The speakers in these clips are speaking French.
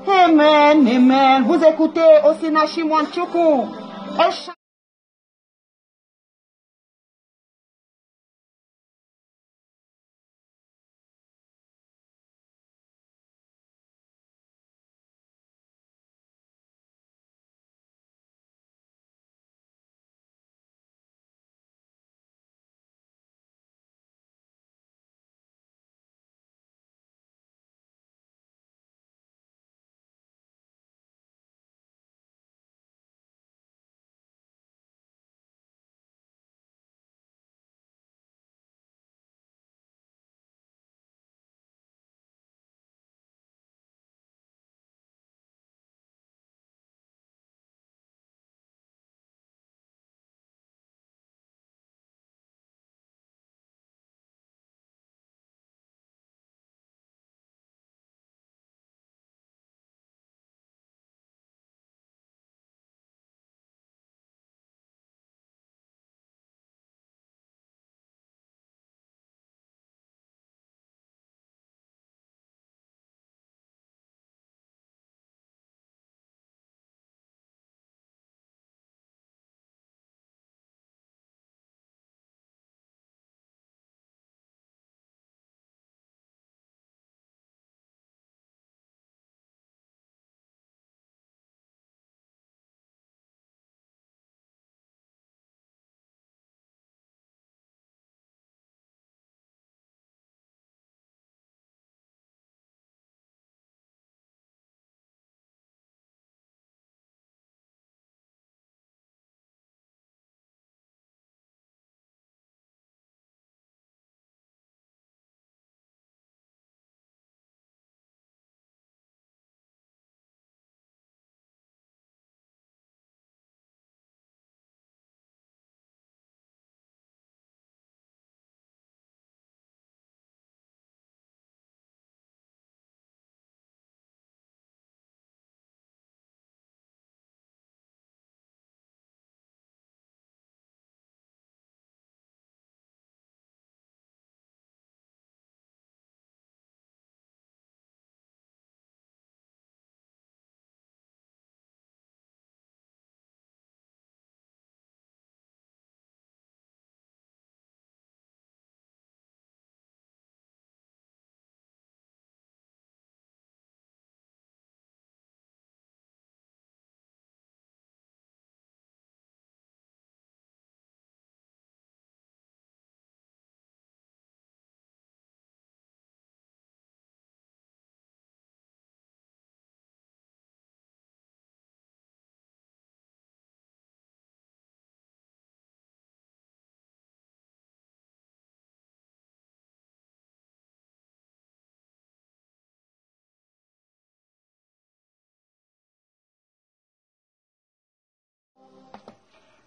Amen, amen. Vous écoutez Osinachi Mwanchuku.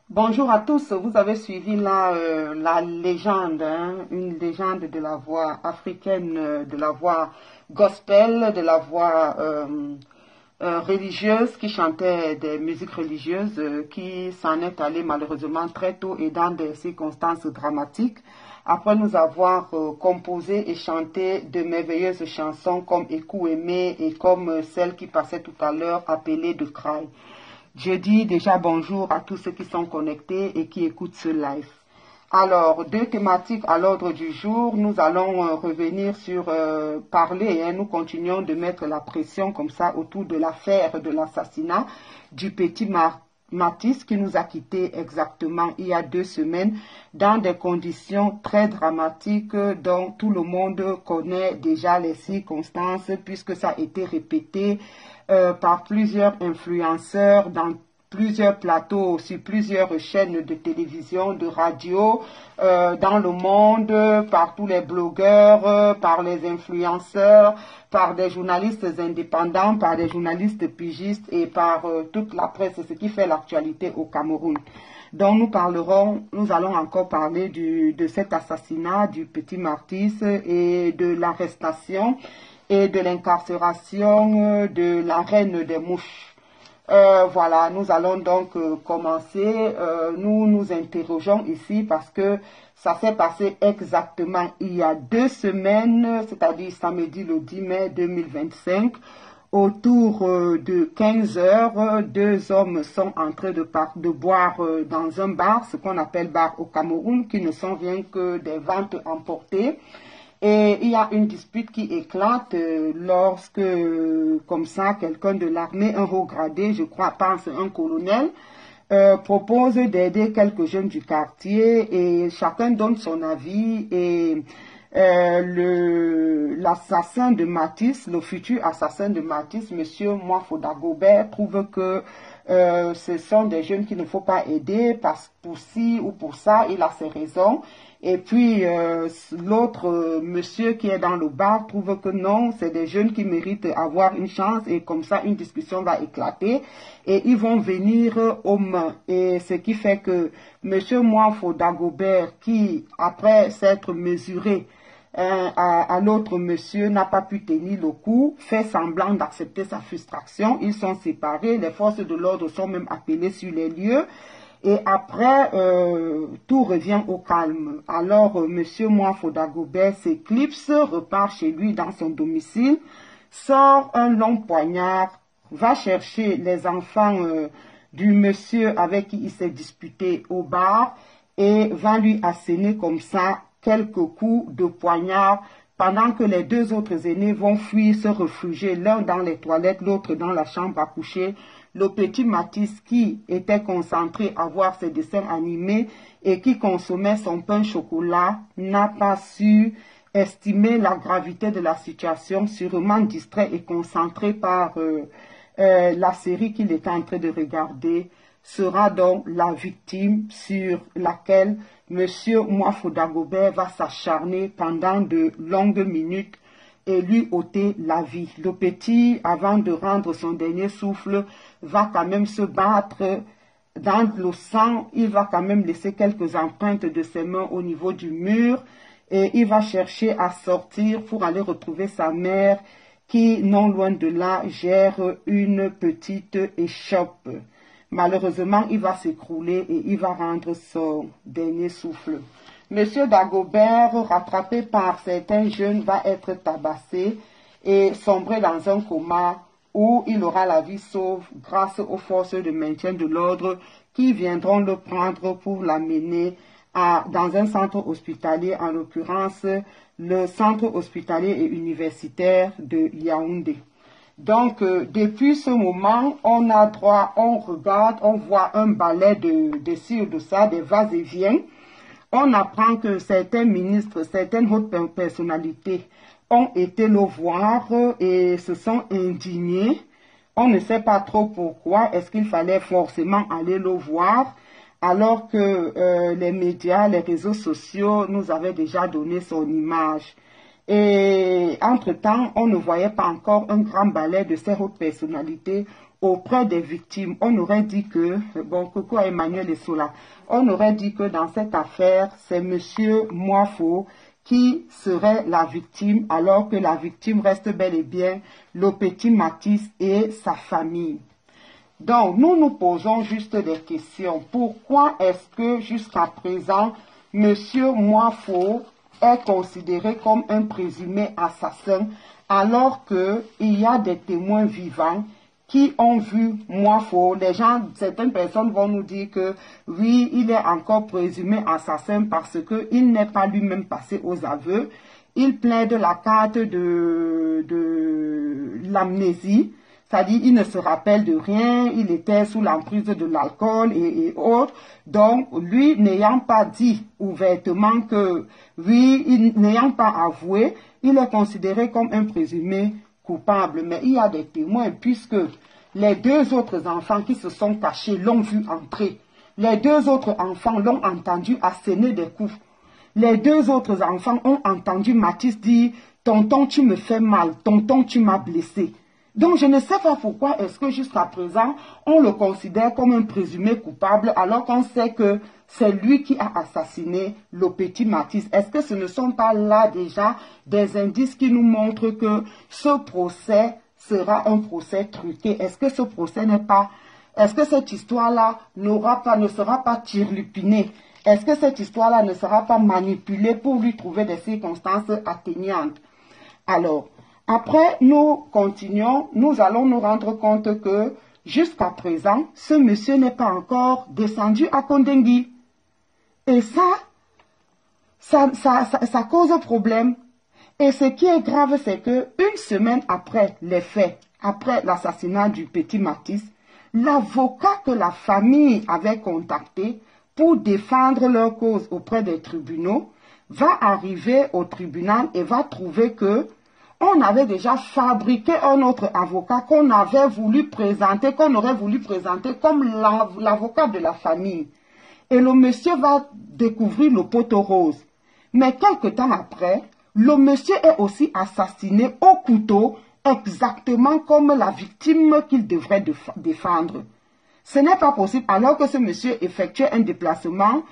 Bonjour à tous, vous avez suivi la légende, hein, une légende de la voix africaine, de la voix gospel, de la voix religieuse qui chantait des musiques religieuses, qui s'en est allée malheureusement très tôt et dans des circonstances dramatiques. Après nous avoir composé et chanté de merveilleuses chansons comme Écou aimé et comme celle qui passait tout à l'heure appelée de Cry. Je dis déjà bonjour à tous ceux qui sont connectés et qui écoutent ce live. Alors, deux thématiques à l'ordre du jour. Nous allons revenir sur parler, hein, nous continuons de mettre la pression comme ça autour de l'affaire de l'assassinat du petit Mathis qui nous a quittés exactement il y a 2 semaines dans des conditions très dramatiques dont tout le monde connaît déjà les circonstances puisque ça a été répété par plusieurs influenceurs dans plusieurs plateaux, sur plusieurs chaînes de télévision, de radio, dans le monde, par tous les blogueurs, par les influenceurs, par des journalistes indépendants, par des journalistes pigistes et par toute la presse, ce qui fait l'actualité au Cameroun. Donc nous allons encore parler de cet assassinat du petit Mathis et de l'arrestation et de l'incarcération de la reine des mouches. Voilà, nous allons donc commencer. Nous nous interrogeons ici parce que ça s'est passé exactement il y a 2 semaines, c'est-à-dire samedi le 10 mai 2025. Autour de 15 heures, 2 hommes sont en train de boire dans un bar, ce qu'on appelle bar au Cameroun, qui ne sont rien que des ventes emportées. Et il y a une dispute qui éclate lorsque, comme ça, quelqu'un de l'armée, un haut gradé, je crois, pense un colonel, propose d'aider quelques jeunes du quartier et chacun donne son avis et l'assassin de Matisse, le futur assassin de Matisse, monsieur Moafo Dagobert, trouve que ce sont des jeunes qu'il ne faut pas aider parce pour ci ou pour ça, il a ses raisons. Et puis l'autre monsieur qui est dans le bar trouve que non, c'est des jeunes qui méritent avoir une chance et comme ça une discussion va éclater et ils vont venir aux mains. Et ce qui fait que monsieur Moafo Dagobert qui après s'être mesuré à l'autre monsieur n'a pas pu tenir le coup, fait semblant d'accepter sa frustration, ils sont séparés, les forces de l'ordre sont même appelées sur les lieux. Et après, tout revient au calme. Alors, monsieur Moafo Dagobert s'éclipse, repart chez lui dans son domicile, sort un long poignard, va chercher les enfants du monsieur avec qui il s'est disputé au bar et va lui asséner comme ça quelques coups de poignard pendant que les 2 autres aînés vont fuir, se réfugier, l'un dans les toilettes, l'autre dans la chambre à coucher. Le petit Matisse qui était concentré à voir ses dessins animés et qui consommait son pain chocolat n'a pas su estimer la gravité de la situation, sûrement distrait et concentré par la série qu'il était en train de regarder, sera donc la victime sur laquelle monsieur Moafo Dagobert va s'acharner pendant de longues minutes et lui ôter la vie. Le petit, avant de rendre son dernier souffle, va quand même se battre dans le sang. Il va quand même laisser quelques empreintes de ses mains au niveau du mur et il va chercher à sortir pour aller retrouver sa mère qui, non loin de là, gère une petite échoppe. Malheureusement, il va s'écrouler et il va rendre son dernier souffle. Monsieur Dagobert, rattrapé par certains jeunes, va être tabassé et sombrer dans un coma où il aura la vie sauve grâce aux forces de maintien de l'ordre qui viendront le prendre pour l'amener dans un centre hospitalier, en l'occurrence le centre hospitalier et universitaire de Yaoundé. Donc, depuis ce moment, on a droit, on regarde, on voit un balai de ci ou de ça, des va-et-vient. On apprend que certains ministres, certaines hautes personnalités ont été le voir et se sont indignés. On ne sait pas trop pourquoi. Est-ce qu'il fallait forcément aller le voir alors que les médias, les réseaux sociaux nous avaient déjà donné son image. Et entre-temps, on ne voyait pas encore un grand balai de ces hautes personnalités auprès des victimes. On aurait dit que, bon, coucou à Emmanuel et Sola, on aurait dit que dans cette affaire, c'est monsieur Moafo qui serait la victime, alors que la victime reste bel et bien le petit Matisse et sa famille. Donc, nous nous posons juste des questions. Pourquoi est-ce que jusqu'à présent, monsieur Moafo est considéré comme un présumé assassin, alors qu'il y a des témoins vivants qui ont vu Moafo? Certaines personnes vont nous dire que oui, il est encore présumé assassin parce qu'il n'est pas lui-même passé aux aveux. Il plaide la carte de l'amnésie, c'est-à-dire il ne se rappelle de rien, il était sous l'emprise de l'alcool et autres. Donc, lui, n'ayant pas dit ouvertement que, oui, n'ayant pas avoué, il est considéré comme un présumé coupable. Mais il y a des témoins, puisque les 2 autres enfants qui se sont cachés l'ont vu entrer. Les 2 autres enfants l'ont entendu asséner des coups. Les 2 autres enfants ont entendu Matisse dire « Tonton, tu me fais mal. Tonton, tu m'as blessé. » Donc, je ne sais pas pourquoi est-ce que jusqu'à présent, on le considère comme un présumé coupable alors qu'on sait que c'est lui qui a assassiné le petit Matisse. Est-ce que ce ne sont pas là déjà des indices qui nous montrent que ce procès sera un procès truqué? Est-ce que ce procès n'est pas... Est-ce que cette histoire-là ne sera pas turlupinée? Est-ce que cette histoire-là ne sera pas manipulée pour lui trouver des circonstances atteignantes? Alors, après, nous continuons, nous allons nous rendre compte que jusqu'à présent, ce monsieur n'est pas encore descendu à Kondengui. Et ça cause problème. Et ce qui est grave, c'est que une semaine après les faits, après l'assassinat du petit Mathis, l'avocat que la famille avait contacté pour défendre leur cause auprès des tribunaux va arriver au tribunal et va trouver que on avait déjà fabriqué un autre avocat qu'on avait voulu présenter, qu'on aurait voulu présenter comme l'avocat de la famille. Et le monsieur va découvrir le poteau rose. Mais quelque temps après, le monsieur est aussi assassiné au couteau, exactement comme la victime qu'il devrait défendre. Ce n'est pas possible alors que ce monsieur effectuait un déplacement.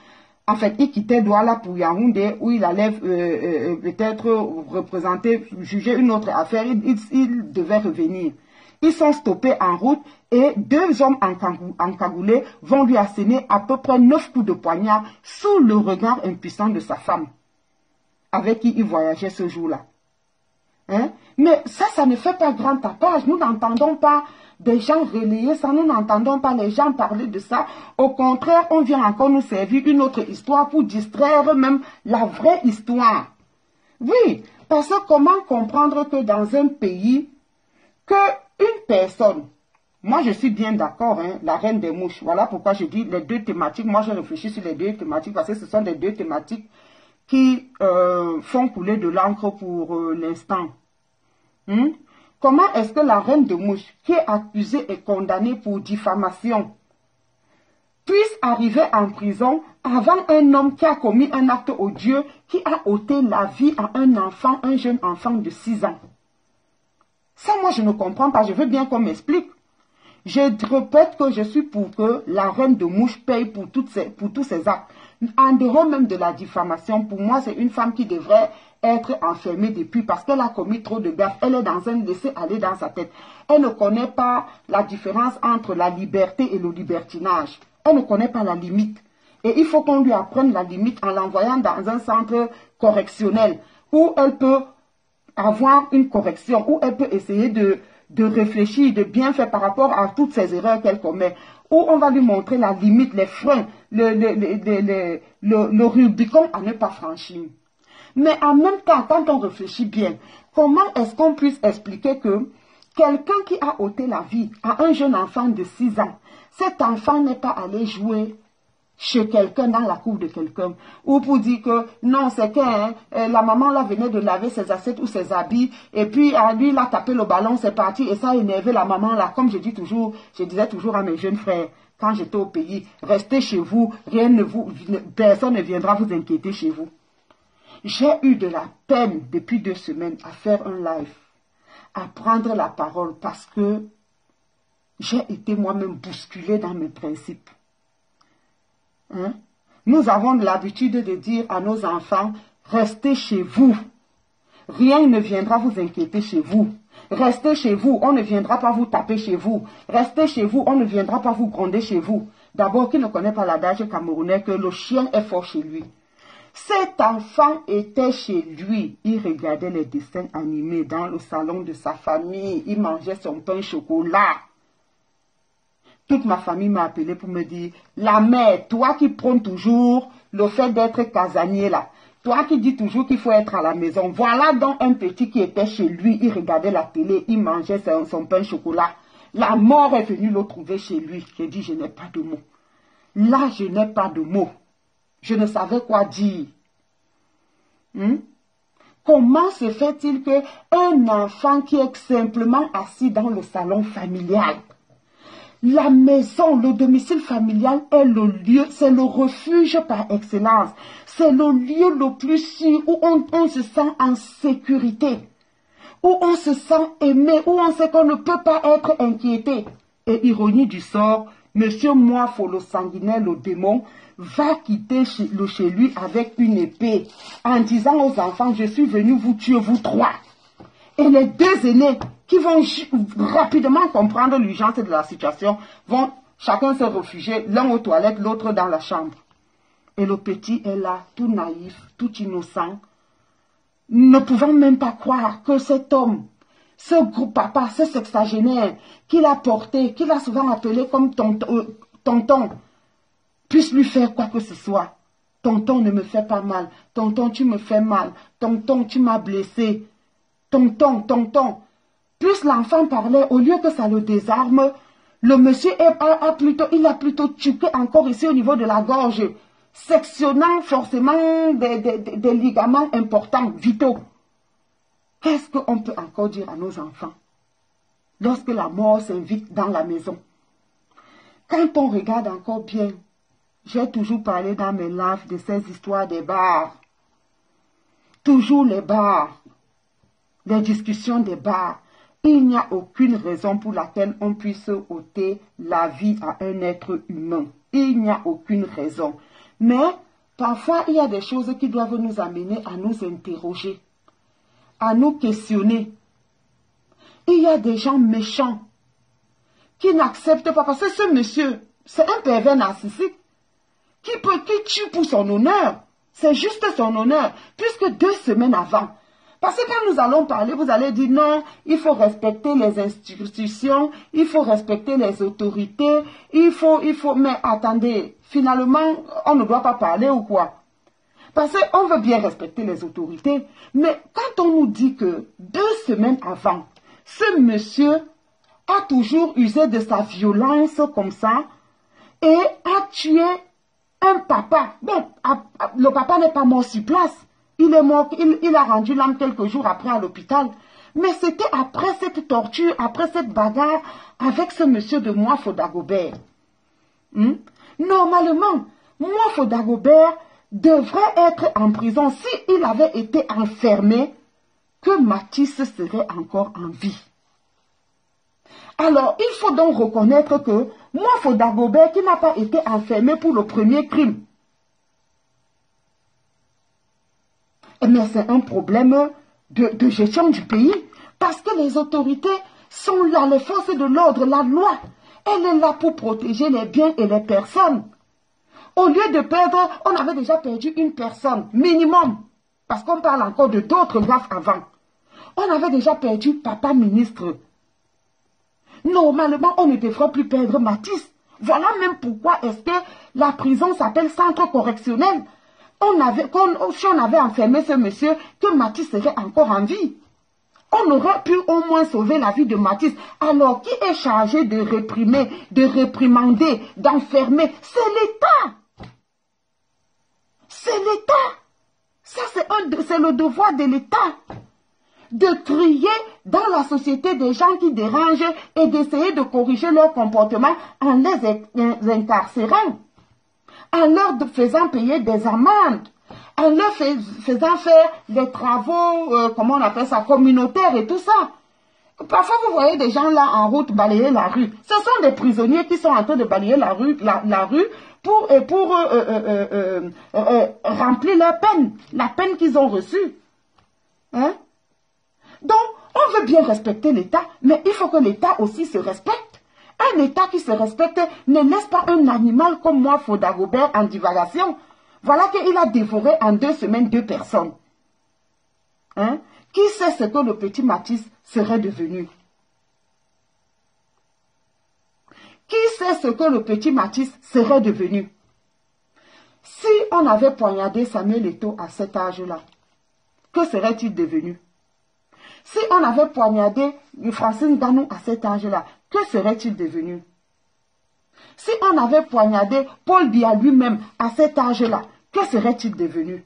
En fait, il quittait Douala pour Yaoundé, où il allait peut-être représenter, juger une autre affaire. Il devait revenir. Ils sont stoppés en route et deux hommes encagoulés vont lui asséner à peu près 9 coups de poignard sous le regard impuissant de sa femme, avec qui il voyageait ce jour-là. Hein? Mais ça ne fait pas grand tapage. Nous n'entendons pas des gens relayer ça, nous n'entendons pas les gens parler de ça. Au contraire, on vient encore nous servir une autre histoire pour distraire même la vraie histoire. Oui, parce que comment comprendre que dans un pays, qu'une personne, moi je suis bien d'accord, hein, la reine des mouches, voilà pourquoi je dis les deux thématiques, moi je réfléchis sur les deux thématiques parce que ce sont les deux thématiques qui font couler de l'encre pour l'instant. Comment est-ce que la reine de mouche, qui est accusée et condamnée pour diffamation, puisse arriver en prison avant un homme qui a commis un acte odieux, qui a ôté la vie à un enfant, un jeune enfant de 6 ans? Ça, moi, je ne comprends pas. Je veux bien qu'on m'explique. Je répète que je suis pour que la reine de mouche paye pour tous ces actes. En dehors même de la diffamation, pour moi, c'est une femme qui devrait être enfermée depuis parce qu'elle a commis trop de gaffes. Elle est dans un laisser-aller dans sa tête. Elle ne connaît pas la différence entre la liberté et le libertinage. Elle ne connaît pas la limite. Et il faut qu'on lui apprenne la limite en l'envoyant dans un centre correctionnel où elle peut avoir une correction, où elle peut essayer de réfléchir, de bien faire par rapport à toutes ces erreurs qu'elle commet, où on va lui montrer la limite, les freins, le Rubicon à ne pas franchir. Mais en même temps, quand on réfléchit bien, comment est-ce qu'on puisse expliquer que quelqu'un qui a ôté la vie à un jeune enfant de 6 ans, cet enfant n'est pas allé jouer chez quelqu'un, dans la cour de quelqu'un, ou pour dire que non, c'est que la maman là venait de laver ses assiettes ou ses habits, et puis lui il a tapé le ballon, c'est parti, et ça a énervé la maman là. Comme je disais toujours à mes jeunes frères, quand j'étais au pays, restez chez vous, personne ne viendra vous inquiéter chez vous. J'ai eu de la peine depuis 2 semaines à faire un live, à prendre la parole, parce que j'ai été moi-même bousculée dans mes principes. Hein? Nous avons l'habitude de dire à nos enfants, restez chez vous. Rien ne viendra vous inquiéter chez vous. Restez chez vous, on ne viendra pas vous taper chez vous. Restez chez vous, on ne viendra pas vous gronder chez vous. D'abord, qui ne connaît pas l'adage camerounais que le chien est fort chez lui. Cet enfant était chez lui. Il regardait les dessins animés dans le salon de sa famille. Il mangeait son pain au chocolat. Toute ma famille m'a appelé pour me dire, la mère, toi qui prônes toujours le fait d'être casanier là, toi qui dis toujours qu'il faut être à la maison, voilà donc un petit qui était chez lui, il regardait la télé, il mangeait son pain au chocolat. La mort est venue le trouver chez lui. J'ai dit, je n'ai pas de mots. Là, je n'ai pas de mots. Je ne savais quoi dire. Comment se fait-il qu'un enfant qui est simplement assis dans le salon familial, la maison, le domicile familial est le lieu, c'est le refuge par excellence. C'est le lieu le plus sûr où on se sent en sécurité, où on se sent aimé, où on sait qu'on ne peut pas être inquiété. Et ironie du sort, Monsieur Moifo, le sanguinaire, le démon, va quitter chez lui avec une épée en disant aux enfants, je suis venu vous tuer, vous 3. Et les 2 aînés qui vont rapidement comprendre l'urgence de la situation, vont chacun se réfugier, l'un aux toilettes, l'autre dans la chambre. Et le petit est là, tout naïf, tout innocent, ne pouvant même pas croire que cet homme, ce gros papa, ce sexagénaire qu'il a porté, qu'il a souvent appelé comme tonton, puisse lui faire quoi que ce soit. Tonton ne me fait pas mal. Tonton, tu me fais mal. Tonton, tu m'as blessé. Tonton, tonton. Plus l'enfant parlait, au lieu que ça le désarme, le monsieur il a plutôt tué encore ici au niveau de la gorge, sectionnant forcément des ligaments importants, vitaux. Qu'est-ce qu'on peut encore dire à nos enfants lorsque la mort s'invite dans la maison? Quand on regarde encore bien, j'ai toujours parlé dans mes lives de ces histoires des bars. Toujours les bars, les discussions des bars. Il n'y a aucune raison pour laquelle on puisse ôter la vie à un être humain. Il n'y a aucune raison. Mais parfois, il y a des choses qui doivent nous amener à nous interroger, à nous questionner. Il y a des gens méchants qui n'acceptent pas, parce que ce monsieur, c'est un pervers narcissique qui tue pour son honneur. C'est juste son honneur, puisque 2 semaines avant, parce que quand nous allons parler, vous allez dire non, il faut respecter les institutions, il faut respecter les autorités, mais attendez, finalement, on ne doit pas parler ou quoi? Parce qu'on veut bien respecter les autorités, mais quand on nous dit que 2 semaines avant, ce monsieur a toujours usé de sa violence comme ça et a tué un papa. Bon, le papa n'est pas mort sur place. Il est mort, il a rendu l'âme quelques jours après à l'hôpital. Mais c'était après cette torture, après cette bagarre avec ce monsieur de Moifo Dagobert. Normalement, Moifo Dagobert devrait être en prison s'il avait été enfermé, que Mathis serait encore en vie. Alors, il faut donc reconnaître que Moifo Dagobert, qui n'a pas été enfermé pour le premier crime, mais c'est un problème de gestion du pays, parce que les autorités sont là, les forces de l'ordre, la loi, elle est là pour protéger les biens et les personnes. Au lieu de perdre, on avait déjà perdu une personne, minimum, parce qu'on parle encore de d'autres gaffes avant. On avait déjà perdu papa ministre. Normalement, on ne devrait plus perdre Mathis. Voilà même pourquoi est-ce que la prison s'appelle centre correctionnel. Si on avait enfermé ce monsieur, que Mathis serait encore en vie. On aurait pu au moins sauver la vie de Mathis. Alors, qui est chargé de réprimer, de réprimander, d'enfermer? C'est l'État. C'est l'État. Ça, c'est le devoir de l'État. De trier dans la société des gens qui dérangent et d'essayer de corriger leur comportement en les incarcérant, en leur faisant payer des amendes, en leur faisant faire des travaux, comment on appelle ça, communautaires et tout ça. Parfois, vous voyez des gens là en route balayer la rue. Ce sont des prisonniers qui sont en train de balayer la rue pour remplir leur peine, la peine qu'ils ont reçue. Hein? Donc, on veut bien respecter l'État, mais il faut que l'État aussi se respecte. Un État qui se respecte ne laisse pas un animal comme moi, Dagobert, en divagation. Voilà qu'il a dévoré en 2 semaines 2 personnes. Hein? Qui sait ce que le petit Mathis serait devenu? Qui sait ce que le petit Mathis serait devenu? Si on avait poignardé Samuel Eto'o à cet âge-là, que serait-il devenu? Si on avait poignardé Francine Ganou à cet âge-là, que serait-il devenu? Si on avait poignardé Paul Biya lui-même à cet âge-là, que serait-il devenu?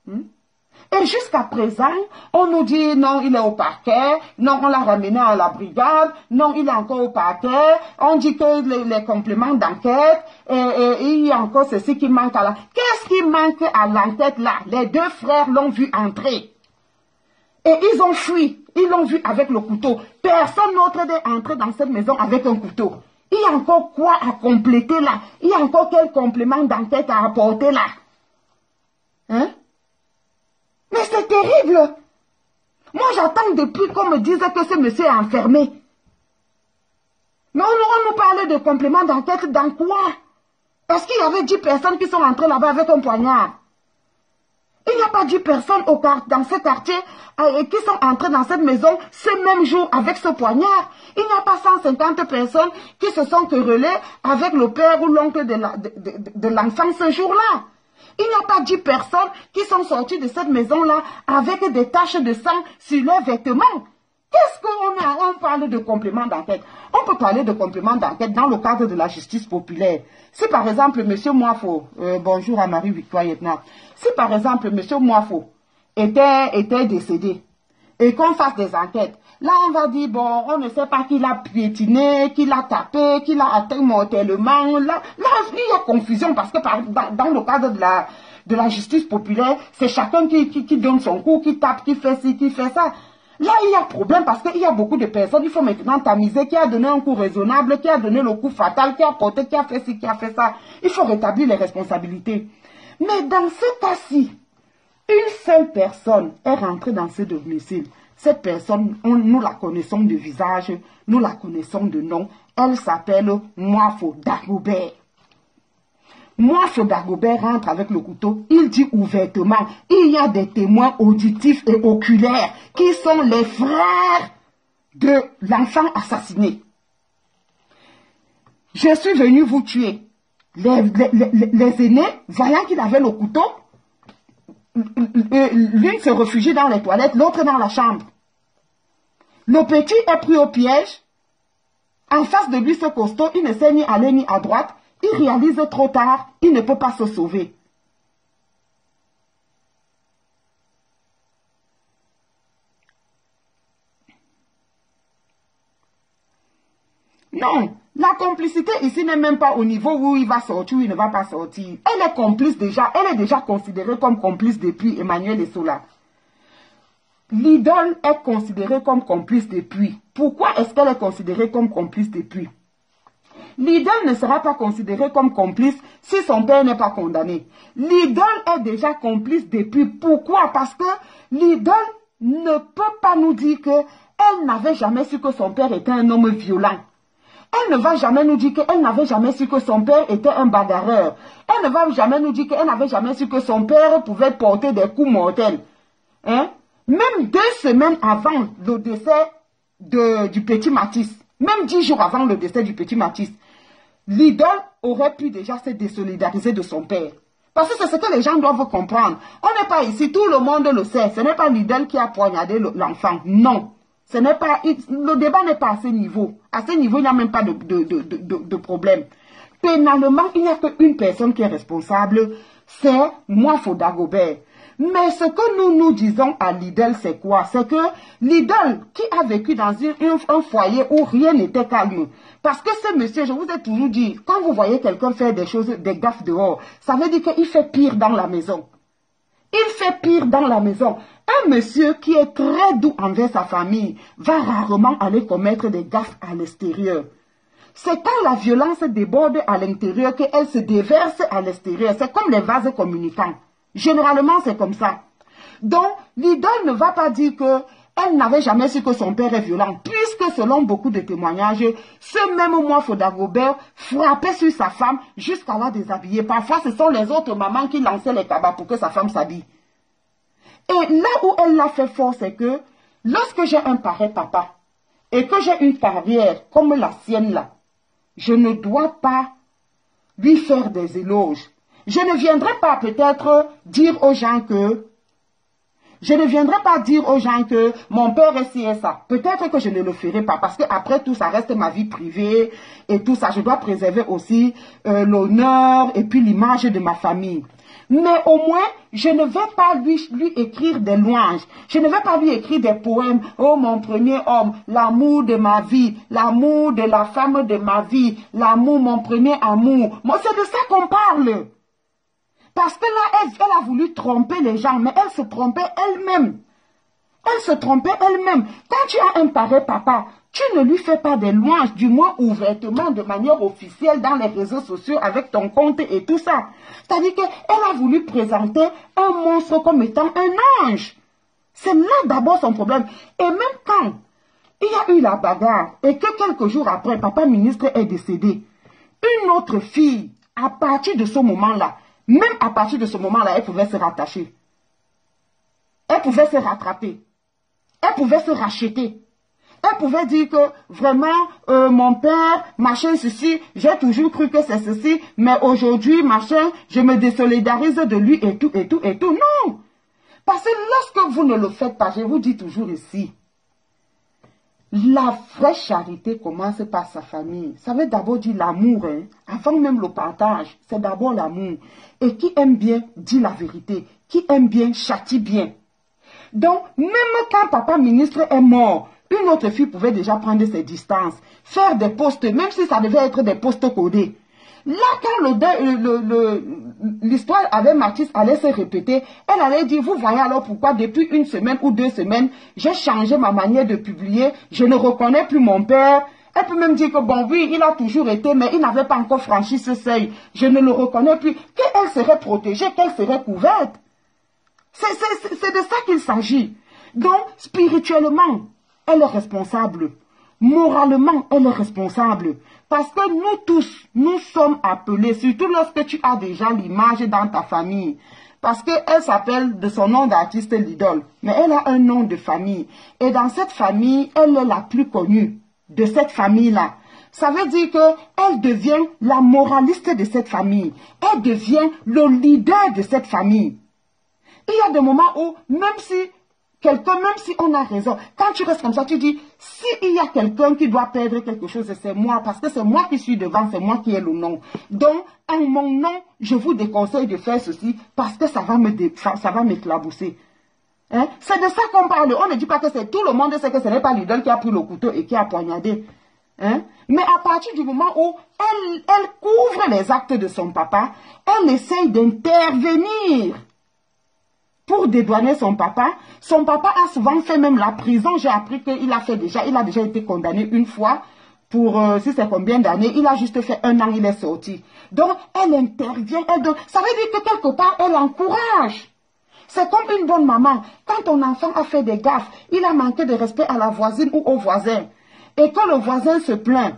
Et jusqu'à présent, on nous dit non, il est au parquet, non, on l'a ramené à la brigade, non, il est encore au parquet, on dit que les compléments d'enquête, et il y a encore ceci qui manque à la... Qu'est-ce qui manque à l'enquête là? Les 2 frères l'ont vu entrer. Et ils ont fui, ils l'ont vu avec le couteau. Personne d'autre n'est entré dans cette maison avec un couteau. Il y a encore quoi à compléter là? Il y a encore quel complément d'enquête à apporter là? Hein? Mais c'est terrible. Moi, j'attends depuis qu'on me dise que ce monsieur est enfermé. Mais on nous parlait de complément d'enquête dans quoi? Parce qu'il y avait 10 personnes qui sont rentrées là-bas avec un poignard. Il n'y a pas 10 personnes dans ce quartier qui sont entrées dans cette maison ce même jour avec ce poignard. Il n'y a pas 150 personnes qui se sont querellées avec le père ou l'oncle de l'enfant ce jour-là. Il n'y a pas 10 personnes qui sont sorties de cette maison-là avec des taches de sang sur leurs vêtements. Qu'est-ce qu'on parle de complément d'enquête? On peut parler de complément d'enquête dans le cadre de la justice populaire. Si par exemple, M. Moifo, bonjour à Marie-Victoire Yetna, si par exemple, M. Moifo était décédé et qu'on fasse des enquêtes, là on va dire, bon, on ne sait pas qui l'a piétiné, qui l'a tapé, qui l'a atteint mortellement. Là, il y a confusion parce que dans le cadre de la justice populaire, c'est chacun qui donne son coup, qui tape, qui fait ci, qui fait ça. Là, il y a problème parce qu'il y a beaucoup de personnes, il faut maintenant tamiser qui a donné un coup raisonnable, qui a donné le coup fatal, qui a porté, qui a fait ci, qui a fait ça. Il faut rétablir les responsabilités. Mais dans ce cas-ci, une seule personne est rentrée dans ce domicile. Cette personne, nous la connaissons de visage, nous la connaissons de nom. Elle s'appelle Moifo Dagobert. Moifo Dagobert rentre avec le couteau, il dit ouvertement, il y a des témoins auditifs et oculaires qui sont les frères de l'enfant assassiné. Je suis venu vous tuer. Les aînés, voyant qu'il avait le couteau, l'une se réfugie dans les toilettes, l'autre dans la chambre. Le petit est pris au piège. En face de lui, ce costaud, il ne sait ni aller ni à droite. Il réalise trop tard, il ne peut pas se sauver. Non, la complicité ici n'est même pas au niveau où il va sortir ou il ne va pas sortir. Elle est complice déjà, elle est déjà considérée comme complice depuis Emmanuel Essola. L'idole est considérée comme complice depuis. Pourquoi est-ce qu'elle est considérée comme complice depuis? L'idole ne sera pas considérée comme complice si son père n'est pas condamné. L'idole est déjà complice depuis. Pourquoi? Parce que l'idole ne peut pas nous dire qu'elle n'avait jamais su que son père était un homme violent. Elle ne va jamais nous dire qu'elle n'avait jamais su que son père était un bagarreur. Elle ne va jamais nous dire qu'elle n'avait jamais su que son père pouvait porter des coups mortels. Hein? Même 2 semaines avant le décès du petit Matisse, même 10 jours avant le décès du petit Matisse, l'idole aurait pu déjà se désolidariser de son père. Parce que c'est ce que les gens doivent comprendre. On n'est pas ici, tout le monde le sait. Ce n'est pas l'idole qui a poignardé l'enfant. Non. Ce n'est pas, le débat n'est pas à ce niveau. À ce niveau, il n'y a même pas de problème. Pénalement, il n'y a qu'une personne qui est responsable, c'est Moifo Dagobert. Mais ce que nous disons à l'idole, c'est quoi? C'est que l'idole qui a vécu dans un foyer où rien n'était calme. Parce que ce monsieur, je vous ai toujours dit, quand vous voyez quelqu'un faire des choses, des gaffes dehors, ça veut dire qu'il fait pire dans la maison. Il fait pire dans la maison. Un monsieur qui est très doux envers sa famille va rarement aller commettre des gaffes à l'extérieur. C'est quand la violence déborde à l'intérieur qu'elle se déverse à l'extérieur. C'est comme les vases communicants. Généralement, c'est comme ça. Donc, l'idole ne va pas dire qu'elle n'avait jamais su que son père est violent, puisque selon beaucoup de témoignages, ce même Moifo Dagobert frappait sur sa femme jusqu'à la déshabiller. Parfois, ce sont les autres mamans qui lançaient les cabas pour que sa femme s'habille. Et là où elle l'a fait fort, c'est que lorsque j'ai un pareil papa et que j'ai une carrière comme la sienne là, je ne dois pas lui faire des éloges. Je ne viendrai pas peut-être dire aux gens que mon père est ci et ça. Peut-être que je ne le ferai pas parce que après tout, ça reste ma vie privée et tout ça. Je dois préserver aussi l'honneur et puis l'image de ma famille. Mais au moins, je ne vais pas lui écrire des louanges. Je ne vais pas lui écrire des poèmes. Oh, mon premier homme, l'amour de ma vie, l'amour de la femme de ma vie, l'amour, mon premier amour. Moi, c'est de ça qu'on parle. Parce que là, elle a voulu tromper les gens, mais elle se trompait elle-même. Elle se trompait elle-même. Quand tu as un pareil papa, tu ne lui fais pas des louanges, du moins ouvertement, de manière officielle dans les réseaux sociaux avec ton compte et tout ça. C'est-à-dire qu'elle a voulu présenter un monstre comme étant un ange. C'est là d'abord son problème. Et même quand il y a eu la bagarre et que quelques jours après, papa ministre est décédé, une autre fille, à partir de ce moment-là, même à partir de ce moment-là, elle pouvait se rattacher. Elle pouvait se rattraper. Elle pouvait se racheter. Elle pouvait dire que vraiment, mon père, machin, ceci, j'ai toujours cru que c'est ceci, mais aujourd'hui, machin, je me désolidarise de lui et tout, et tout, et tout. Non! Parce que lorsque vous ne le faites pas, je vous dis toujours ici, la vraie charité commence par sa famille. Ça veut d'abord dire l'amour, hein? Avant même le partage, c'est d'abord l'amour. Et qui aime bien, dit la vérité. Qui aime bien, châtie bien. Donc, même quand papa ministre est mort, une autre fille pouvait déjà prendre ses distances, faire des postes, même si ça devait être des postes codés. Là, quand l'histoire avec Mathis allait se répéter, elle allait dire, vous voyez alors pourquoi depuis 1 semaine ou 2 semaines, j'ai changé ma manière de publier, je ne reconnais plus mon père. Elle peut même dire que bon oui, il a toujours été, mais il n'avait pas encore franchi ce seuil. Je ne le reconnais plus. Qu'elle serait protégée, qu'elle serait couverte. C'est de ça qu'il s'agit. Donc, spirituellement, elle est responsable. Moralement, elle est responsable. Parce que nous tous, nous sommes appelés, surtout lorsque tu as déjà l'image dans ta famille. Parce qu'elle s'appelle de son nom d'artiste l'idole. Mais elle a un nom de famille. Et dans cette famille, elle est la plus connue de cette famille-là. Ça veut dire qu'elle devient la moraliste de cette famille. Elle devient le leader de cette famille. Il y a des moments où, même si on a raison, quand tu restes comme ça, tu dis, s'il y a quelqu'un qui doit perdre quelque chose, c'est moi, parce que c'est moi qui suis devant, c'est moi qui ai le nom. Donc, en mon nom, je vous déconseille de faire ceci, parce que ça va m'éclabousser. Hein? C'est de ça qu'on parle. On ne dit pas que c'est tout le monde sait que ce n'est pas l'idole qui a pris le couteau et qui a poignardé. Hein? Mais à partir du moment où elle couvre les actes de son papa, elle essaye d'intervenir pour dédouaner son papa. Son papa a souvent fait même la prison. J'ai appris qu'il a déjà été condamné une fois pour, si c'est combien d'années, il a juste fait 1 an, il est sorti. Donc, elle intervient, ça veut dire que quelque part, elle encourage. C'est comme une bonne maman. Quand ton enfant a fait des gaffes, il a manqué de respect à la voisine ou au voisin, et que le voisin se plaint,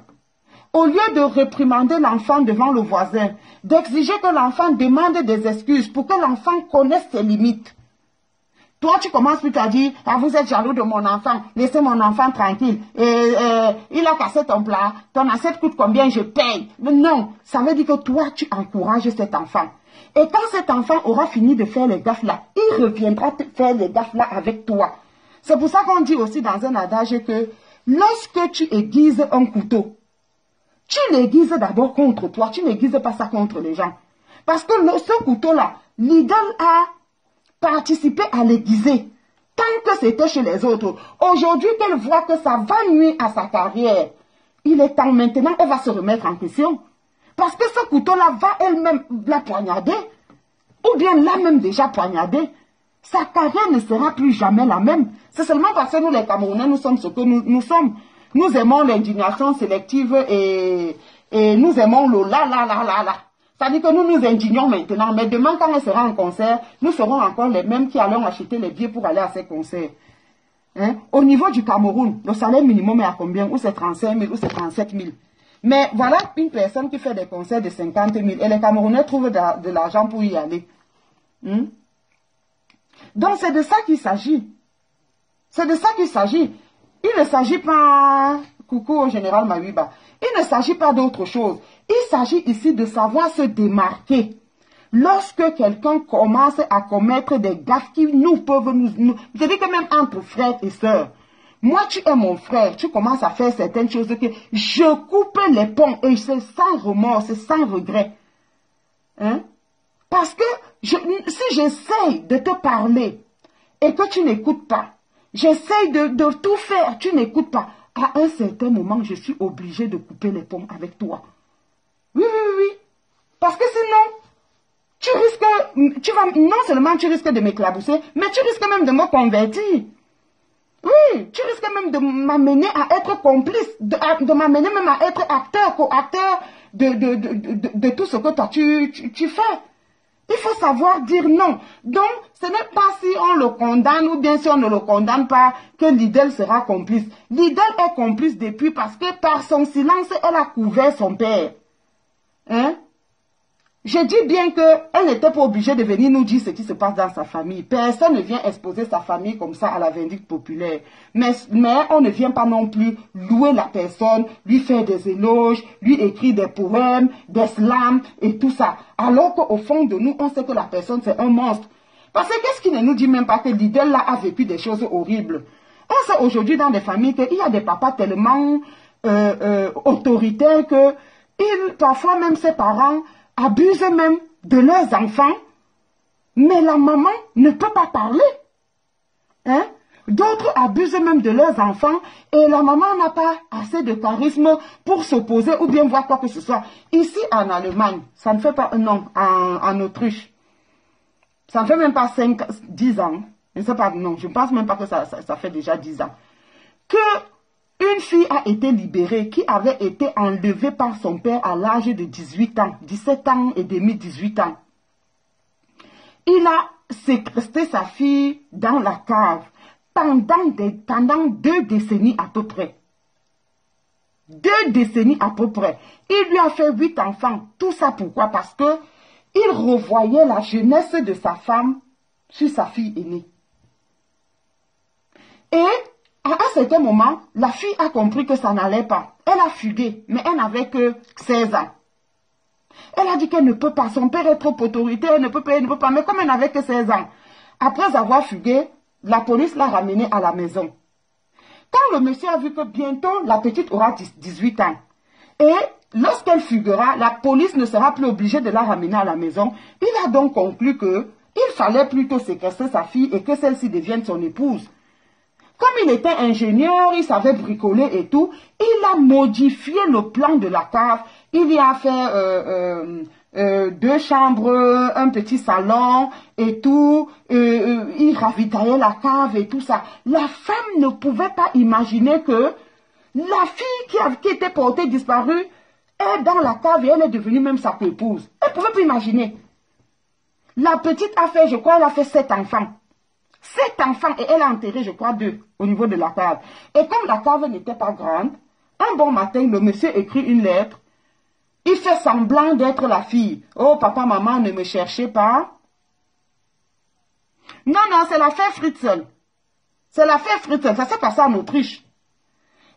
au lieu de réprimander l'enfant devant le voisin, d'exiger que l'enfant demande des excuses pour que l'enfant connaisse ses limites. Toi, tu commences plus à dire, ah, vous êtes jaloux de mon enfant, laissez mon enfant tranquille. Il a cassé ton plat, ton assiette coûte combien, je paye. Mais non, ça veut dire que toi, tu encourages cet enfant. Et quand cet enfant aura fini de faire les gaffes là, il reviendra faire les gaffes là avec toi. C'est pour ça qu'on dit aussi dans un adage que lorsque tu aiguises un couteau, tu l'aiguises d'abord contre toi, tu n'aiguises pas ça contre les gens. Parce que ce couteau-là, l'idole a participé à l'aiguiser tant que c'était chez les autres. Aujourd'hui qu'elle voit que ça va nuire à sa carrière, il est temps maintenant, elle va se remettre en question. Parce que ce couteau-là va elle-même la poignarder, ou bien l'a même déjà poignardé. Sa carrière ne sera plus jamais la même. C'est seulement parce que nous les Camerounais, nous sommes ce que nous sommes. Nous aimons l'indignation sélective et nous aimons le la. C'est-à-dire que nous nous indignons maintenant, mais demain quand elle sera en concert, nous serons encore les mêmes qui allons acheter les billets pour aller à ces concerts. Hein? Au niveau du Cameroun, le salaire minimum est à combien? Ou c'est 35 000 ou c'est 37 000. Mais voilà une personne qui fait des concerts de 50 000 et les Camerounais trouvent de l'argent pour y aller. Donc c'est de ça qu'il s'agit. C'est de ça qu'il s'agit. Il ne s'agit pas, coucou au général Mawiba, il ne s'agit pas d'autre chose. Il s'agit ici de savoir se démarquer. Lorsque quelqu'un commence à commettre des gaffes qui peuvent nous... Je dis que même entre frères et sœurs, moi tu es mon frère, tu commences à faire certaines choses que je coupe les ponts et c'est sans remords, c'est sans regret. Hein? Parce que si j'essaye de te parler et que tu n'écoutes pas, j'essaye de tout faire, tu n'écoutes pas, à un certain moment, je suis obligée de couper les ponts avec toi. Oui. Parce que sinon, non seulement tu risques de m'éclabousser, mais tu risques même de me convertir. Oui, tu risques même de m'amener à être complice, de m'amener même à être acteur, co-acteur de tout ce que toi tu fais. Il faut savoir dire non. Donc, ce n'est pas si on le condamne ou bien si on ne le condamne pas que Lidl sera complice. Lidl est complice depuis parce que par son silence, elle a couvert son père. Hein? Je dis bien qu'elle n'était pas obligée de venir nous dire ce qui se passe dans sa famille. Personne ne vient exposer sa famille comme ça à la vindicte populaire. Mais on ne vient pas non plus louer la personne, lui faire des éloges, lui écrire des poèmes, des slams et tout ça. Alors qu'au fond de nous, on sait que la personne c'est un monstre. Parce que qu'est-ce qui ne nous dit même pas que l'idole là a vécu des choses horribles? On sait aujourd'hui dans des familles qu'il y a des papas tellement autoritaires que parfois même ses parents abusent même de leurs enfants, mais la maman ne peut pas parler. Hein? D'autres abusent même de leurs enfants et la maman n'a pas assez de charisme pour s'opposer ou bien voir quoi que ce soit. Ici en Allemagne, ça ne fait pas un an, en Autriche, ça ne fait même pas 10 ans. Je ne sais pas, non, je ne pense même pas que ça fait déjà 10 ans. Que une fille a été libérée qui avait été enlevée par son père à l'âge de 18 ans, 17 ans et demi, 18 ans. Il a séquestré sa fille dans la cave pendant 2 décennies à peu près. 2 décennies à peu près. Il lui a fait 8 enfants. Tout ça pourquoi? Parce que il revoyait la jeunesse de sa femme sur sa fille aînée. Et à un certain moment, la fille a compris que ça n'allait pas. Elle a fugué, mais elle n'avait que 16 ans. Elle a dit qu'elle ne peut pas, son père est trop autoritaire, elle ne peut pas, mais comme elle n'avait que 16 ans, après avoir fugué, la police l'a ramenée à la maison. Quand le monsieur a vu que bientôt la petite aura 18 ans, et lorsqu'elle fuguera, la police ne sera plus obligée de la ramener à la maison, il a donc conclu qu'il fallait plutôt séquestrer sa fille et que celle-ci devienne son épouse. Comme il était ingénieur, il savait bricoler et tout, il a modifié le plan de la cave. Il y a fait 2 chambres, un petit salon et tout. Il ravitaillait la cave et tout ça. La femme ne pouvait pas imaginer que la fille qui était portée disparue est dans la cave et elle est devenue même sa épouse. Elle ne pouvait pas imaginer. La petite a fait, je crois, elle a fait 7 enfants. 7 enfants et elle a enterré, je crois, 2 au niveau de la cave. Et comme la cave n'était pas grande, un bon matin, le monsieur écrit une lettre. Il fait semblant d'être la fille. Oh, papa, maman, ne me cherchez pas. Non, non, c'est l'affaire Fritzl. C'est l'affaire Fritzl. Ça s'est passé en Autriche.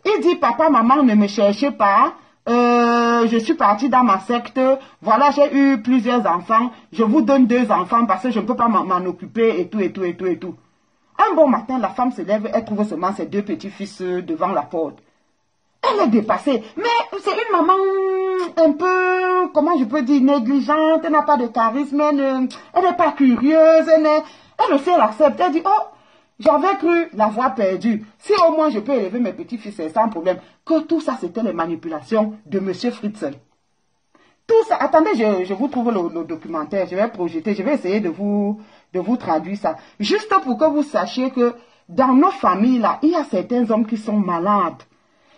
Il dit, papa, maman, ne me cherchez pas. Je suis partie dans ma secte. Voilà, j'ai eu plusieurs enfants. Je vous donne 2 enfants parce que je ne peux pas m'en occuper et tout, et tout, et tout, et tout. Un bon matin, la femme se lève, elle trouve seulement ses 2 petits-fils devant la porte. Elle est dépassée. Mais c'est une maman un peu, comment je peux dire, négligente. Elle n'a pas de charisme. Elle n'est pas curieuse. Elle aussi, elle accepte. Elle dit, oh, j'avais cru l'avoir perdu. Si au moins je peux élever mes petits-fils sans problème. Que tout ça, c'était les manipulations de M. Fritzl. Tout ça, attendez, je vous trouve le documentaire. Je vais projeter, je vais essayer de vous traduire ça. Juste pour que vous sachiez que dans nos familles, là, il y a certains hommes qui sont malades,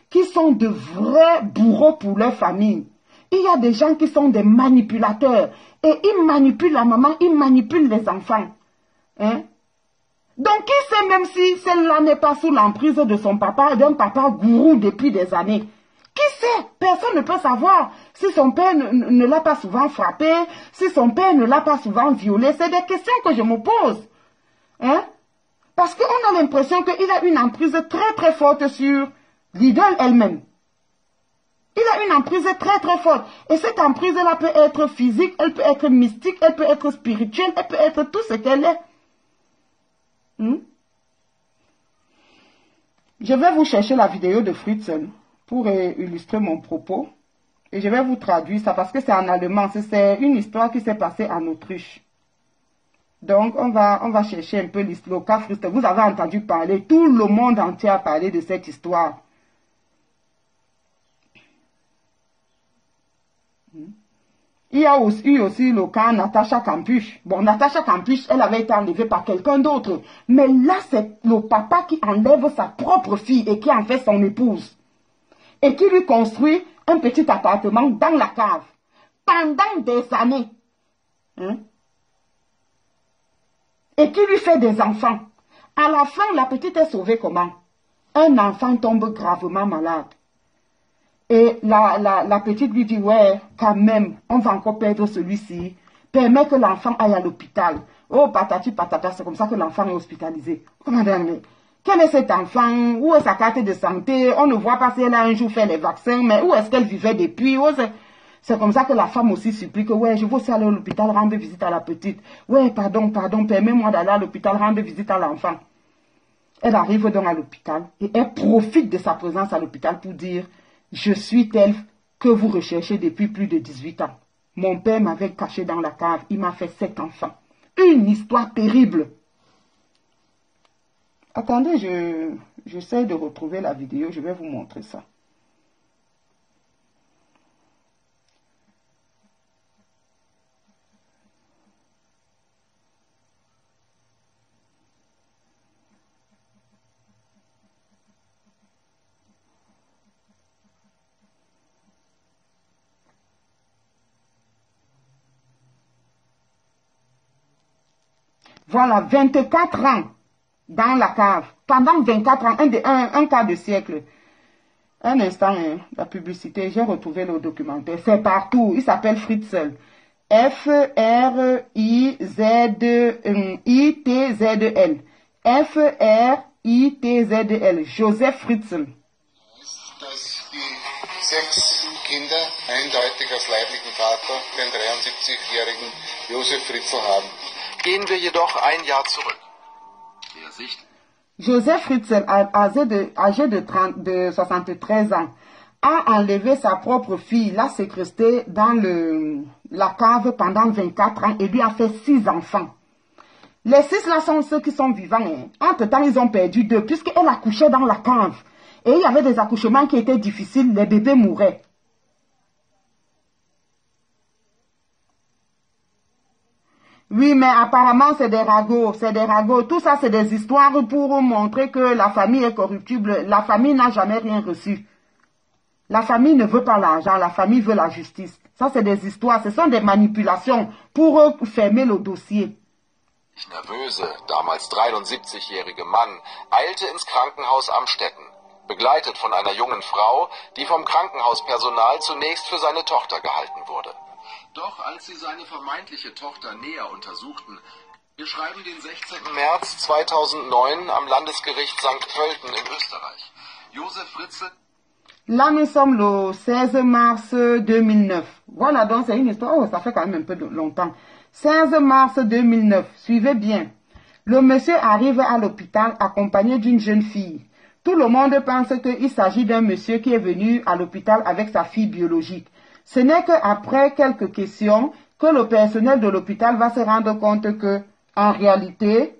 qui sont de vrais bourreaux pour leur famille. Il y a des gens qui sont des manipulateurs. Et ils manipulent la maman, ils manipulent les enfants. Hein? Donc, qui sait même si celle-là n'est pas sous l'emprise de son papa, d'un papa gourou depuis des années? Qui sait? Personne ne peut savoir si son père ne l'a pas souvent frappé, si son père ne l'a pas souvent violé. C'est des questions que je me pose. Hein? Parce qu'on a l'impression qu'il a une emprise très très forte sur l'idole elle-même. Il a une emprise très très forte. Et cette emprise-là peut être physique, elle peut être mystique, elle peut être spirituelle, elle peut être tout ce qu'elle est. Je vais vous chercher la vidéo de Fritzl pour illustrer mon propos. Et je vais vous traduire ça parce que c'est en allemand. C'est une histoire qui s'est passée en Autriche. Donc, on va chercher un peu le cas Fritzl. Vous avez entendu parler, tout le monde entier a parlé de cette histoire. Il y a eu aussi le cas Natacha Kampusch. Bon, Natacha Kampusch, elle avait été enlevée par quelqu'un d'autre. Mais là, c'est le papa qui enlève sa propre fille et qui en fait son épouse. Et qui lui construit un petit appartement dans la cave. Pendant des années. Hein? et qui lui fait des enfants. À la fin, la petite est sauvée comment? Un enfant tombe gravement malade. Et la petite lui dit, ouais, quand même, on va encore perdre celui-ci. Permets que l'enfant aille à l'hôpital. Oh, patati patata, c'est comme ça que l'enfant est hospitalisé. Madame, quel est cet enfant? Où est sa carte de santé? On ne voit pas si elle a un jour fait les vaccins, mais où est-ce qu'elle vivait depuis? C'est comme ça que la femme aussi supplie que, ouais, je veux aussi aller à l'hôpital rendre visite à la petite. Ouais, pardon, permets-moi d'aller à l'hôpital rendre visite à l'enfant. Elle arrive donc à l'hôpital et elle profite de sa présence à l'hôpital pour dire, je suis telle que vous recherchez depuis plus de 18 ans. Mon père m'avait caché dans la cave, il m'a fait 7 enfants. Une histoire terrible. Attendez, j'essaie de retrouver la vidéo, je vais vous montrer ça. Voilà, 24 ans dans la cave. Pendant 24 ans, un quart de siècle. Un instant, hein, la publicité, j'ai retrouvé le documentaire. C'est partout. Il s'appelle Fritzl. F-R-I-Z-I-T-Z-L. F-R-I-T-Z-L. Joseph Fritzl. Dass die 6 Kinder eindeutig als leiblichen Vater den 73-jährigen Josef Fritzl haben. Gehen wir jedoch ein Jahr zurück. Joseph Fritzl, âgé de 73 ans, a enlevé sa propre fille, l'a séquestrée dans la cave pendant 24 ans et lui a fait 6 enfants. Les 6 là sont ceux qui sont vivants. Hein. Entre-temps, ils ont perdu 2 puisqu'elle accouchait dans la cave. Et il y avait des accouchements qui étaient difficiles, les bébés mouraient. Oui, mais apparemment, c'est des ragots, Tout ça, c'est des histoires pour montrer que la famille est corruptible. La famille n'a jamais rien reçu. La famille ne veut pas l'argent, la famille veut la justice. Ça, c'est des histoires, ce sont des manipulations pour fermer le dossier. Nervöse, damals 73-jährige Mann, eilte ins Krankenhaus Amstetten, begleitet von einer jungen Frau, die vom Krankenhauspersonal zunächst für seine Tochter gehalten wurde. Doch als sie seine vermeintliche Tochter näher untersuchten, wir schreiben den 16. März 2009 am Landesgericht St. Pölten in Österreich. Josef Fritzl. Là, nous sommes le 16 mars 2009. Voilà, donc c'est une histoire, oh, ça fait quand même un peu longtemps. 16 mars 2009, suivez bien. Le monsieur arrive à l'hôpital accompagné d'une jeune fille. Tout le monde pense qu'il s'agit d'un monsieur qui est venu à l'hôpital avec sa fille biologique. Ce n'est qu'après quelques questions que le personnel de l'hôpital va se rendre compte que, en réalité,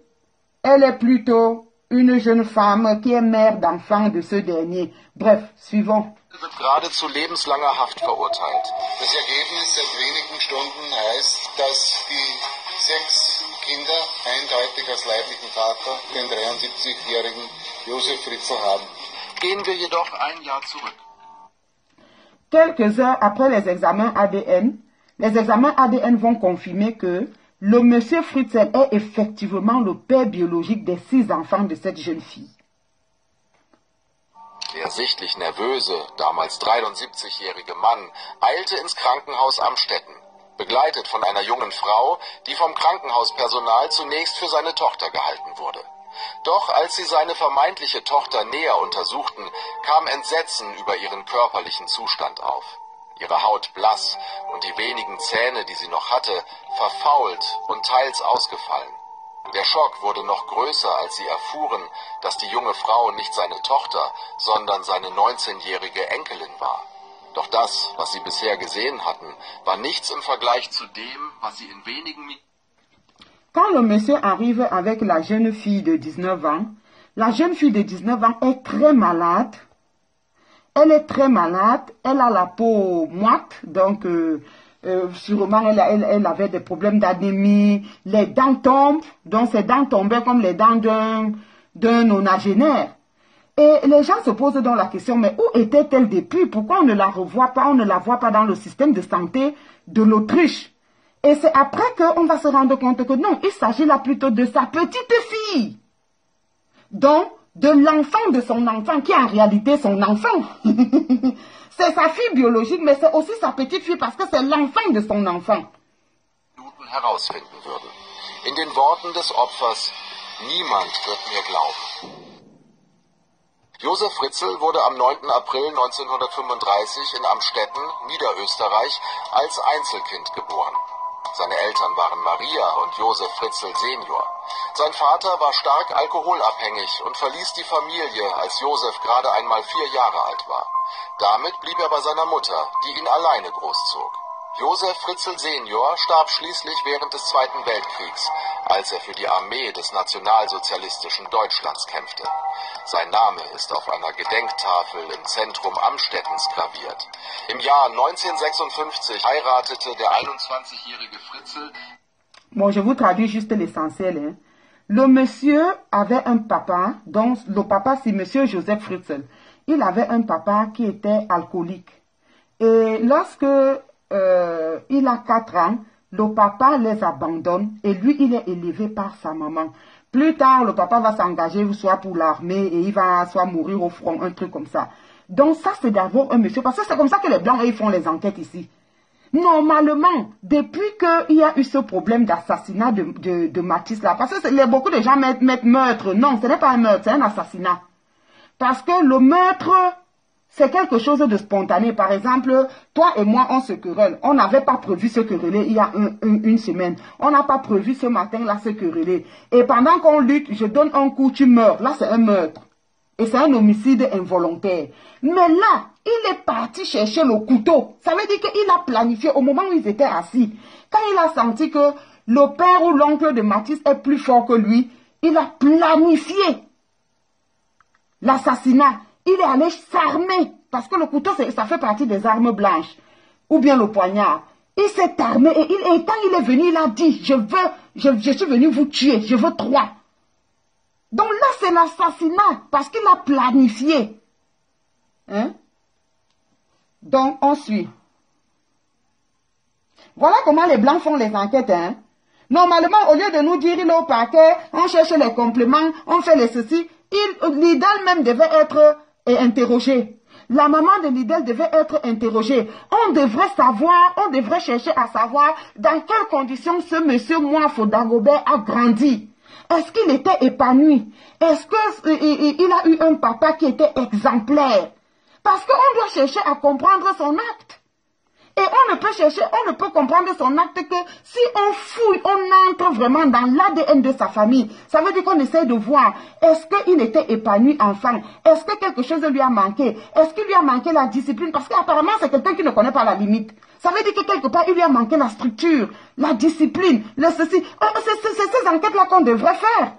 elle est plutôt une jeune femme qui est mère d'enfants de ce dernier. Bref, suivons. Wird geradezu lebenslanger Haft verurteilt. Das Ergebnis seit wenigen Stunden heißt, dass die 6 Kinder eindeutig als leiblichen Vater den 73-jährigen Josef Fritzl haben. Gehen wir jedoch ein Jahr zurück. Quelques heures après les examens ADN vont confirmer que le monsieur Fritzl est effectivement le père biologique des 6 enfants de cette jeune fille. Der sichtlich nervöse, damals 73-jährige Mann eilte ins Krankenhaus Amstetten, begleitet von einer jungen Frau, die vom Krankenhauspersonal zunächst für seine Tochter gehalten wurde. Doch als sie seine vermeintliche Tochter näher untersuchten, kam Entsetzen über ihren körperlichen Zustand auf. Ihre Haut blass und die wenigen Zähne, die sie noch hatte, verfault und teils ausgefallen. Der Schock wurde noch größer, als sie erfuhren, dass die junge Frau nicht seine Tochter, sondern seine 19-jährige Enkelin war. Doch das, was sie bisher gesehen hatten, war nichts im Vergleich zu dem, was sie in wenigen Minuten... Quand le monsieur arrive avec la jeune fille de 19 ans, la jeune fille de 19 ans est très malade. Elle est très malade, elle a la peau moite, donc sûrement elle avait des problèmes d'anémie, les dents tombent, donc ses dents tombaient comme les dents d'un nonagénaire. Et les gens se posent donc la question, mais où était-elle depuis? Pourquoi on ne la revoit pas, on ne la voit pas dans le système de santé de l'Autriche? Et c'est après qu'on va se rendre compte que non, il s'agit là plutôt de sa petite fille. Donc, de l'enfant de son enfant, qui est en réalité son enfant. C'est sa fille biologique, mais c'est aussi sa petite fille parce que c'est l'enfant de son enfant. Herausfinden würden. In den Worten des Opfers, niemand wird mir glauben. Josef Fritzl wurde am 9. April 1935 in Amstetten, Niederösterreich, als Einzelkind geboren. Seine Eltern waren Maria und Josef Fritzl Senior. Sein Vater war stark alkoholabhängig und verließ die Familie, als Josef gerade einmal 4 Jahre alt war. Damit blieb er bei seiner Mutter, die ihn alleine großzog. Josef Fritzl Senior starb schließlich während des Zweiten Weltkriegs, als er für die Armee des nationalsozialistischen Deutschlands kämpfte. Sein Name ist auf einer Gedenktafel im Zentrum Amstettens graviert. Im Jahr 1956 heiratete der 21-jährige Fritzl. Bon, je vous traduis juste l'essentiel. Hein. Le monsieur avait un papa, donc le papa c'est monsieur Joseph Fritzl. Il avait un papa qui était alcoolique. Et lorsque il a 4 ans, le papa les abandonne et lui, il est élevé par sa maman. Plus tard, le papa va s'engager soit pour l'armée et il va soit mourir au front, un truc comme ça. Donc ça, c'est d'abord un monsieur, parce que c'est comme ça que les Blancs, ils font les enquêtes ici. Normalement, depuis qu'il y a eu ce problème d'assassinat de Mathis là, parce que beaucoup de gens mettent meurtre. Non, ce n'est pas un meurtre, c'est un assassinat. Parce que le meurtre, c'est quelque chose de spontané. Par exemple, toi et moi, on se querelle. On n'avait pas prévu se quereller il y a une semaine. On n'a pas prévu ce matin-là se quereller. Et pendant qu'on lutte, je donne un coup, tu meurs. Là, c'est un meurtre. Et c'est un homicide involontaire. Mais là, il est parti chercher le couteau. Ça veut dire qu'il a planifié au moment où ils étaient assis. Quand il a senti que le père ou l'oncle de Mathis est plus fort que lui, il a planifié l'assassinat. Il est allé s'armer. Parce que le couteau, ça fait partie des armes blanches. Ou bien le poignard. Il s'est armé et quand il est venu, il a dit, je suis venu vous tuer, je veux 3. Donc là, c'est l'assassinat, parce qu'il a planifié. Hein? Donc, on suit. Voilà comment les Blancs font les enquêtes. Hein? Normalement, au lieu de nous dire, il est au parquet, on cherche les compléments, on fait les ceci, l'idole même devait être interrogé. La maman de Lidl devait être interrogée. On devrait savoir, on devrait chercher à savoir dans quelles conditions ce monsieur Moafo Dagobert a grandi. Est-ce qu'il était épanoui? Est-ce qu'il a eu un papa qui était exemplaire? Parce qu'on doit chercher à comprendre son acte. Et on ne peut chercher, on ne peut comprendre son acte que si on fouille, on entre vraiment dans l'ADN de sa famille. Ça veut dire qu'on essaie de voir, est-ce qu'il était épanoui enfant? Est-ce que quelque chose lui a manqué? Est-ce qu'il lui a manqué la discipline? Parce qu'apparemment, c'est quelqu'un qui ne connaît pas la limite. Ça veut dire que quelque part, il lui a manqué la structure, la discipline, le ceci. C'est ces enquêtes-là qu'on devrait faire.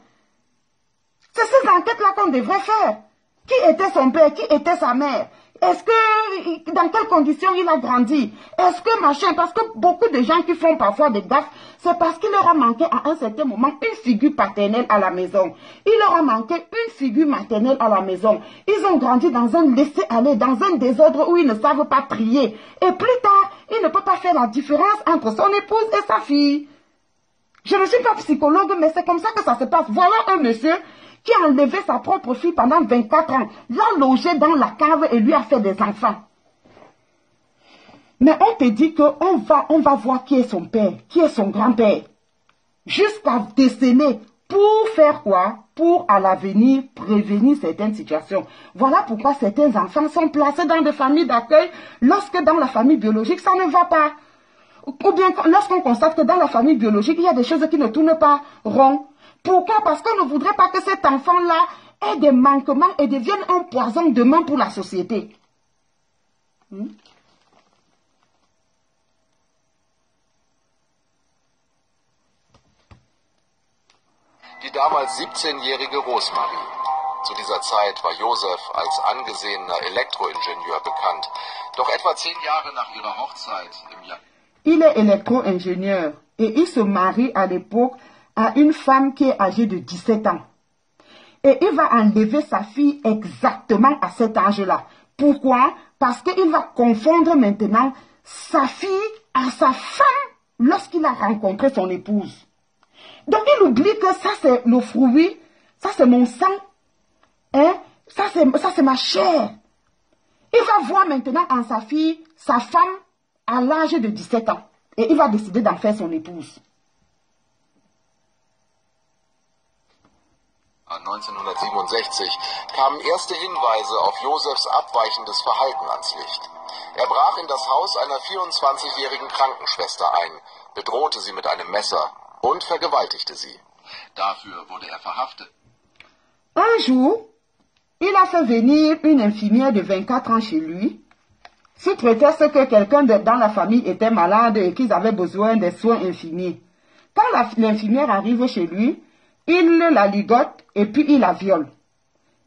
C'est ces enquêtes-là qu'on devrait faire. Qui était son père? Qui était sa mère? Est-ce que, dans quelles conditions il a grandi? Est-ce que machin, parce que beaucoup de gens qui font parfois des gaffes, c'est parce qu'il leur a manqué à un certain moment une figure paternelle à la maison. Il leur a manqué une figure maternelle à la maison. Ils ont grandi dans un laisser-aller, dans un désordre où ils ne savent pas trier. Et plus tard, il ne peut pas faire la différence entre son épouse et sa fille. Je ne suis pas psychologue, mais c'est comme ça que ça se passe. Voilà un monsieur qui a enlevé sa propre fille pendant 24 ans, l'a logée dans la cave et lui a fait des enfants. Mais on te dit qu'on va voir qui est son père, qui est son grand-père, jusqu'à déceler pour faire quoi? Pour à l'avenir prévenir certaines situations. Voilà pourquoi certains enfants sont placés dans des familles d'accueil lorsque dans la famille biologique ça ne va pas. Ou bien lorsqu'on constate que dans la famille biologique il y a des choses qui ne tournent pas rond. Pourquoi? Parce qu'on ne voudrait pas que cet enfant-là ait des manquements et devienne un poison demain pour la société. Die damals 17-jährige Rosmarie. Zu dieser Zeit war Josef als angesehener Elektroingenieur bekannt. Doch etwa 10 Jahre nach ihrer Hochzeit im Jahr... Il est électro-ingénieur et il se marie à l'époque à une femme qui est âgée de 17 ans. Et il va enlever sa fille exactement à cet âge-là. Pourquoi? Parce qu'il va confondre maintenant sa fille à sa femme lorsqu'il a rencontré son épouse. Donc il oublie que ça c'est le fruit, ça c'est mon sang, hein? Ça c'est ma chair. Il va voir maintenant en sa fille, sa femme, à l'âge de 17 ans. Et il va décider d'en faire son épouse. An 1967 kamen erste Hinweise auf Josefs abweichendes Verhalten ans Licht. Er brach in das Haus einer 24-jährigen Krankenschwester ein, bedrohte sie mit einem Messer und vergewaltigte sie. Dafür wurde er verhaftet. Un jour, il a fait venir une infirmière de 24 ans chez lui, sous prétexte que quelqu'un dans la famille était malade et qu'ils avaient besoin des soins infirmiers. Quand l'infirmière arrive chez lui, il la ligote et puis il la viole.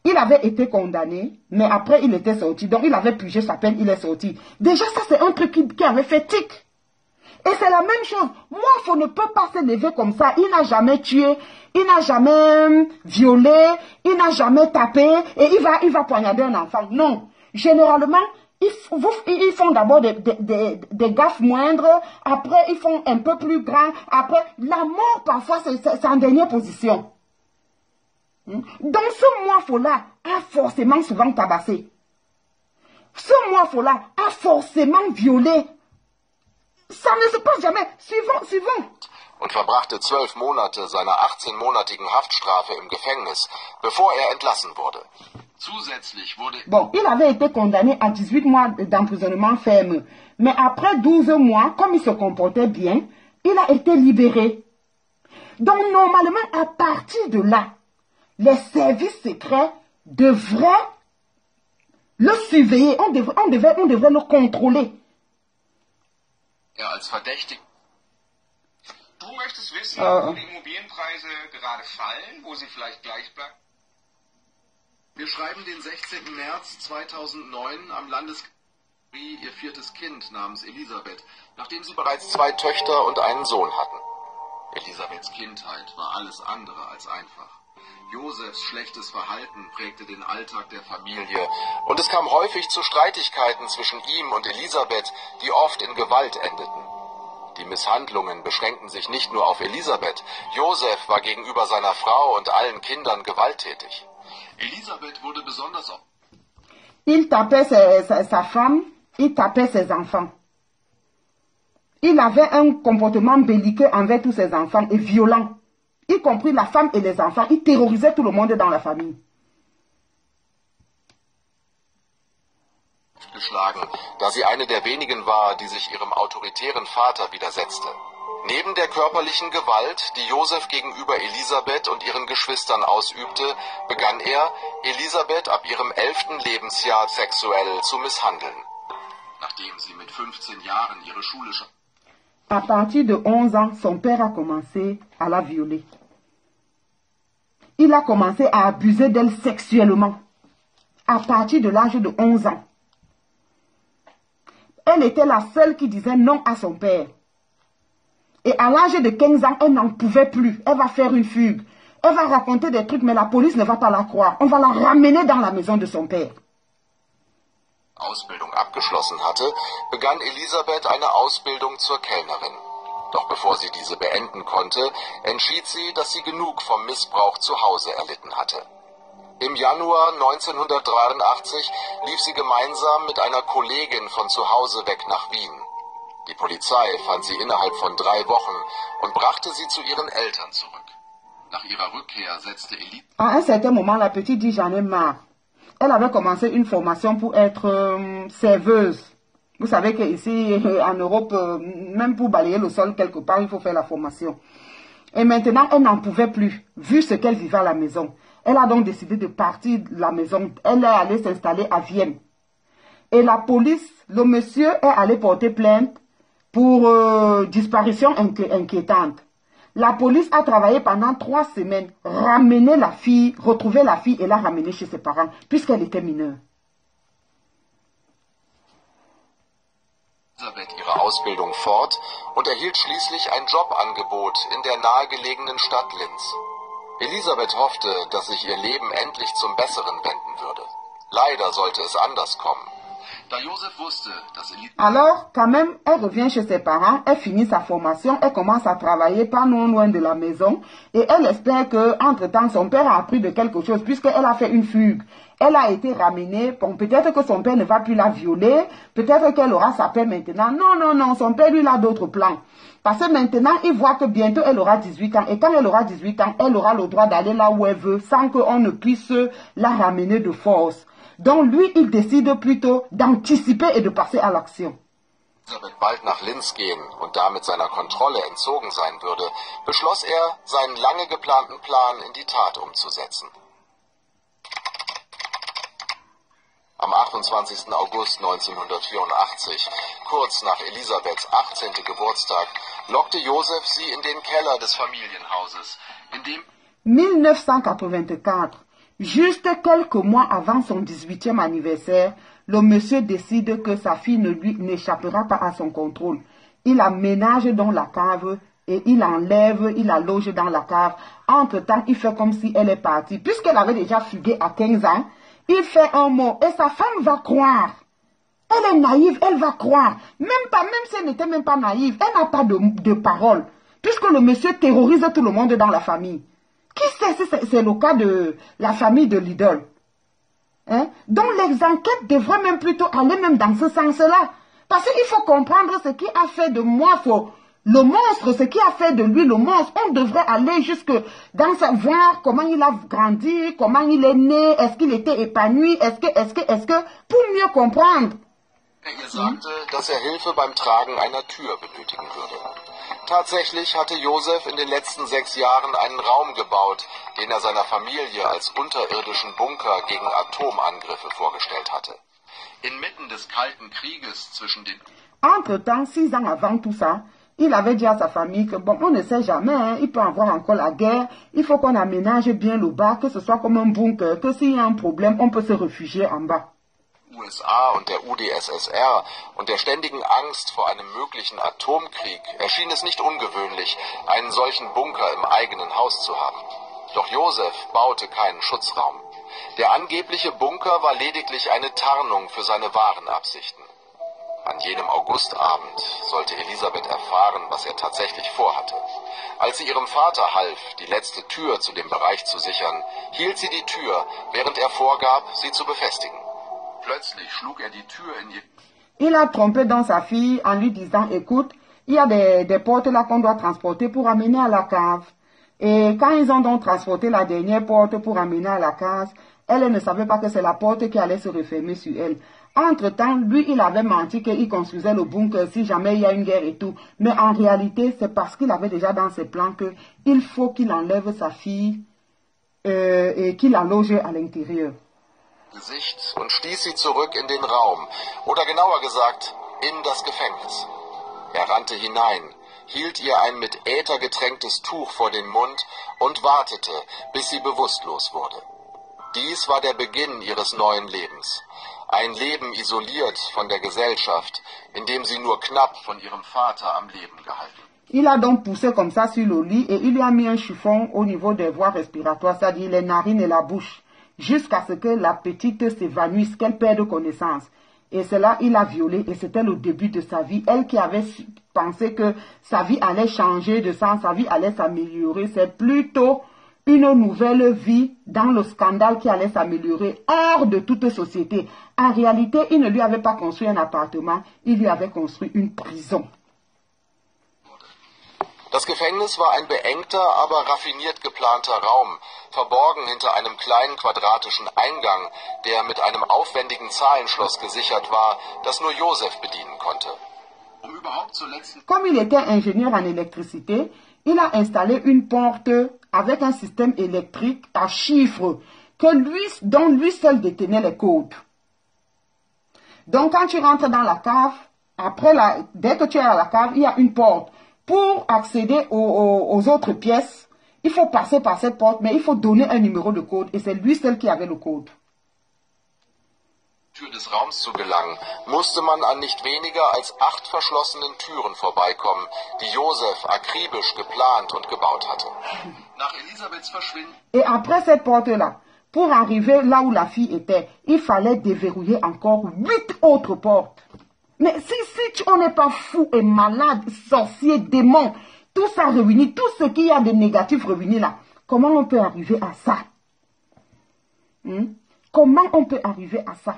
Il avait été condamné, mais après il était sorti. Donc il avait purgé sa peine, il est sorti. Déjà ça c'est un truc qui avait fait tic. Et c'est la même chose. Moi, ne peut pas se lever comme ça. Il n'a jamais tué, il n'a jamais violé, il n'a jamais tapé et il va poignarder un enfant. Non. Généralement, ils font d'abord des gaffes moindres, après ils font un peu plus grand, après la mort parfois c'est en dernière position. Donc ce mois-là a forcément souvent tabassé. Ce mois-là a forcément violé. Ça ne se passe jamais. Suivons. Und verbrachte 12 Monate seiner 18-monatigen Haftstrafe im Gefängnis, bevor er entlassen wurde. Zusätzlich wurde... Bon, il avait été condamné à 18 mois d'emprisonnement ferme. Mais après 12 mois, comme il se comportait bien, il a été libéré. Donc normalement, à partir de là, les services secrets devraient le surveiller. On devrait le contrôler. Als verdächtig. Du möchtest wissen, wo die Immobilienpreise gerade fallen, wo sie vielleicht gleich bleiben? Wir schreiben den 16. März 2009 am Landesgericht ihr viertes Kind namens Elisabeth, nachdem sie bereits 2 Töchter und einen Sohn hatten. Elisabeths Kindheit war alles andere als einfach. Josefs schlechtes Verhalten prägte den Alltag der Familie und es kam häufig zu Streitigkeiten zwischen ihm und Elisabeth, die oft in Gewalt endeten. Die Misshandlungen beschränkten sich nicht nur auf Elisabeth. Josef war gegenüber seiner Frau und allen Kindern gewalttätig. Elisabeth wurde besonders... Il tapait sa femme, il tapait ses enfants. Il avait un comportement belliqueux envers tous ses enfants et violent. Y compris la femme et les enfants, il terrorisait tout le monde dans la famille. Geschlagen, da sie eine der wenigen war, die sich ihrem autoritären Vater widersetzte. Neben der körperlichen Gewalt, die Josef gegenüber Elisabeth und ihren Geschwistern ausübte, begann er, Elisabeth ab ihrem 11. Lebensjahr sexuell zu misshandeln. Nachdem sie mit 15 Jahren ihre Schule... À partir de 11 ans, son père a commencé à la violer. Il a commencé à abuser d'elle sexuellement. À partir de l'âge de 11 ans. Elle était la seule qui disait non à son père. Et à l'âge de 15 ans, elle n'en pouvait plus. Elle va faire une fugue. Elle va raconter des trucs, mais la police ne va pas la croire. On va la ramener dans la maison de son père. Ausbildung abgeschlossen hatte, begann Elisabeth eine Ausbildung zur Kellnerin. Doch bevor sie diese beenden konnte, entschied sie, dass sie genug vom Missbrauch zu Hause erlitten hatte. Im Januar 1983 lief sie gemeinsam mit einer Kollegin von zu Hause weg nach Wien. Die Polizei fand sie innerhalb von 3 Wochen und brachte sie zu ihren Eltern zurück. Nach ihrer Rückkehr setzte Elisabeth... À un certain moment, la petite dit j'en ai marre. Elle avait commencé une formation pour être serveuse. Vous savez qu'ici, en Europe, même pour balayer le sol quelque part, il faut faire la formation. Et maintenant, elle n'en pouvait plus, vu ce qu'elle vivait à la maison. Elle a donc décidé de partir de la maison. Elle est allée s'installer à Vienne. Et la police, le monsieur est allé porter plainte pour disparition inquiétante. La police a travaillé pendant 3 semaines, ramené la fille, retrouvé la fille et l'a ramenée chez ses parents, puisqu'elle était mineure. Elisabeth ihre Ausbildung fort und erhielt schließlich ein Jobangebot in der nahegelegenen Stadt Linz. Elisabeth hoffte, dass sich ihr Leben endlich zum Besseren wenden würde. Leider sollte es anders kommen. Alors, quand même, elle revient chez ses parents, elle finit sa formation, elle commence à travailler pas non loin de la maison et elle espère que, entre-temps, son père a appris de quelque chose puisqu'elle a fait une fugue. Elle a été ramenée, bon, peut-être que son père ne va plus la violer, peut-être qu'elle aura sa paix maintenant. Non, non, non, son père, lui, il a d'autres plans. Parce que maintenant, il voit que bientôt, elle aura 18 ans. Et quand elle aura 18 ans, elle aura le droit d'aller là où elle veut sans qu'on ne puisse la ramener de force. Donc, lui, il décide plutôt d'anticiper et de passer à l'action. Elisabeth bald nach Linz gehen und damit seiner Kontrolle entzogen sein würde, beschloss er, seinen lange geplanten Plan in die Tat umzusetzen. Am 28. August 1984, kurz nach Elisabeths 18. Geburtstag, lockte Josef sie in den Keller des Familienhauses, in dem 1984, juste quelques mois avant son 18e anniversaire, le monsieur décide que sa fille n'échappera pas à son contrôle. Il aménage dans la cave et il l'enlève, il la loge dans la cave. Entre-temps, il fait comme si elle est partie. Puisqu'elle avait déjà fugué à 15 ans, il fait un mot et sa femme va croire. Elle est naïve, elle va croire. Même si elle n'était même pas naïve, elle n'a pas de parole. Puisque le monsieur terrorise tout le monde dans la famille. Qui sait si c'est le cas de la famille de l'idole? Hein? Donc les enquêtes devraient même plutôt aller même dans ce sens-là. Parce qu'il faut comprendre ce qui a fait de moi le monstre, ce qui a fait de lui le monstre. On devrait aller jusque dans voir comment il a grandi, comment il est né, est-ce qu'il était épanoui, est-ce que, pour mieux comprendre. Ihr sagte, dass Hilfe beim Tragen einer Tür benötigen würde. Tatsächlich hatte Josef in den letzten 6 Jahren einen Raum gebaut, den er seiner Familie als unterirdischen Bunker gegen Atomangriffe vorgestellt hatte. Inmitten des Kalten Krieges zwischen den... Entre-temps, 6 ans avant tout ça, il avait dit à sa famille que, bon, on ne sait jamais, hein, il peut avoir encore la guerre, il faut qu'on aménage bien le bas, que ce soit comme un bunker, que s'il y a un problème, on peut se réfugier en bas. USA und der UdSSR und der ständigen Angst vor einem möglichen Atomkrieg erschien es nicht ungewöhnlich, einen solchen Bunker im eigenen Haus zu haben. Doch Josef baute keinen Schutzraum. Der angebliche Bunker war lediglich eine Tarnung für seine wahren Absichten. An jenem Augustabend sollte Elisabeth erfahren, was er tatsächlich vorhatte. Als sie ihrem Vater half, die letzte Tür zu dem Bereich zu sichern, hielt sie die Tür, während er vorgab, sie zu befestigen. Plötzlich schlug er die Tür in ihr... Il a trompé dans sa fille en lui disant, écoute, il y a des portes là qu'on doit transporter pour amener à la cave. Et quand ils ont donc transporté la dernière porte pour amener à la cave, elle ne savait pas que c'est la porte qui allait se refermer sur elle. Entre-temps, lui, il avait menti qu'il construisait le bunker si jamais il y a une guerre et tout. Mais en réalité, c'est parce qu'il avait déjà dans ses plans qu'il faut qu'il enlève sa fille et qu'il la loge à l'intérieur. Gesicht und stieß sie zurück in den Raum, oder genauer gesagt, in das Gefängnis. Er rannte hinein, hielt ihr ein mit Äther getränktes Tuch vor den Mund und wartete, bis sie bewusstlos wurde. Dies war der Beginn ihres neuen Lebens. Ein Leben isoliert von der Gesellschaft, in dem sie nur knapp von ihrem Vater am Leben gehalten. Il a donc poussé comme ça sur le lit et il lui a mis un chiffon au niveau des voies respiratoires, c'est-à-dire les narines et la bouche, jusqu'à ce que la petite s'évanouisse, qu'elle perde connaissance. Et cela, il a violé et c'était le début de sa vie. Elle qui avait pensé que sa vie allait changer de sens, sa vie allait s'améliorer, c'est plutôt une nouvelle vie dans le scandale qui allait s'améliorer hors de toute société. En réalité, il ne lui avait pas construit un appartement, il lui avait construit une prison. Das Gefängnis war ein beengter, aber raffiniert geplanter Raum, verborgen hinter einem kleinen quadratischen Eingang, der mit einem aufwendigen Zahlenschloss gesichert war, das nur Josef bedienen konnte. Comme il était ingénieur en électricité, il a installé une porte avec un système électrique à chiffres dont lui seul détenait les codes. Donc quand tu rentres dans la cave, dès que tu es à la cave, il y a une porte. Pour accéder aux autres pièces, il faut passer par cette porte, mais il faut donner un numéro de code et c'est lui seul qui avait le code. Tür des Raums zu gelangen, musste man an nicht weniger als 8 verschlossenen Türen vorbeikommen, die Josef akribisch geplant und gebaut hatte. Nach Elisabeths Verschwinden. Et après cette porte-là, Pour arriver là où la fille était, il fallait déverrouiller encore 8 autres portes. Mais si on n'est pas fou et malade, sorcier, démon, tout ça réuni, tout ce qu'il y a de négatif réuni là, comment on peut arriver à ça? Comment on peut arriver à ça?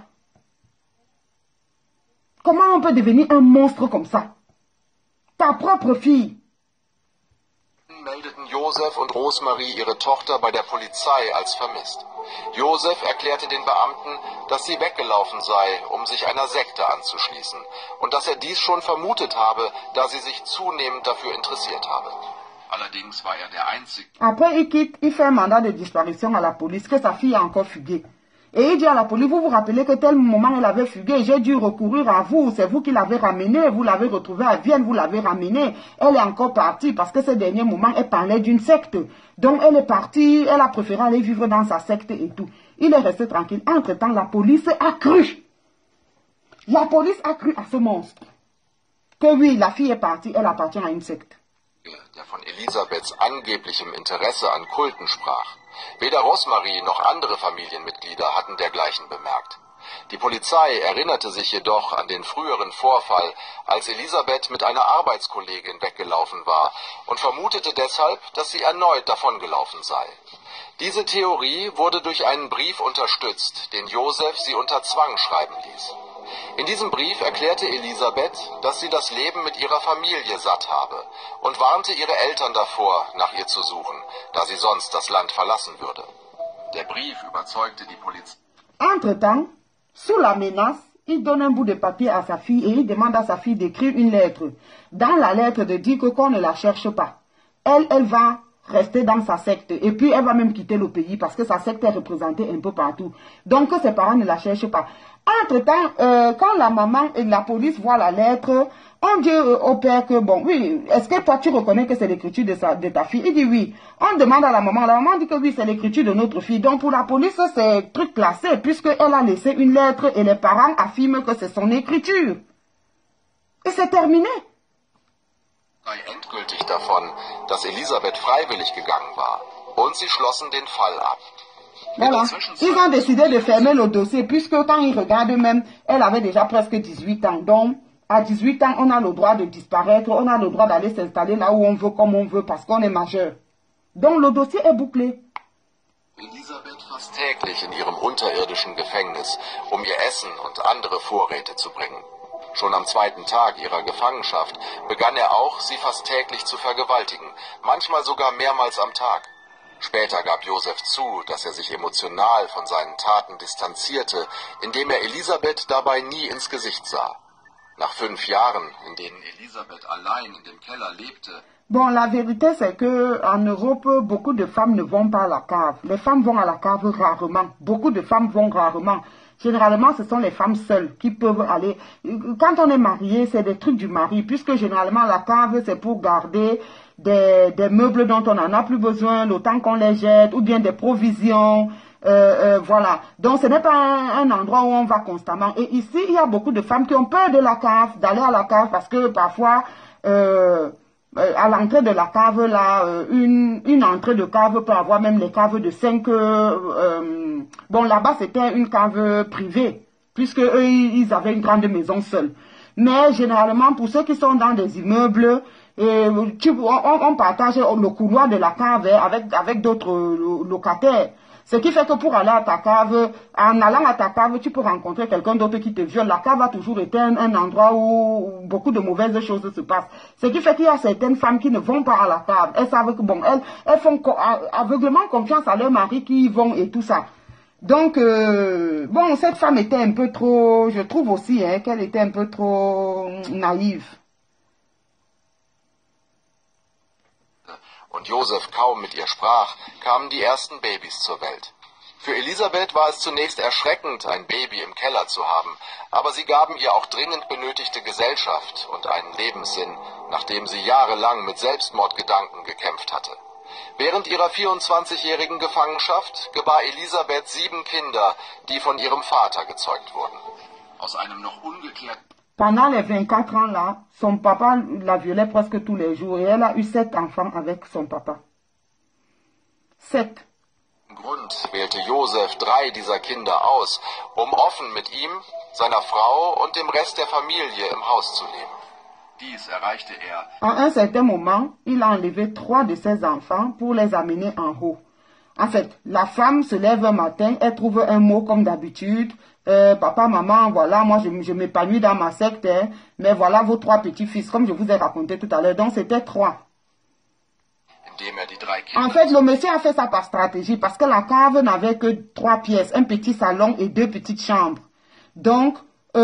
Comment on peut devenir un monstre comme ça? Ta propre fille. Meldeten Josef und Rosemarie ihre Tochter bei der Polizei als vermisst. Josef erklärte den Beamten, dass sie weggelaufen sei, um sich einer Sekte anzuschließen, und dass er dies schon vermutet habe, da sie sich zunehmend dafür interessiert habe. Allerdings war er der Einzige. Après, il fait un mandat de disparition à la police, que sa fille a encore fugué. Et il dit à la police, vous vous rappelez que tel moment elle avait fugué, j'ai dû recourir à vous, c'est vous qui l'avez ramenée, vous l'avez retrouvée à Vienne, vous l'avez ramenée, elle est encore partie parce que ce dernier moment, elle parlait d'une secte. Donc elle est partie, elle a préféré aller vivre dans sa secte et tout. Il est resté tranquille. Entre-temps, la police a cru. La police a cru à ce monstre. Que oui, la fille est partie, elle appartient à une secte. Der von Elisabeths angeblichem Interesse an Kulten sprach. Weder Rosemarie noch andere Familienmitglieder hatten dergleichen bemerkt. Die Polizei erinnerte sich jedoch an den früheren Vorfall, als Elisabeth mit einer Arbeitskollegin weggelaufen war und vermutete deshalb, dass sie erneut davongelaufen sei. Diese Theorie wurde durch einen Brief unterstützt, den Josef sie unter Zwang schreiben ließ. In diesem Brief erklärte Elisabeth, dass sie das Leben mit ihrer Familie satt habe und warnte ihre Eltern davor, nach ihr zu suchen, da sie sonst das Land verlassen würde. Der Brief überzeugte die Polizei. Entre-temps, sous la menace, il donne un bout de papier à sa fille et il demande à sa fille d'écrire une lettre. Dans la lettre, de dire qu'on ne la cherche pas. Elle va rester dans sa secte et puis elle va même quitter le pays parce que sa secte est représentée un peu partout. Donc ses parents ne la cherchent pas. Entre-temps, quand la maman et la police voient la lettre, on dit au père que, bon, oui, est-ce que toi tu reconnais que c'est l'écriture de ta fille? Il dit oui. On demande à la maman dit que oui, c'est l'écriture de notre fille. Donc pour la police, c'est truc classé puisqu'elle a laissé une lettre et les parents affirment que c'est son écriture. Et c'est terminé. Sei endgültig davon, dass Elisabeth freiwillig gegangen war, und sie schlossen den Fall ab. Voilà. Ils ont décidé de fermer le dossier puisque quand ils regardent même, elle avait déjà presque 18 ans. Donc, à 18 ans, on a le droit de disparaître, on a le droit d'aller s'installer là où on veut, comme on veut, parce qu'on est majeur. Donc, le dossier est bouclé. Elisabeth fast täglich in ihrem unterirdischen Gefängnis, um ihr Essen und andere Vorräte zu bringen. Schon am zweiten Tag ihrer Gefangenschaft begann er auch, sie fast täglich zu vergewaltigen, manchmal sogar mehrmals am Tag. Später gab Josef zu, dass er sich emotional von seinen Taten distanzierte, indem er Elisabeth dabei nie ins Gesicht sah. Nach 5 Jahren, in denen Elisabeth allein in dem Keller lebte. Bon, la vérité c'est que en Europe, beaucoup de femmes ne vont pas à la cave. Les femmes vont à la cave rarement. Beaucoup de femmes vont rarement. Généralement, ce sont les femmes seules qui peuvent aller. Quand on est marié, c'est des trucs du mari, puisque généralement la cave, c'est pour garder des meubles dont on n'en a plus besoin, le temps qu'on les jette, ou bien des provisions. Voilà. Donc, ce n'est pas un endroit où on va constamment. Et ici, il y a beaucoup de femmes qui ont peur de la cave, d'aller à la cave, parce que parfois, à l'entrée de la cave, là, une entrée de cave peut avoir même les caves de 5... bon, là-bas, c'était une cave privée, puisque eux, ils avaient une grande maison seule. Mais généralement, pour ceux qui sont dans des immeubles, on partage le couloir de la cave avec d'autres locataires. Ce qui fait que pour aller à ta cave, en allant à ta cave, tu peux rencontrer quelqu'un d'autre qui te viole. La cave a toujours été un endroit où beaucoup de mauvaises choses se passent. Ce qui fait qu'il y a certaines femmes qui ne vont pas à la cave. Elles savent que, bon, elles font aveuglement confiance à leur mari qui y vont et tout ça. Donc, bon, cette femme était un peu trop, je trouve aussi, qu'elle était un peu trop naïve. Und Josef kaum mit ihr sprach, kamen die ersten Babys zur Welt. Für Elisabeth war es zunächst erschreckend, ein Baby im Keller zu haben, aber sie gaben ihr auch dringend benötigte Gesellschaft und einen Lebenssinn, nachdem sie jahrelang mit Selbstmordgedanken gekämpft hatte. Während ihrer 24-jährigen Gefangenschaft gebar Elisabeth 7 Kinder, die von ihrem Vater gezeugt wurden. Aus einem noch ungeklärten Pendant les 24 ans là, son papa la violait presque tous les jours et elle a eu 7 enfants avec son papa. 7. Grund wählte Josef 3 dieser Kinder aus, offen mit ihm, seiner Frau und dem Rest der Familie im Haus zu leben. Dies erreichte er. À un certain moment, il a enlevé 3 de ses enfants pour les amener en haut. En fait, la femme se lève un matin, elle trouve un mot comme d'habitude. Papa, maman, voilà, moi je m'épanouis dans ma secte, hein, mais voilà vos 3 petits-fils, comme je vous ai raconté tout à l'heure. Donc c'était 3. En fait, le monsieur a fait ça par stratégie, parce que la cave n'avait que 3 pièces, un petit salon et 2 petites chambres. Donc, 7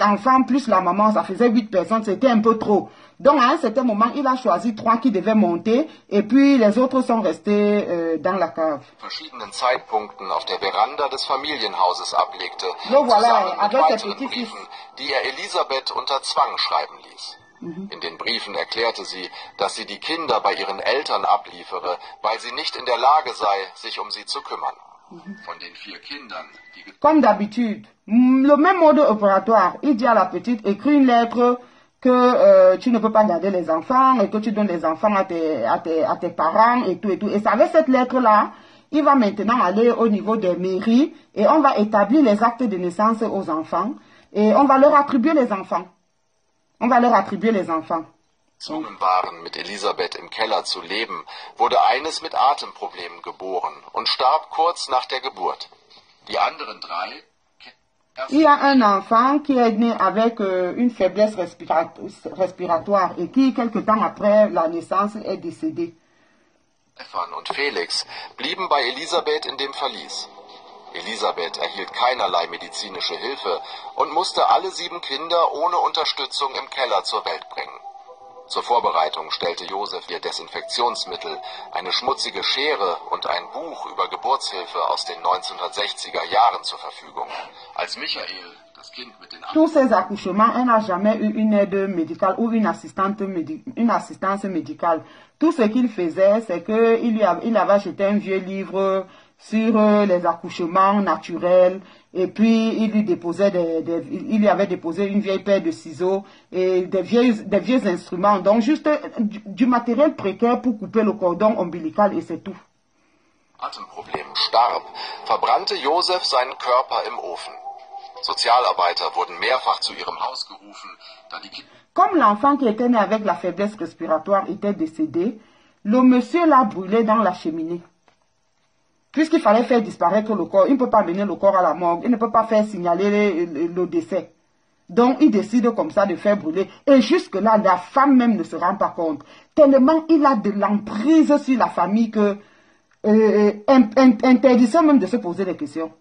enfants plus la maman, ça faisait 8 personnes, c'était un peu trop. Donc, à un certain moment, il a choisi 3 qui devaient monter, et puis les autres sont restés dans la cave. Verschiedenen Zeitpunkten auf der Veranda des Familienhauses ablegte, Donc voilà, zusammen mit avec ses weiteren petits-fils. Briefen, die Elisabeth unter Zwang schreiben ließ. In den Briefen erklärte sie, dass sie die Kinder bei ihren Eltern abliefere, weil sie nicht in der Lage sei, sich um sie zu kümmern. Von den 4 Kindern, die... Comme d'habitude, le même mode opératoire, il dit à la petite, écris une lettre que tu ne peux pas garder les enfants et que tu donnes les enfants à tes parents et tout et tout. Et avec cette lettre-là, il va maintenant aller au niveau des mairies et on va établir les actes de naissance aux enfants et on va leur attribuer les enfants. On va leur attribuer les enfants. Gezwungen waren, mit Elisabeth im Keller zu leben, wurde eines mit Atemproblemen geboren und starb kurz nach der Geburt. Die anderen 3... Il y a un enfant qui est né avec une faiblesse respiratoire et qui, quelque temps après la naissance, est décédé. Stefan und Felix blieben bei Elisabeth in dem Verlies. Elisabeth erhielt keinerlei medizinische Hilfe und musste alle 7 Kinder ohne Unterstützung im Keller zur Welt bringen. Zur Vorbereitung stellte Josef ihr Desinfektionsmittel, eine schmutzige Schere und ein Buch über Geburtshilfe aus den 1960er Jahren zur Verfügung. Als Michael, das Kind mit den Tous ces accouchements, elle n'a jamais eu une aide médicale ou une assistance médicale. Tout ce qu'il faisait, c'est qu'il avait acheté un vieux livre sur les accouchements naturels et puis il lui avait déposé une vieille paire de ciseaux et des vieux instruments, donc juste du matériel précaire pour couper le cordon ombilical et c'est tout. Atemproblem starb, verbrannte Josef seinen Körper im Ofen. Sozialarbeiter wurden mehrfach zu ihrem Haus gerufen, da die Kinder... Comme l'enfant qui était né avec la faiblesse respiratoire était décédé, le monsieur l'a brûlé dans la cheminée. Puisqu'il fallait faire disparaître le corps, il ne peut pas mener le corps à la morgue, il ne peut pas faire signaler le décès. Donc, il décide comme ça de faire brûler. Et jusque-là, la femme même ne se rend pas compte. Tellement il a de l'emprise sur la famille que interdisant même de se poser des questions.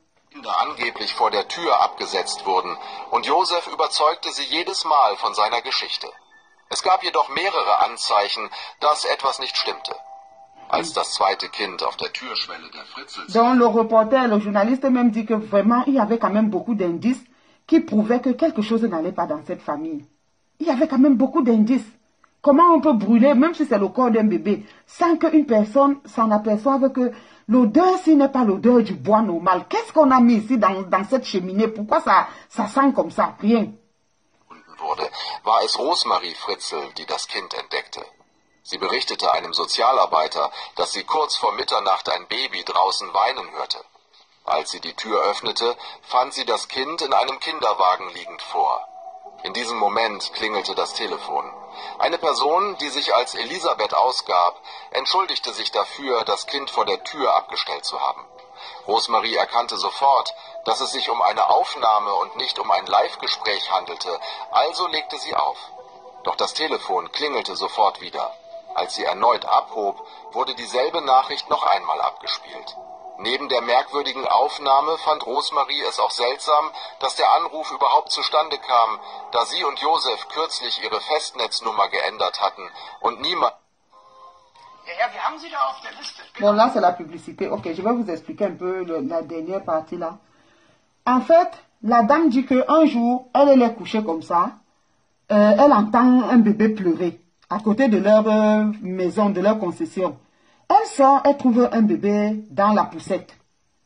Angeblich vor der Tür abgesetzt wurden und Josef überzeugte sie jedes Mal von seiner Geschichte. Es gab jedoch mehrere Anzeichen, dass etwas nicht stimmte. Als das zweite Kind auf der Türschwelle der Fritzels... Donc le reporter, le journaliste même dit que vraiment il y avait quand même beaucoup d'indices qui prouvaient que quelque chose n'allait pas dans cette famille. Il y avait quand même beaucoup d'indices. Comment on peut brûler, même si c'est le corps d'un bébé, sans qu'une personne s'en aperçoive que l'odeur, si n'est pas l'odeur du bois normal. Qu'est-ce qu'on a mis ici dans cette cheminée? Pourquoi ça sent comme ça? Rien. War es Rosemarie Fritzl, die das Kind entdeckte. Sie berichtete einem Sozialarbeiter, dass sie kurz vor Mitternacht ein Baby draußen weinen hörte. Als sie die Tür öffnete, fand sie das Kind in einem Kinderwagen liegend vor. In diesem Moment klingelte das Telefon. Eine Person, die sich als Elisabeth ausgab, entschuldigte sich dafür, das Kind vor der Tür abgestellt zu haben. Rosemarie erkannte sofort, dass es sich um eine Aufnahme und nicht um ein Live-Gespräch handelte, also legte sie auf. Doch das Telefon klingelte sofort wieder. Als sie erneut abhob, wurde dieselbe Nachricht noch einmal abgespielt. Neben der merkwürdigen Aufnahme fand Rosemarie es auch seltsam, dass der Anruf überhaupt zustande kam, da sie und Josef kürzlich ihre Festnetznummer geändert hatten und niemand... Ja, wir haben Sie da auf der Liste. Bon, là c'est la publicité. Ok, je vais vous expliquer un peu la dernière partie là. En fait, la dame dit qu'un jour, elle est couchée comme ça, elle entend un bébé pleurer à côté de leur maison, de leur concession. Elle sort, elle trouve un bébé dans la poussette.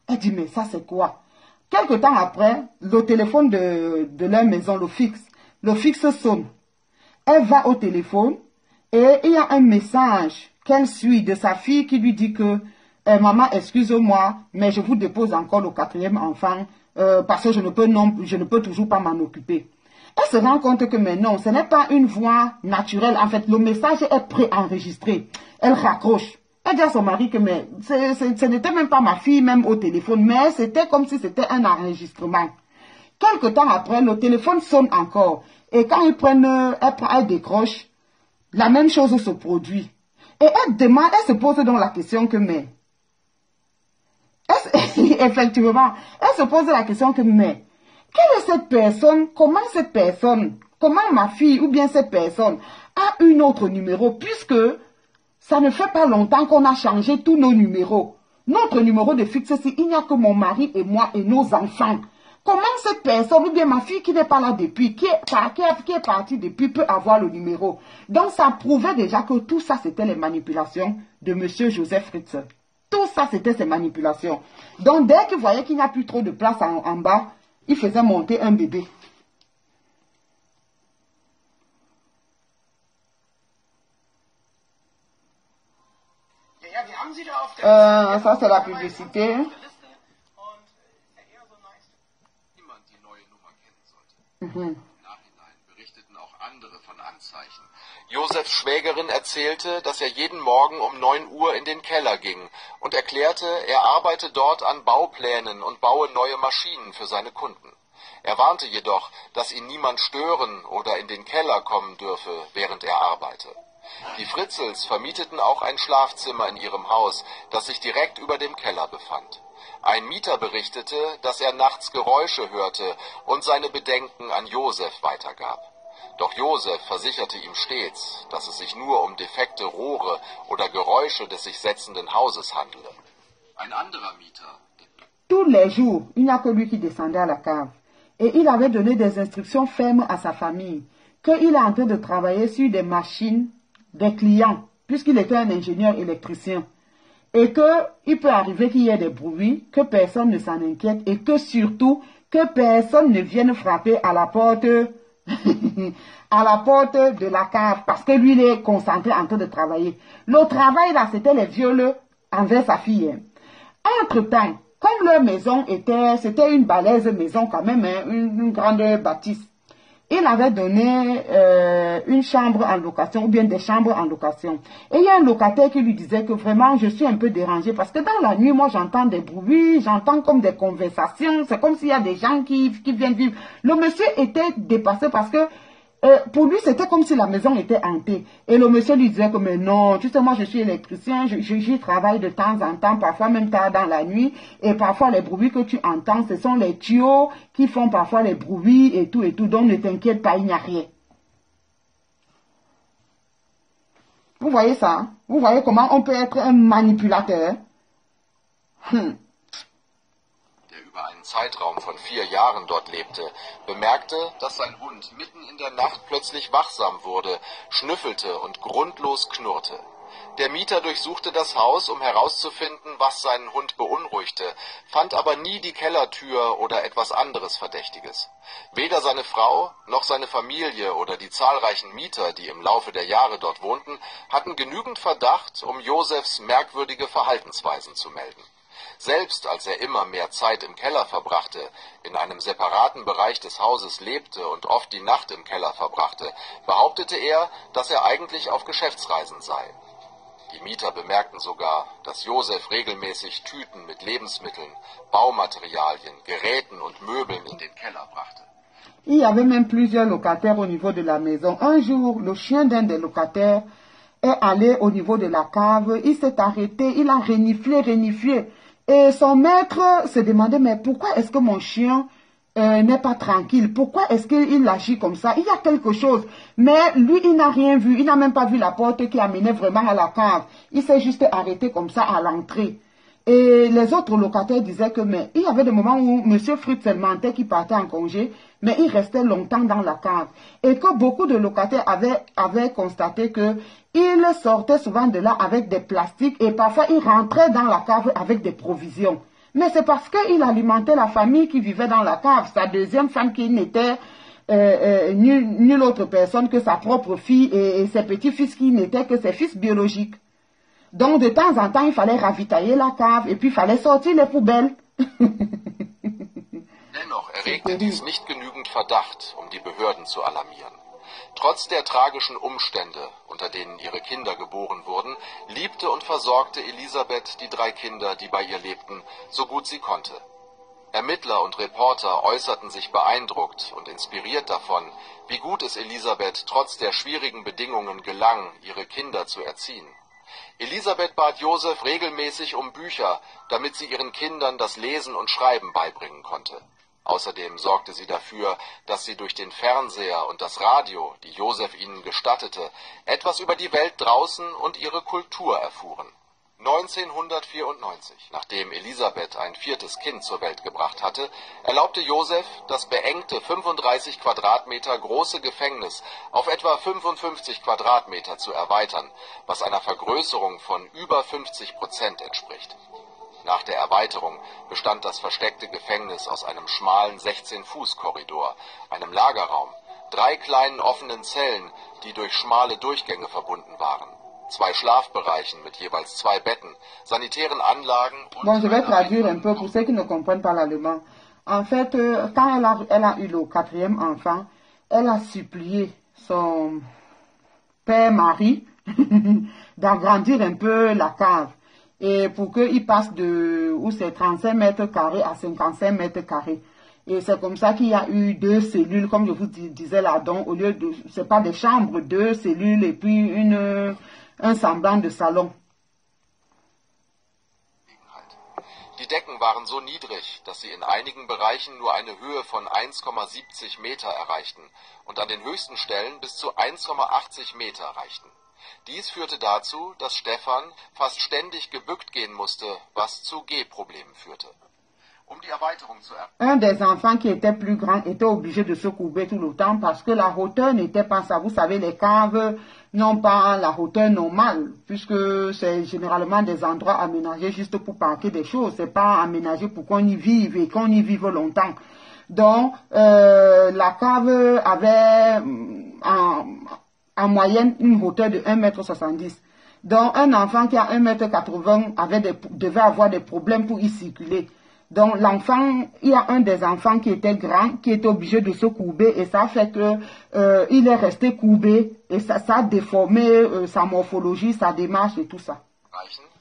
Elle dit, mais ça c'est quoi? Quelque temps après, le téléphone de leur maison, le fixe sonne. Elle va au téléphone et il y a un message qu'elle suit de sa fille qui lui dit que maman, excuse-moi, mais je vous dépose encore le 4e enfant parce que je ne peux toujours pas m'en occuper. Elle se rend compte que mais non, ce n'est pas une voix naturelle. En fait, le message est préenregistré. Elle raccroche. Elle dit à son mari que mais ce n'était même pas ma fille, même au téléphone, mais c'était comme si c'était un enregistrement. Quelque temps après, le téléphone sonne encore. Et quand elle décroche, la même chose se produit. Et elle se pose donc la question que mais, effectivement, elle se pose la question que mais, quelle est cette personne, comment ma fille ou bien cette personne a un autre numéro, puisque ça ne fait pas longtemps qu'on a changé tous nos numéros. Notre numéro de fixe, il n'y a que mon mari et moi et nos enfants. Comment cette personne, ou bien ma fille qui n'est pas là depuis, qui est partie depuis, peut avoir le numéro? Donc, ça prouvait déjà que tout ça, c'était les manipulations de M. Joseph Fritz. Tout ça, c'était ses manipulations. Donc, dès qu'il voyait qu'il n'y a plus trop de place en bas, il faisait monter un bébé. Ça, c'est la publicité. Im Nachhinein berichteten auch andere von Anzeichen. Josefs Schwägerin erzählte, dass er jeden Morgen um 9 Uhr in den Keller ging und erklärte, er arbeite dort an Bauplänen und baue neue Maschinen für seine Kunden. Er warnte jedoch, dass ihn niemand stören oder in den Keller kommen dürfe, während er arbeite. Die Fritzels vermieteten auch ein Schlafzimmer in ihrem Haus, das sich direkt über dem Keller befand. Ein Mieter berichtete, dass er nachts Geräusche hörte und seine Bedenken an Josef weitergab. Doch Josef versicherte ihm stets, dass es sich nur um defekte Rohre oder Geräusche des sich setzenden Hauses handele. Ein anderer Mieter. Tous les jours, il n'y a que lui qui descendait à la cave. Et il avait donné des instructions fermes à sa famille, qu'il est en train de travailler sur des machines des clients, puisqu'il était un ingénieur électricien. Et qu'il peut arriver qu'il y ait des bruits, que personne ne s'en inquiète et que surtout, que personne ne vienne frapper à la porte, à la porte de la cave parce que lui, il est concentré en train de travailler. Le travail là, c'était les viols envers sa fille. Entre-temps, comme leur maison c'était une balèze maison quand même, hein, une grande bâtisse, il avait donné une chambre en location ou bien des chambres en location. Et il y a un locataire qui lui disait que vraiment je suis un peu dérangé parce que dans la nuit, moi j'entends des bruits, j'entends comme des conversations, c'est comme s'il y a des gens qui viennent vivre. Le monsieur était dépassé parce que pour lui c'était comme si la maison était hantée. Et le monsieur lui disait que mais non, tu sais moi je suis électricien, j'y travaille de temps en temps, parfois même tard dans la nuit. Et parfois les bruits que tu entends, ce sont les tuyaux qui font parfois les bruits et tout, donc ne t'inquiète pas, il n'y a rien. Vous voyez ça, hein? Vous voyez comment on peut être un manipulateur? Der über einen Zeitraum von 4 Jahren dort lebte, bemerkte, dass sein Hund mitten in der Nacht plötzlich wachsam wurde, schnüffelte und grundlos knurrte. Der Mieter durchsuchte das Haus, um herauszufinden, was seinen Hund beunruhigte, fand aber nie die Kellertür oder etwas anderes Verdächtiges. Weder seine Frau noch seine Familie oder die zahlreichen Mieter, die im Laufe der Jahre dort wohnten, hatten genügend Verdacht, um Josefs merkwürdige Verhaltensweisen zu melden. Selbst als er immer mehr Zeit im Keller verbrachte, in einem separaten Bereich des Hauses lebte und oft die Nacht im Keller verbrachte, behauptete er, dass er eigentlich auf Geschäftsreisen sei. Die Mieter bemerkten sogar, dass Josef regelmäßig Tüten mit Lebensmitteln, Baumaterialien, Geräten und Möbeln in den Keller brachte. Il y avait même plusieurs locataires au niveau de la maison. Un jour, le chien d'un des locataires est allé au niveau de la cave, il s'est arrêté, il a reniflé. Et son maître se demandait, mais pourquoi est-ce que mon chien n'est pas tranquille? Pourquoi est-ce qu'il agit comme ça? Il y a quelque chose. Mais lui, il n'a rien vu. Il n'a même pas vu la porte qui amenait vraiment à la cave. Il s'est juste arrêté comme ça à l'entrée. Et les autres locataires disaient que, mais il y avait des moments où M. Fritz mentait qu'il partait en congé, mais il restait longtemps dans la cave. Et que beaucoup de locataires avaient constaté que il sortait souvent de là avec des plastiques et parfois il rentrait dans la cave avec des provisions. Mais c'est parce qu'il alimentait la famille qui vivait dans la cave, sa deuxième femme qui n'était nulle autre personne que sa propre fille et ses petits-fils qui n'étaient que ses fils biologiques. Donc, de temps en temps, il fallait ravitailler la cave et puis il fallait sortir les poubelles. Dennoch erregte dies nicht genügend Verdacht, um die Behörden zu alarmieren. Trotz der tragischen Umstände, unter denen ihre Kinder geboren wurden, liebte und versorgte Elisabeth die 3 Kinder, die bei ihr lebten, so gut sie konnte. Ermittler und Reporter äußerten sich beeindruckt und inspiriert davon, wie gut es Elisabeth trotz der schwierigen Bedingungen gelang, ihre Kinder zu erziehen. Elisabeth bat Josef regelmäßig um Bücher, damit sie ihren Kindern das Lesen und Schreiben beibringen konnte. Außerdem sorgte sie dafür, dass sie durch den Fernseher und das Radio, die Josef ihnen gestattete, etwas über die Welt draußen und ihre Kultur erfuhren. 1994, nachdem Elisabeth ein 4. Kind zur Welt gebracht hatte, erlaubte Josef, das beengte 35 Quadratmeter große Gefängnis auf etwa 55 Quadratmeter zu erweitern, was einer Vergrößerung von über 50% entspricht. Nach der Erweiterung bestand das versteckte Gefängnis aus einem schmalen 16-Fuß-Korridor, einem Lagerraum, 3 kleinen offenen Zellen, die durch schmale Durchgänge verbunden waren, 2 Schlafbereichen mit jeweils 2 Betten, sanitären Anlagen und... Bon, je vais traduire un peu pour ceux qui ne comprennent pas l'allemand. En fait, quand elle a eu le 4e enfant, elle a supplié son père-mari d'agrandir un peu la cave. Et pour qu'il passe de où c'est 35 mètres carrés à 55 mètres carrés. Et c'est comme ça qu'il y a eu 2 cellules, comme je vous disais là-dedans, au lieu de, c'est pas des chambres, 2 cellules et puis un semblant de salon. Die Decken waren so niedrig, dass sie in einigen Bereichen nur eine Höhe von 1,70 Meter erreichten und an den höchsten Stellen bis zu 1,80 Meter reichten. Dies führte dazu, dass Stefan fast ständig gebückt gehen musste, was zu Gehproblemen führte. Um die Erweiterung zu Un des enfants qui était plus grand était obligé de se courber tout le temps parce que la hauteur n'était pas ça. Vous savez, les caves n'ont pas la hauteur normale puisque c'est généralement des endroits aménagés juste pour parquer des choses. C'est pas aménagé pour qu'on y vive et qu'on y vive longtemps. Donc, la cave avait en moyenne une hauteur de 1,70 m. Donc, un enfant qui a 1,80 m devait avoir des problèmes pour y circuler. Donc, l'enfant, il y a un des enfants qui était grand, qui était obligé de se courber et ça fait que il est resté courbé et ça a déformé sa morphologie, sa démarche et tout ça.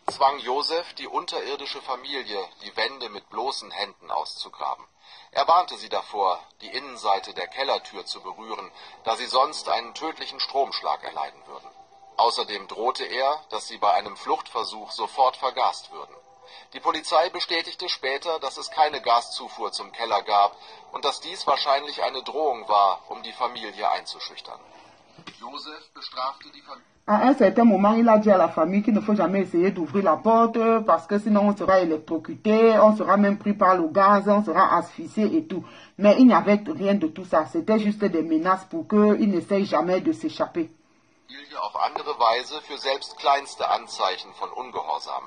Zwang Josef die unterirdische Familie, die Wände mit bloßen Händen auszugraben. Er warnte sie davor, die Innenseite der Kellertür zu berühren, da sie sonst einen tödlichen Stromschlag erleiden würden. Außerdem drohte er, dass sie bei einem Fluchtversuch sofort vergast würden. Die Polizei bestätigte später, dass es keine Gaszufuhr zum Keller gab und dass dies wahrscheinlich eine Drohung war, um die Familie einzuschüchtern. Josef bestrafte die Familie. À un certain moment, il a dit à la famille qu'il ne faut jamais essayer d'ouvrir la porte parce que sinon on sera électrocuté, on sera même pris par le gaz, on sera asphyxié et tout. Mais il n'y avait rien de tout ça. C'était juste des menaces pour qu'il n'essaye jamais de s'échapper. Auf andere Weise für selbst kleinste Anzeichen von Ungehorsam.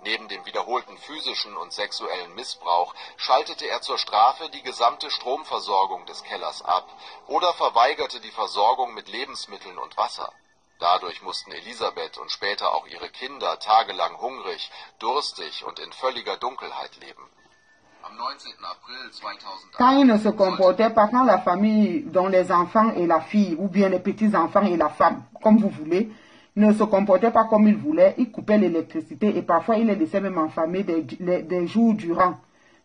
Neben dem wiederholten physischen und sexuellen Missbrauch schaltete er zur Strafe die gesamte Stromversorgung des Kellers ab oder verweigerte die Versorgung mit Lebensmitteln und Wasser. Dadurch mussten Elisabeth und später auch ihre Kinder tagelang hungrig, durstig und in völliger Dunkelheit leben. Am 19. April 2008... Quand il ne se comportait pas, quand la famille, dont les enfants et la fille, ou bien les petits-enfants et la femme, comme vous voulez, ne se comportaient pas comme il voulait, il coupait l'électricité et parfois il les laissait même enfermer des jours durant.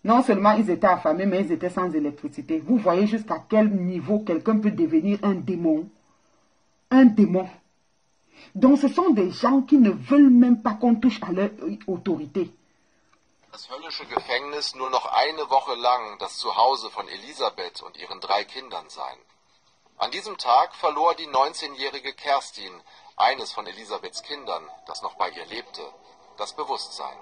Non seulement ils étaient affamés, mais ils étaient sans électricité. Vous voyez jusqu'à quel niveau quelqu'un peut devenir un démon. Un démon. Donc ce sont des gens qui ne veulent même pas qu'on touche à leur autorité. Das höllische Gefängnis nur noch eine Woche lang das Zuhause von Elisabeth und ihren 3 Kindern sein. An diesem Tag verlor die 19-jährige Kerstin, eines von Elisabeths Kindern, das noch bei ihr lebte, das Bewusstsein.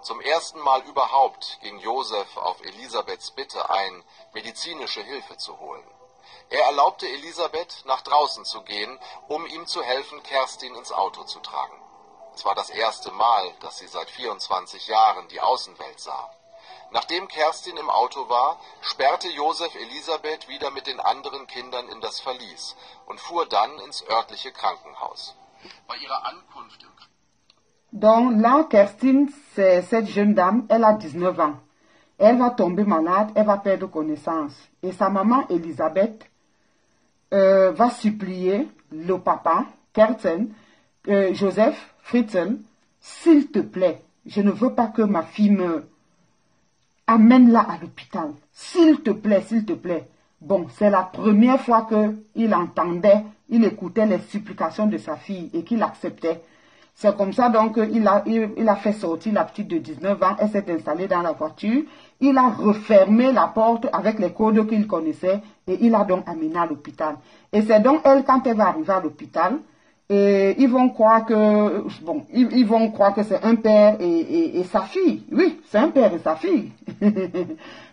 Zum ersten Mal überhaupt ging Josef auf Elisabeths Bitte ein, medizinische Hilfe zu holen. Er erlaubte Elisabeth, nach draußen zu gehen, um ihm zu helfen, Kerstin ins Auto zu tragen. Es war das erste Mal, dass sie seit 24 Jahren die Außenwelt sah. Nachdem Kerstin im Auto war, sperrte Josef Elisabeth wieder mit den anderen Kindern in das Verlies und fuhr dann ins örtliche Krankenhaus. Bei ihrer Ankunft im Donc là, Kerstin, c'est cette jeune dame, elle a 19 ans. Elle va tomber malade, elle va perdre connaissance. Et sa maman, Elisabeth, va supplier le papa, Kerstin, Joseph Fritzl, s'il te plaît, je ne veux pas que ma fille meure. Amène-la à l'hôpital. S'il te plaît, s'il te plaît. Bon, c'est la première fois qu'il entendait, il écoutait les supplications de sa fille et qu'il acceptait. C'est comme ça donc il a fait sortir la petite de 19 ans, elle s'est installée dans la voiture, il a refermé la porte avec les codes qu'il connaissait et il a donc amené à l'hôpital. Et c'est donc elle, quand elle va arriver à l'hôpital, et ils vont croire que, bon, ils vont croire que c'est un père et sa fille. Oui, c'est un père et sa fille.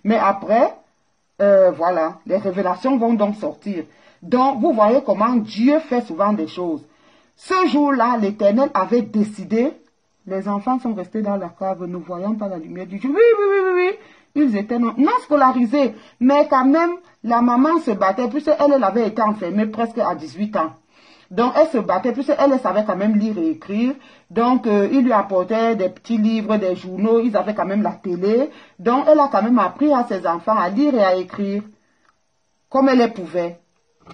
Mais après, voilà, les révélations vont donc sortir. Donc, vous voyez comment Dieu fait souvent des choses. Ce jour-là, l'Éternel avait décidé, les enfants sont restés dans la cave, ne voyant pas la lumière du jour. Oui, oui, oui, oui, oui. Ils étaient non scolarisés. Mais quand même, la maman se battait, puisqu'elle avait été enfermée presque à 18 ans. Donc, elle se battait, puisqu'elle savait quand même lire et écrire. Donc, il lui apportait des petits livres, des journaux, ils avaient quand même la télé. Donc, elle a quand même appris à ses enfants à lire et à écrire, comme elle les pouvait.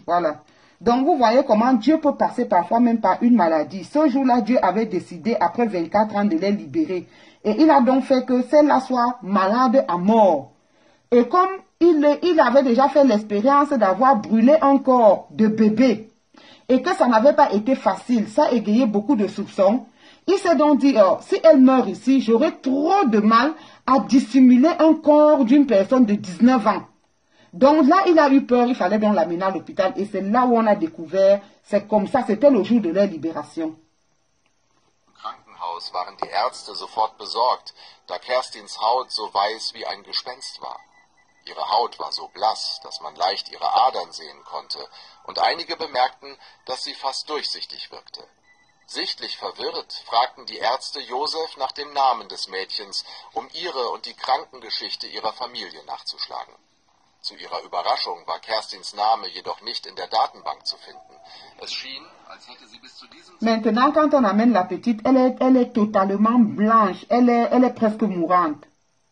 Voilà. Donc, vous voyez comment Dieu peut passer parfois même par une maladie. Ce jour-là, Dieu avait décidé, après 24 ans, de les libérer. Et il a donc fait que celle-là soit malade à mort. Et comme il avait déjà fait l'expérience d'avoir brûlé un corps de bébé, et que ça n'avait pas été facile, ça a égayé beaucoup de soupçons. Il s'est donc dit, oh, si elle meurt ici, j'aurai trop de mal à dissimuler un corps d'une personne de 19 ans. Donc là, il a eu peur, il fallait donc l'amener à l'hôpital. Et c'est là où on a découvert, c'est comme ça, c'était le jour de leur libération. Im Krankenhaus waren die Ärzte sofort besorgt, da Kerstins Haut so weiß wie ein Gespenst war. Ihre Haut war so blass, dass man leicht ihre Adern sehen konnte, und einige bemerkten, dass sie fast durchsichtig wirkte. Sichtlich verwirrt fragten die Ärzte Josef nach dem Namen des Mädchens, um ihre und die Krankengeschichte ihrer Familie nachzuschlagen. Zu ihrer Überraschung war Kerstins Name jedoch nicht in der Datenbank zu finden. Es schien, als hätte sie bis zu diesem Maintenant, quand on amène la petite, elle est totalement blanche, elle est presque mourante.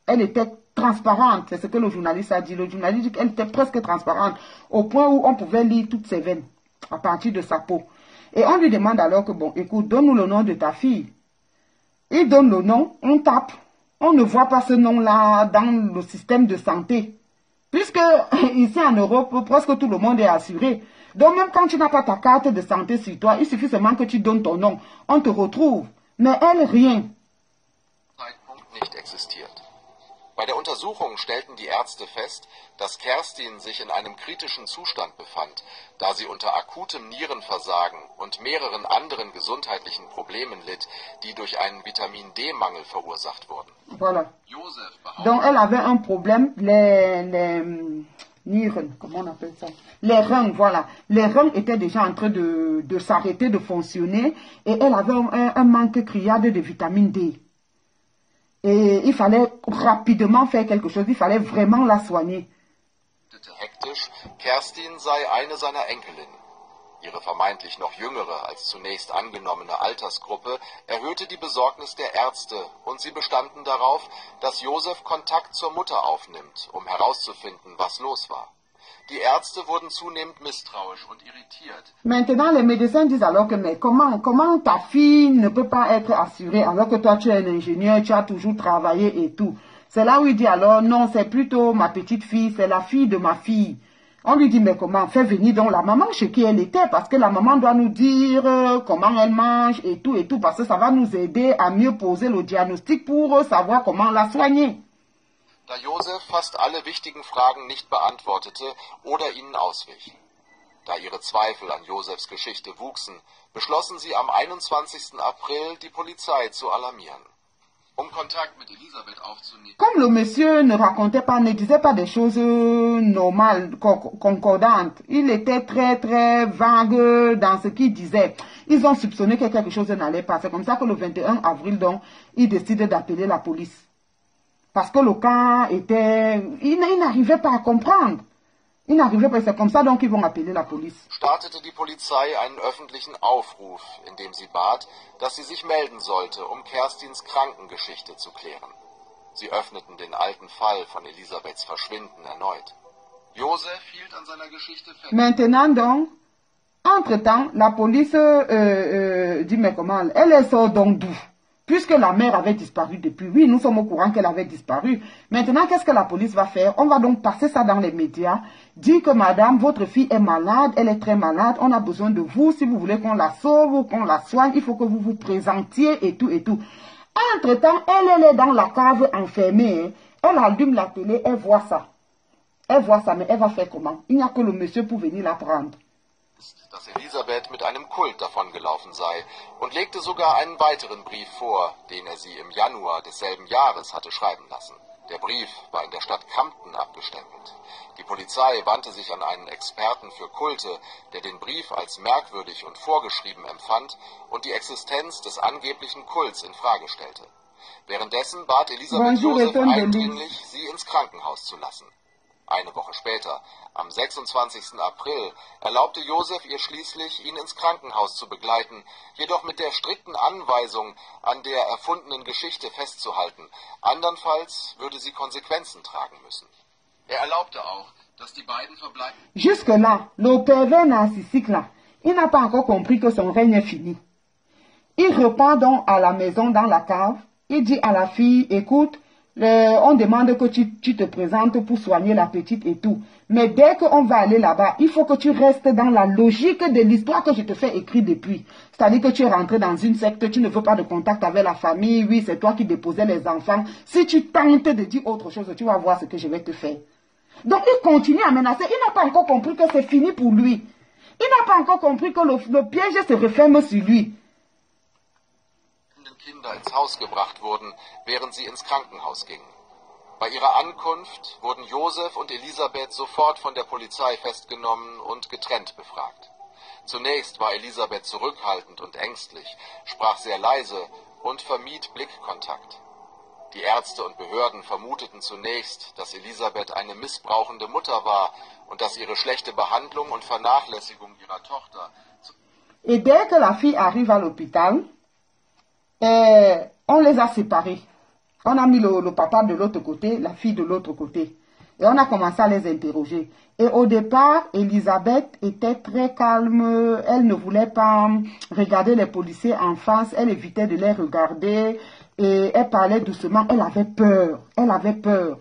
Elle était transparente, c'est ce que le journaliste a dit. Le journaliste dit qu'elle était presque transparente, au point où on pouvait lire toutes ses veines à partir de sa peau. Et on lui demande alors que, bon, écoute, donne-nous le nom de ta fille. Il donne le nom, on tape. On ne voit pas ce nom-là dans le système de santé. Puisque ici en Europe, presque tout le monde est assuré. Donc même quand tu n'as pas ta carte de santé sur toi, il suffit seulement que tu donnes ton nom. On te retrouve. Mais elle, rien. Zeitpunkt nicht existiert. Bei der Untersuchung stellten die Ärzte fest, dass Kerstin sich in einem kritischen Zustand befand, da sie unter akutem Nierenversagen und mehreren anderen gesundheitlichen Problemen litt, die durch einen Vitamin-D-Mangel verursacht wurden. Voilà. Donc elle avait un problème, les nieren, comment on appelle ça? Les reins, voilà. Les reins étaient déjà en train de s'arrêter de fonctionner et elle avait un manque criard de vitamine D. Et il fallait rapidement faire quelque chose, il fallait vraiment la soigner. Hektisch, Kerstin sei eine seiner Enkelinnen. Ihre vermeintlich noch jüngere als zunächst angenommene Altersgruppe erhöhte die Besorgnis der Ärzte und sie bestanden darauf, dass Josef Kontakt zur Mutter aufnimmt, um herauszufinden, was los war. Die Ärzte wurden zunehmend misstrauisch und irritiert. Maintenant, les médecins disent alors que, mais comment ta fille ne peut pas être assurée alors que toi tu es un ingénieur, tu as toujours travaillé et tout. C'est là où il dit alors, non, c'est plutôt ma petite fille, c'est la fille de ma fille. On lui dit, mais comment? Fais venir donc la maman chez qui elle était, parce que la maman doit nous dire comment elle mange et tout, parce que ça va nous aider à mieux poser le diagnostic pour savoir comment la soigner. Da Josef fast alle wichtigen Fragen nicht beantwortete oder ihnen auswich. Da ihre Zweifel an Josefs Geschichte wuchsen, beschlossen sie am 21. April, die Polizei zu alarmieren. Um Kontakt mit Elisabeth aufzunehmen. Comme le monsieur ne disait pas des choses normales, concordantes, il était très très vague dans ce qu'il disait. Ils ont soupçonné que quelque chose n'allait pas. C'est comme ça que le 21 avril, donc, ils décident d'appeler la police. Parce que le cas était... Il n'arrivait pas à comprendre. Ils n'arrivaient pas, c'est comme ça donc ils vont appeler la police. Startete die Polizei einen öffentlichen Aufruf, in dem sie bat, dass sie sich melden sollte, um Kerstins Krankengeschichte zu klären. Sie öffneten den alten Fall von Elisabeths Verschwinden erneut. Josef hielt an seiner Geschichte fest. Maintenant donc, entre-temps, la police dit mais comment, elle sort donc d'où? Puisque la mère avait disparu depuis, oui, nous sommes au courant qu'elle avait disparu. Maintenant, qu'est-ce que la police va faire? On va donc passer ça dans les médias, dire que madame, votre fille est malade, elle est très malade, on a besoin de vous, si vous voulez qu'on la sauve ou qu'on la soigne, il faut que vous vous présentiez et tout et tout. Entre-temps, elle est dans la cave enfermée, hein. Elle allume la télé, elle voit ça. Elle voit ça, mais elle va faire comment? Il n'y a que le monsieur pour venir la prendre. Dass Elisabeth mit einem Kult davongelaufen sei und legte sogar einen weiteren Brief vor, den er sie im Januar desselben Jahres hatte schreiben lassen. Der Brief war in der Stadt Campton abgestempelt. Die Polizei wandte sich an einen Experten für Kulte, der den Brief als merkwürdig und vorgeschrieben empfand und die Existenz des angeblichen Kults in Frage stellte. Währenddessen bat Elisabeth Josef eindringlich, sie ins Krankenhaus zu lassen. Eine Woche später, am 26. April, erlaubte Josef ihr schließlich, ihn ins Krankenhaus zu begleiten, jedoch mit der strikten Anweisung, an der erfundenen Geschichte festzuhalten. Andernfalls würde sie Konsequenzen tragen müssen. Er erlaubte auch, dass die beiden verbleiben. Jusque-là, le pervers narcissique là, il n'a pas encore compris que son règne est fini. Il repart donc à la maison dans la cave, il dit à la fille, écoute, on demande que tu te présentes pour soigner la petite et tout. Mais dès qu'on va aller là-bas, il faut que tu restes dans la logique de l'histoire que je te fais écrire depuis. C'est-à-dire que tu es rentré dans une secte, tu ne veux pas de contact avec la famille, oui, c'est toi qui déposais les enfants. Si tu tentes de dire autre chose, tu vas voir ce que je vais te faire. Donc il continue à menacer. Il n'a pas encore compris que c'est fini pour lui. Il n'a pas encore compris que le piège se referme sur lui. Kinder ins Haus gebracht wurden, während sie ins Krankenhaus gingen. Bei ihrer Ankunft wurden Josef und Elisabeth sofort von der Polizei festgenommen und getrennt befragt. Zunächst war Elisabeth zurückhaltend und ängstlich, sprach sehr leise und vermied Blickkontakt. Die Ärzte und Behörden vermuteten zunächst, dass Elisabeth eine missbrauchende Mutter war und dass ihre schlechte Behandlung und Vernachlässigung ihrer Tochter... Et dès que la fille arrive à l'hôpital, on les a séparés. On a mis le papa de l'autre côté, la fille de l'autre côté. Et on a commencé à les interroger. Et au départ, Elisabeth était très calme. Elle ne voulait pas regarder les policiers en face. Elle évitait de les regarder. Et elle parlait doucement. Elle avait peur. Elle avait peur.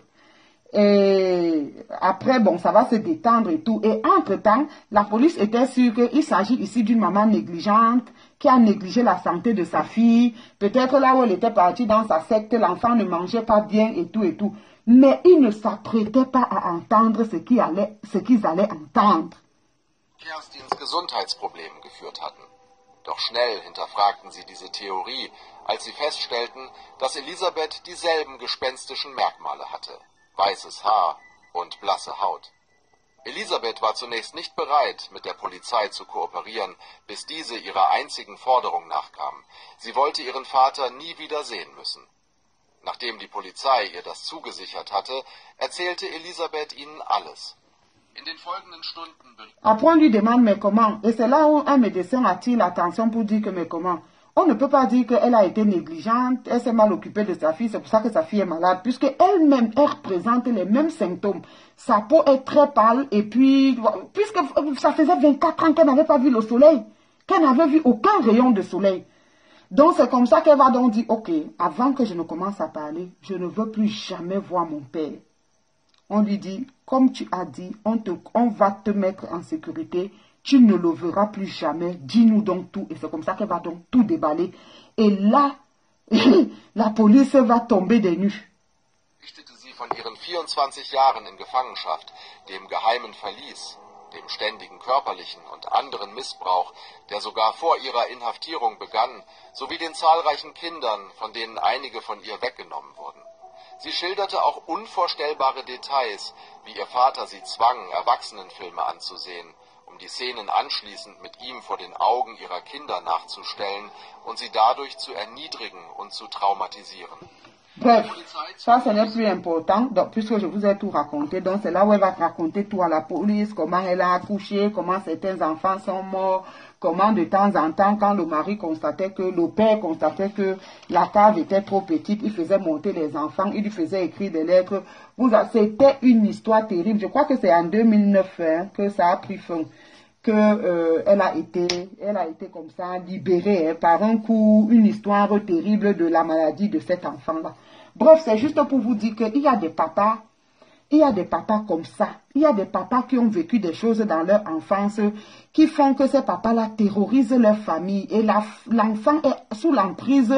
Et après, bon, ça va se détendre et tout. Et entre-temps, la police était sûre qu'il s'agit ici d'une maman négligente qui a négligé la santé de sa fille. Peut-être là où elle était partie dans sa secte, l'enfant ne mangeait pas bien et tout et tout. Mais ils ne s'apprêtaient pas à entendre ce qu'ils allaient entendre. Kerstins Gesundheitsprobleme geführt hatten. Doch schnell hinterfragten sie diese Theorie, als sie feststellten, dass Elisabeth dieselben gespenstischen Merkmale hatte. Weißes Haar und blasse Haut. Elisabeth war zunächst nicht bereit, mit der Polizei zu kooperieren, bis diese ihrer einzigen Forderung nachkam. Sie wollte ihren Vater nie wieder sehen müssen. Nachdem die Polizei ihr das zugesichert hatte, erzählte Elisabeth ihnen alles. In den folgenden Stunden... Après, on lui demande, mais comment? Et c'est là où un médecin attire l'attention pour dire que, mais comment? On ne peut pas dire qu'elle a été négligente, elle s'est mal occupée de sa fille, c'est pour ça que sa fille est malade, puisque elle-même, elle représente les mêmes symptômes. Sa peau est très pâle, et puis, puisque ça faisait 24 ans qu'elle n'avait pas vu le soleil, qu'elle n'avait vu aucun rayon de soleil. Donc c'est comme ça qu'elle va donc dire, ok, avant que je ne commence à parler, je ne veux plus jamais voir mon père. On lui dit, comme tu as dit, on va te mettre en sécurité, tu ne le verras plus jamais, dis-nous donc tout. Et c'est comme ça qu'elle va donc tout déballer. Et là, la police va tomber des nues. Berichtete sie von ihren 24 Jahren in Gefangenschaft, dem geheimen Verlies, dem ständigen körperlichen und anderen Missbrauch, der sogar vor ihrer Inhaftierung begann, sowie den zahlreichen Kindern, von denen einige von ihr weggenommen wurden. Sie schilderte auch unvorstellbare Details, wie ihr Vater sie zwang, Erwachsenenfilme anzusehen, um die Szenen anschließend mit ihm vor den Augen ihrer Kinder nachzustellen und sie dadurch zu erniedrigen und zu traumatisieren. Bref, ça, ce n'est plus important, donc, puisque je vous ai tout raconté. Donc, c'est là où elle va raconter tout à la police, comment elle a accouché, comment certains enfants sont morts, comment de temps en temps, quand le mari constatait que, le père constatait que la cave était trop petite, il faisait monter les enfants, il lui faisait écrire des lettres. C'était une histoire terrible. Je crois que c'est en 2009 hein, que ça a pris fin. Elle a été comme ça libérée hein, par un coup, une histoire terrible de la maladie de cet enfant-là. Bref, c'est juste pour vous dire qu'il y a des papas, comme ça. Il y a des papas qui ont vécu des choses dans leur enfance qui font que ces papas-là terrorisent leur famille et l'enfant est sous l'emprise.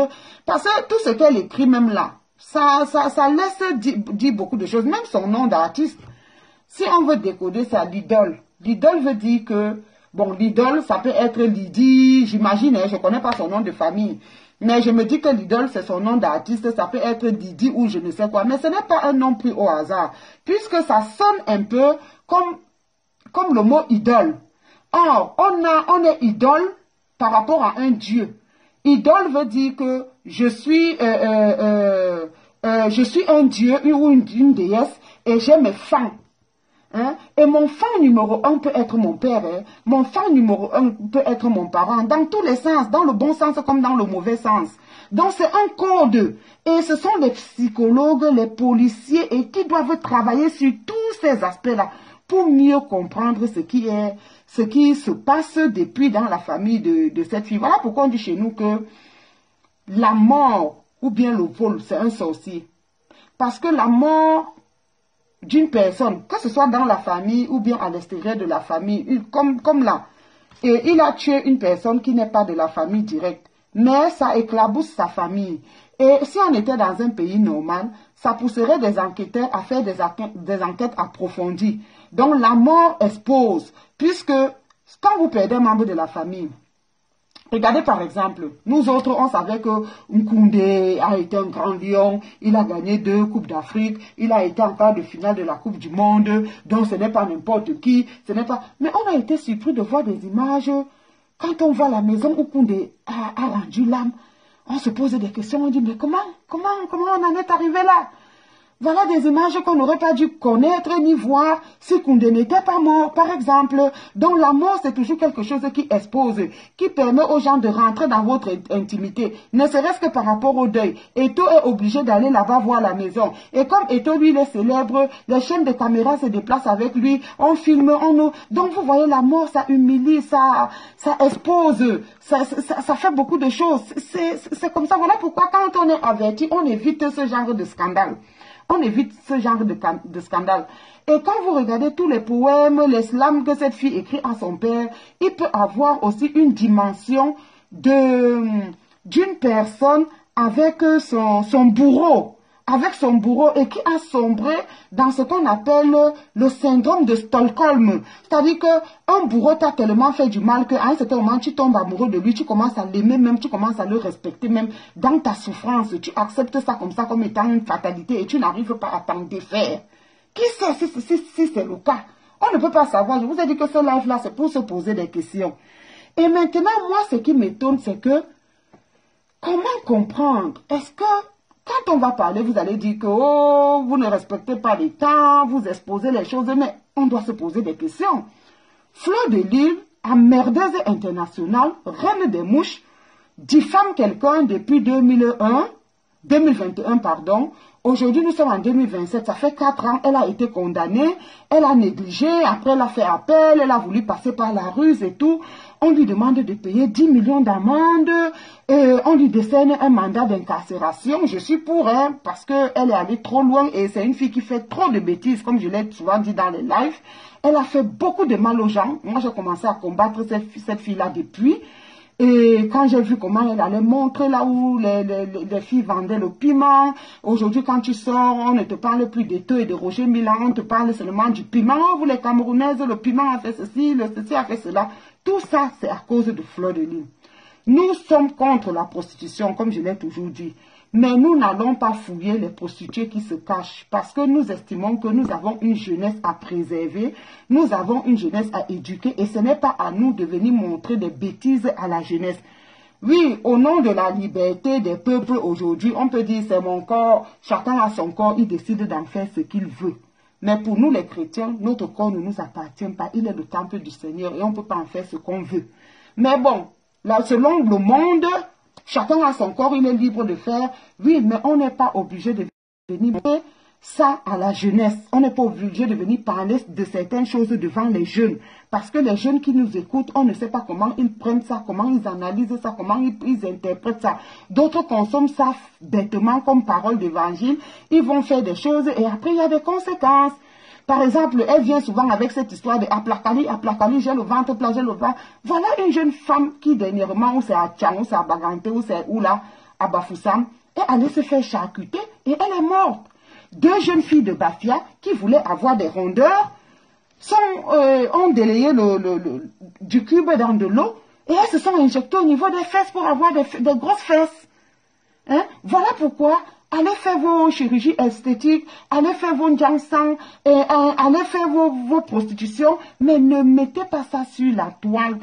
Parce que tout ce qu'elle écrit même là, ça laisse dire beaucoup de choses, même son nom d'artiste. Si on veut décoder ça, l'idole. L'idole veut dire que, bon, l'idole, ça peut être Lydie, j'imagine, hein, je ne connais pas son nom de famille. Mais je me dis que l'idole, c'est son nom d'artiste, ça peut être Didi ou je ne sais quoi. Mais ce n'est pas un nom pris au hasard, puisque ça sonne un peu comme le mot idole. Or, on est idole par rapport à un dieu. Idole veut dire que je suis un dieu ou une déesse et j'ai mes fans. Hein? Et mon fan numéro 1 peut être mon père, hein? Mon fan numéro 1 peut être mon parent, dans tous les sens, dans le bon sens comme dans le mauvais sens. Donc c'est un code. Et ce sont les psychologues, les policiers et qui doivent travailler sur tous ces aspects-là pour mieux comprendre ce qui se passe depuis dans la famille de cette fille. Voilà pourquoi on dit chez nous que la mort ou bien le vol, c'est un sorcier. Parce que la mort d'une personne, que ce soit dans la famille ou bien à l'extérieur de la famille, comme là. Et il a tué une personne qui n'est pas de la famille directe, mais ça éclabousse sa famille. Et si on était dans un pays normal, ça pousserait des enquêteurs à faire des enquêtes approfondies. Donc la mort expose, puisque quand vous perdez un membre de la famille, regardez par exemple, nous autres, on savait que Nkoundé a été un grand lion, il a gagné 2 Coupes d'Afrique, il a été en quart de finale de la Coupe du Monde, donc ce n'est pas n'importe qui, ce n'est pas... Mais on a été surpris de voir des images, quand on voit la maison où Koundé a rendu l'âme, on se pose des questions, on dit, mais comment on en est arrivé là? Voilà des images qu'on n'aurait pas dû connaître ni voir si Koundé n'était pas mort, par exemple. Donc la mort, c'est toujours quelque chose qui expose, qui permet aux gens de rentrer dans votre intimité, ne serait-ce que par rapport au deuil. Eto est obligé d'aller là-bas voir la maison. Et comme Eto, lui, il est célèbre, les chaînes de caméra se déplacent avec lui, on filme, Donc vous voyez, la mort, ça humilie, ça expose, ça fait beaucoup de choses. C'est comme ça, voilà pourquoi quand on est averti, on évite ce genre de scandale. On évite ce genre de scandale. Et quand vous regardez tous les poèmes, les slams que cette fille écrit à son père, il peut avoir aussi une dimension d'une personne avec son bourreau. Avec son bourreau et qui a sombré dans ce qu'on appelle le syndrome de Stockholm. C'est-à-dire qu'un bourreau t'a tellement fait du mal qu'à un certain moment, tu tombes amoureux de lui, tu commences à l'aimer même, tu commences à le respecter même dans ta souffrance. Tu acceptes ça comme étant une fatalité et tu n'arrives pas à t'en défaire. Qui sait si c'est le cas? On ne peut pas savoir. Je vous ai dit que ce live-là, c'est pour se poser des questions. Et maintenant, moi, ce qui m'étonne, c'est que comment comprendre? Est-ce que quand on va parler, vous allez dire que oh, vous ne respectez pas les temps, vous exposez les choses, mais on doit se poser des questions. Fleur de Lys, emmerdeuse internationale, reine des mouches, diffame quelqu'un depuis 2021, pardon. Aujourd'hui, nous sommes en 2027, ça fait 4 ans, elle a été condamnée, elle a négligé, après elle a fait appel, elle a voulu passer par la ruse et tout. On lui demande de payer 10 millions d'amende, on lui décerne un mandat d'incarcération. Je suis pour, hein, parce qu'elle est allée trop loin et c'est une fille qui fait trop de bêtises, comme je l'ai souvent dit dans les lives. Elle a fait beaucoup de mal aux gens. Moi, j'ai commencé à combattre cette fille-là depuis. Et quand j'ai vu comment elle allait montrer là où les filles vendaient le piment, aujourd'hui quand tu sors, on ne te parle plus d'Eto et de Roger Milan, on te parle seulement du piment. Oh, vous les Camerounaises, le piment a fait ceci, ceci a fait cela. Tout ça, c'est à cause de Fleur de Lys. Nous sommes contre la prostitution, comme je l'ai toujours dit. Mais nous n'allons pas fouiller les prostituées qui se cachent parce que nous estimons que nous avons une jeunesse à préserver, nous avons une jeunesse à éduquer et ce n'est pas à nous de venir montrer des bêtises à la jeunesse. Oui, au nom de la liberté des peuples aujourd'hui, on peut dire c'est mon corps, chacun a son corps, il décide d'en faire ce qu'il veut. Mais pour nous les chrétiens, notre corps ne nous appartient pas, il est le temple du Seigneur et on ne peut pas en faire ce qu'on veut. Mais bon, là, selon le monde, chacun a son corps, il est libre de faire. Oui, mais on n'est pas obligé de venir ça à la jeunesse. On n'est pas obligé de venir parler de certaines choses devant les jeunes. Parce que les jeunes qui nous écoutent, on ne sait pas comment ils prennent ça, comment ils analysent ça, comment ils interprètent ça. D'autres consomment ça bêtement comme parole d'évangile. Ils vont faire des choses et après il y a des conséquences. Par exemple, elle vient souvent avec cette histoire de Aplakali, j'ai le ventre plat, j'ai le ventre. Voilà une jeune femme qui dernièrement, ou c'est à Tchang, ou c'est à Baganté, ou c'est où là, à Bafoussam, est allée se faire charcuter et elle est morte. 2 jeunes filles de Bafia qui voulaient avoir des rondeurs ont délayé du cube dans de l'eau et elles se sont injectées au niveau des fesses pour avoir des grosses fesses. Hein? Voilà pourquoi allez faire vos chirurgies esthétiques, allez faire vos njansang, allez faire vos prostitutions, mais ne mettez pas ça sur la toile.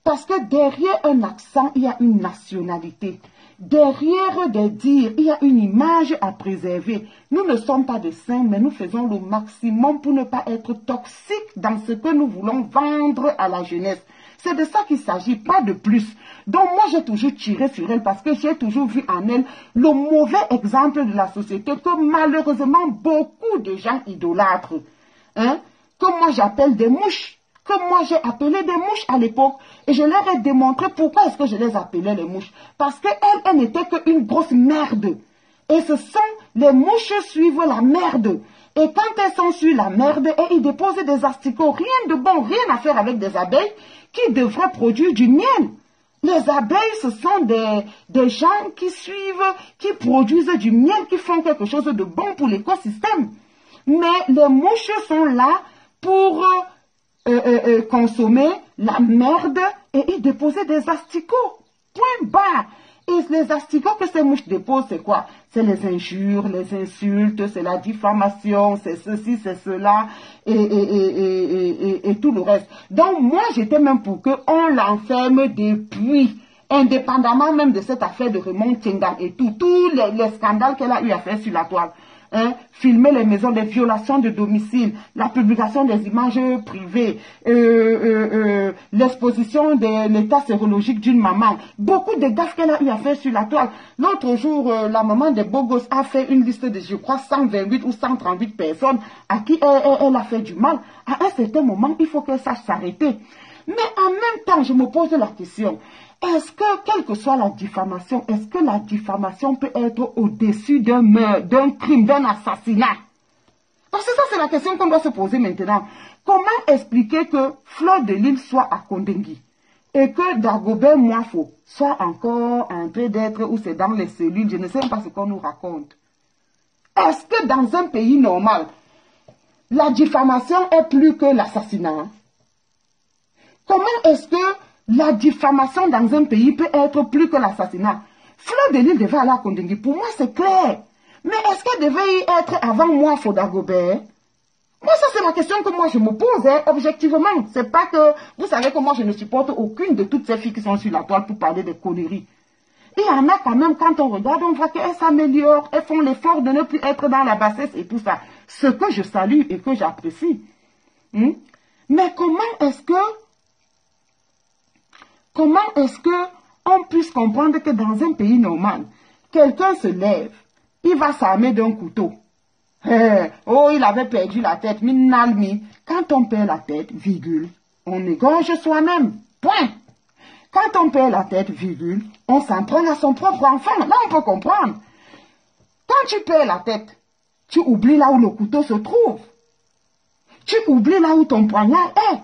Parce que derrière un accent, il y a une nationalité. Derrière des dires, il y a une image à préserver. Nous ne sommes pas des saints, mais nous faisons le maximum pour ne pas être toxiques dans ce que nous voulons vendre à la jeunesse. C'est de ça qu'il s'agit, pas de plus. Donc moi, j'ai toujours tiré sur elle parce que j'ai toujours vu en elle le mauvais exemple de la société que malheureusement beaucoup de gens idolâtrent. Hein? Que moi j'appelle des mouches. Que moi j'ai appelé des mouches à l'époque et je leur ai démontré pourquoi est-ce que je les appelais les mouches. Parce qu'elles n'étaient qu'une grosse merde. Et ce sont les mouches suivent la merde. Et quand elles sont sur la merde, et ils déposent des asticots, rien de bon, rien à faire avec des abeilles qui devraient produire du miel. Les abeilles, ce sont des gens qui suivent, qui produisent du miel, qui font quelque chose de bon pour l'écosystème. Mais les mouches sont là pour consommer la merde et y déposer des asticots. Point barre. Et les asticots que ces mouches déposent, c'est quoi? C'est les injures, les insultes, c'est la diffamation, c'est ceci, c'est cela, et tout le reste. Donc moi, j'étais même pour qu'on l'enferme depuis, indépendamment même de cette affaire de Raymond Tchengang et tout, tous les scandales qu'elle a eu à faire sur la toile. Hein, filmer les maisons, des violations de domicile, la publication des images privées, l'exposition de l'état sérologique d'une maman, beaucoup de gaffes qu'elle a eu à faire sur la toile. L'autre jour, la maman des beaux gosses a fait une liste de, je crois, 128 ou 138 personnes à qui elle a fait du mal. À un certain moment, il faut qu'elle sache s'arrêter. Mais en même temps, je me pose la question, est-ce que, quelle que soit la diffamation, est-ce que la diffamation peut être au-dessus d'un meurtre, d'un crime, d'un assassinat? Parce que ça, c'est la question qu'on doit se poser maintenant. Comment expliquer que Fleur de Lys soit à Kondengui et que Dagobert Moafo soit encore en train d'être, ou c'est dans les cellules, je ne sais pas ce qu'on nous raconte. Est-ce que dans un pays normal, la diffamation est plus que l'assassinat? Comment est-ce que la diffamation dans un pays peut être plus que l'assassinat? Fleur de Lys devait aller à Kondengui. Pour moi, c'est clair. Mais est-ce qu'elle devait y être avant moi, Dagobert? Moi, ça, c'est la question que moi, je me pose, hein, objectivement. C'est pas que, vous savez que moi, je ne supporte aucune de toutes ces filles qui sont sur la toile pour parler des conneries. Il y en a quand même, quand on regarde, on voit qu'elles s'améliorent, elles font l'effort de ne plus être dans la bassesse et tout ça. Ce que je salue et que j'apprécie. Mais comment est-ce que on puisse comprendre que dans un pays normal, quelqu'un se lève, il va s'armer d'un couteau. Oh, il avait perdu la tête, minalmi. Quand on perd la tête, virgule, on égorge soi-même. Point. Quand on perd la tête, virgule, on s'en prend à son propre enfant. Là, on peut comprendre. Quand tu perds la tête, tu oublies là où le couteau se trouve. Tu oublies là où ton poignard est.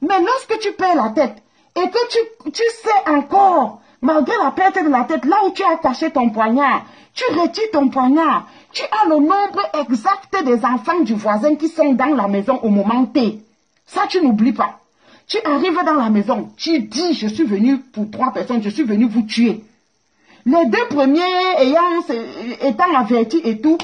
Mais lorsque tu perds la tête, et que tu sais encore, malgré la perte de la tête, là où tu as caché ton poignard, tu retires ton poignard, tu as le nombre exact des enfants du voisin qui sont dans la maison au moment T. Ça, tu n'oublies pas. Tu arrives dans la maison, tu dis, je suis venu pour 3 personnes, je suis venu vous tuer. Les 2 premiers étant avertis et tout,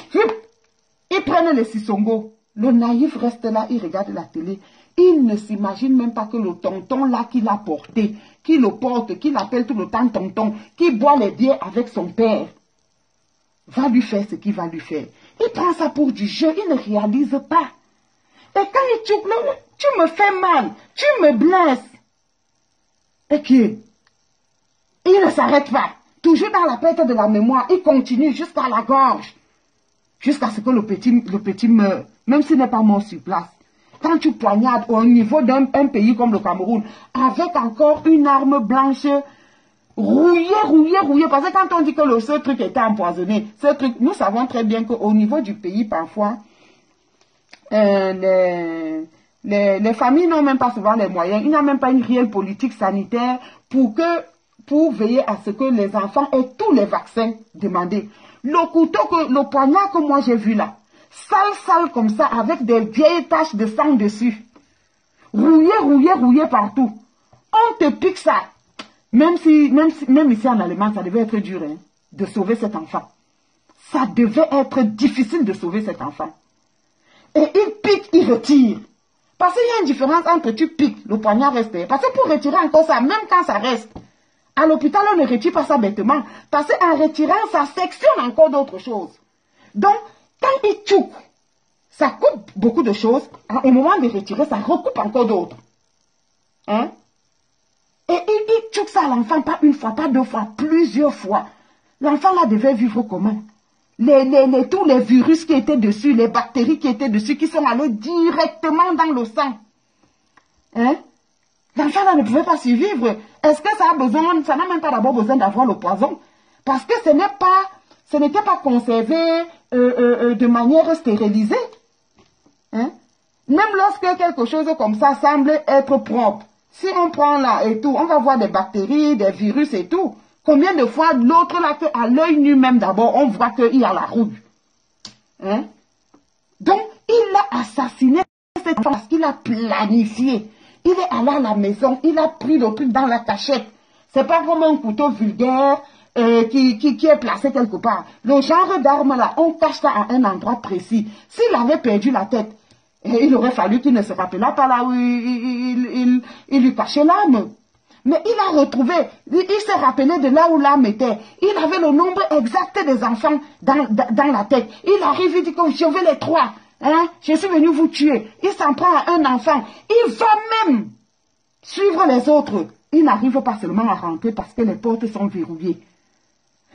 ils prennent les sissongos. Le naïf reste là, il regarde la télé. Il ne s'imagine même pas que le tonton là qui l'a porté, qui le porte, qui l'appelle tout le temps tonton, qui boit les bières avec son père, va lui faire ce qu'il va lui faire. Il prend ça pour du jeu, il ne réalise pas. Et quand il tchouk, tu me fais mal, tu me blesses. Et qu'il ne s'arrête pas. Toujours dans la perte de la mémoire, il continue jusqu'à la gorge. Jusqu'à ce que le petit meure, même s'il n'est pas mort sur place. Quand tu poignardes au niveau d'un pays comme le Cameroun, avec encore une arme blanche, rouillée, parce que quand on dit que ce truc était empoisonné, ce truc, nous savons très bien qu'au niveau du pays, parfois, les familles n'ont même pas souvent les moyens, il n'y a même pas une réelle politique sanitaire pour veiller à ce que les enfants aient tous les vaccins demandés. Le couteau, le poignard que moi j'ai vu là, sale comme ça, avec des vieilles taches de sang dessus. Rouillé partout. On te pique ça. Même ici en Allemagne, ça devait être dur hein, de sauver cet enfant. Ça devait être difficile de sauver cet enfant. Et il pique, il retire. Parce qu'il y a une différence entre tu piques, le poignard reste. Parce que pour retirer encore ça, même quand ça reste, à l'hôpital, on ne retire pas ça bêtement. Parce qu'en retirant, ça sectionne encore d'autres choses. Donc, quand il tchouk, ça coupe beaucoup de choses. Au moment de retirer, ça recoupe encore d'autres. Hein? Et il tchouk ça à l'enfant, pas une fois, pas deux fois, plusieurs fois. L'enfant là devait vivre comment? Tous les virus qui étaient dessus, les bactéries qui étaient dessus, qui sont allées directement dans le sang. Hein? L'enfant là ne pouvait pas survivre. Est-ce que ça a besoin, ça n'a même pas d'abord besoin d'avoir le poison? Parce que ce n'était pas conservé de manière stérilisée. Hein? Même lorsque quelque chose comme ça semble être propre, si on prend là et tout, on va voir des bactéries, des virus et tout. Combien de fois l'autre là, à l'œil nu même d'abord, on voit qu'il y a la rouille. Hein? Donc, il a assassiné cet enfant parce qu'il a planifié. Il est allé à la maison, il a pris le truc dans la cachette. C'est pas comme un couteau vulgaire qui est placé quelque part. Le genre d'arme là, on cache ça à un endroit précis. S'il avait perdu la tête, il aurait fallu qu'il ne se rappelât pas là où il lui cachait l'arme. Mais il a retrouvé, il s'est rappelé de là où l'arme était. Il avait le nombre exact des enfants dans la tête. Il arrive, il dit que je veux les 3. Hein? Je suis venu vous tuer. Il s'en prend à un enfant. Il va même suivre les autres. Il n'arrive pas seulement à rentrer parce que les portes sont verrouillées.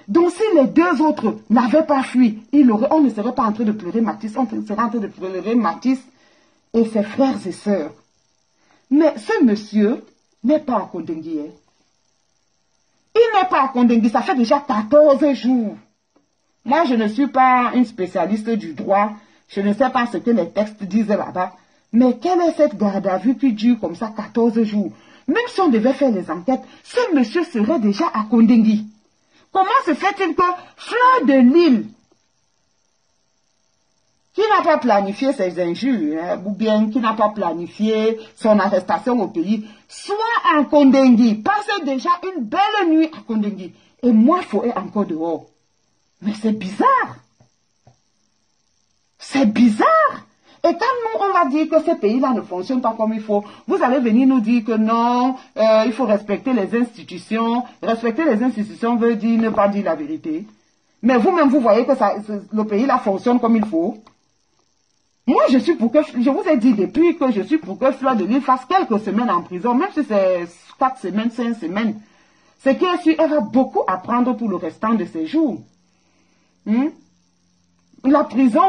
Donc si les deux autres n'avaient pas fui, on ne serait pas en train de pleurer Mathis, on serait en train de pleurer Mathis et ses frères et sœurs. Mais ce monsieur n'est pas à Kondengui. Hein? Il n'est pas à Kondengui, ça fait déjà 14 jours. Moi, je ne suis pas une spécialiste du droit, je ne sais pas ce que les textes disent là-bas, mais quelle est cette garde à vue qui dure comme ça 14 jours? Même si on devait faire les enquêtes, ce monsieur serait déjà à Kondengui. Comment se fait-il que Fleur de Lille, qui n'a pas planifié ses injures, hein, ou bien qui n'a pas planifié son arrestation au pays, soit en Kondengui, passe déjà une belle nuit à Kondengui, et moi, il faut être encore dehors. Mais c'est bizarre. C'est bizarre. Et quand nous, on va dire que ce pays-là ne fonctionne pas comme il faut, vous allez venir nous dire que non, il faut respecter les institutions. Respecter les institutions veut dire ne pas dire la vérité. Mais vous-même, vous voyez que le pays-là fonctionne comme il faut. Moi, je vous ai dit depuis que je suis pour que Fleur de Lille fasse quelques semaines en prison, même si c'est 4 semaines, 5 semaines. C'est qu'elle va beaucoup apprendre pour le restant de ses jours. La prison,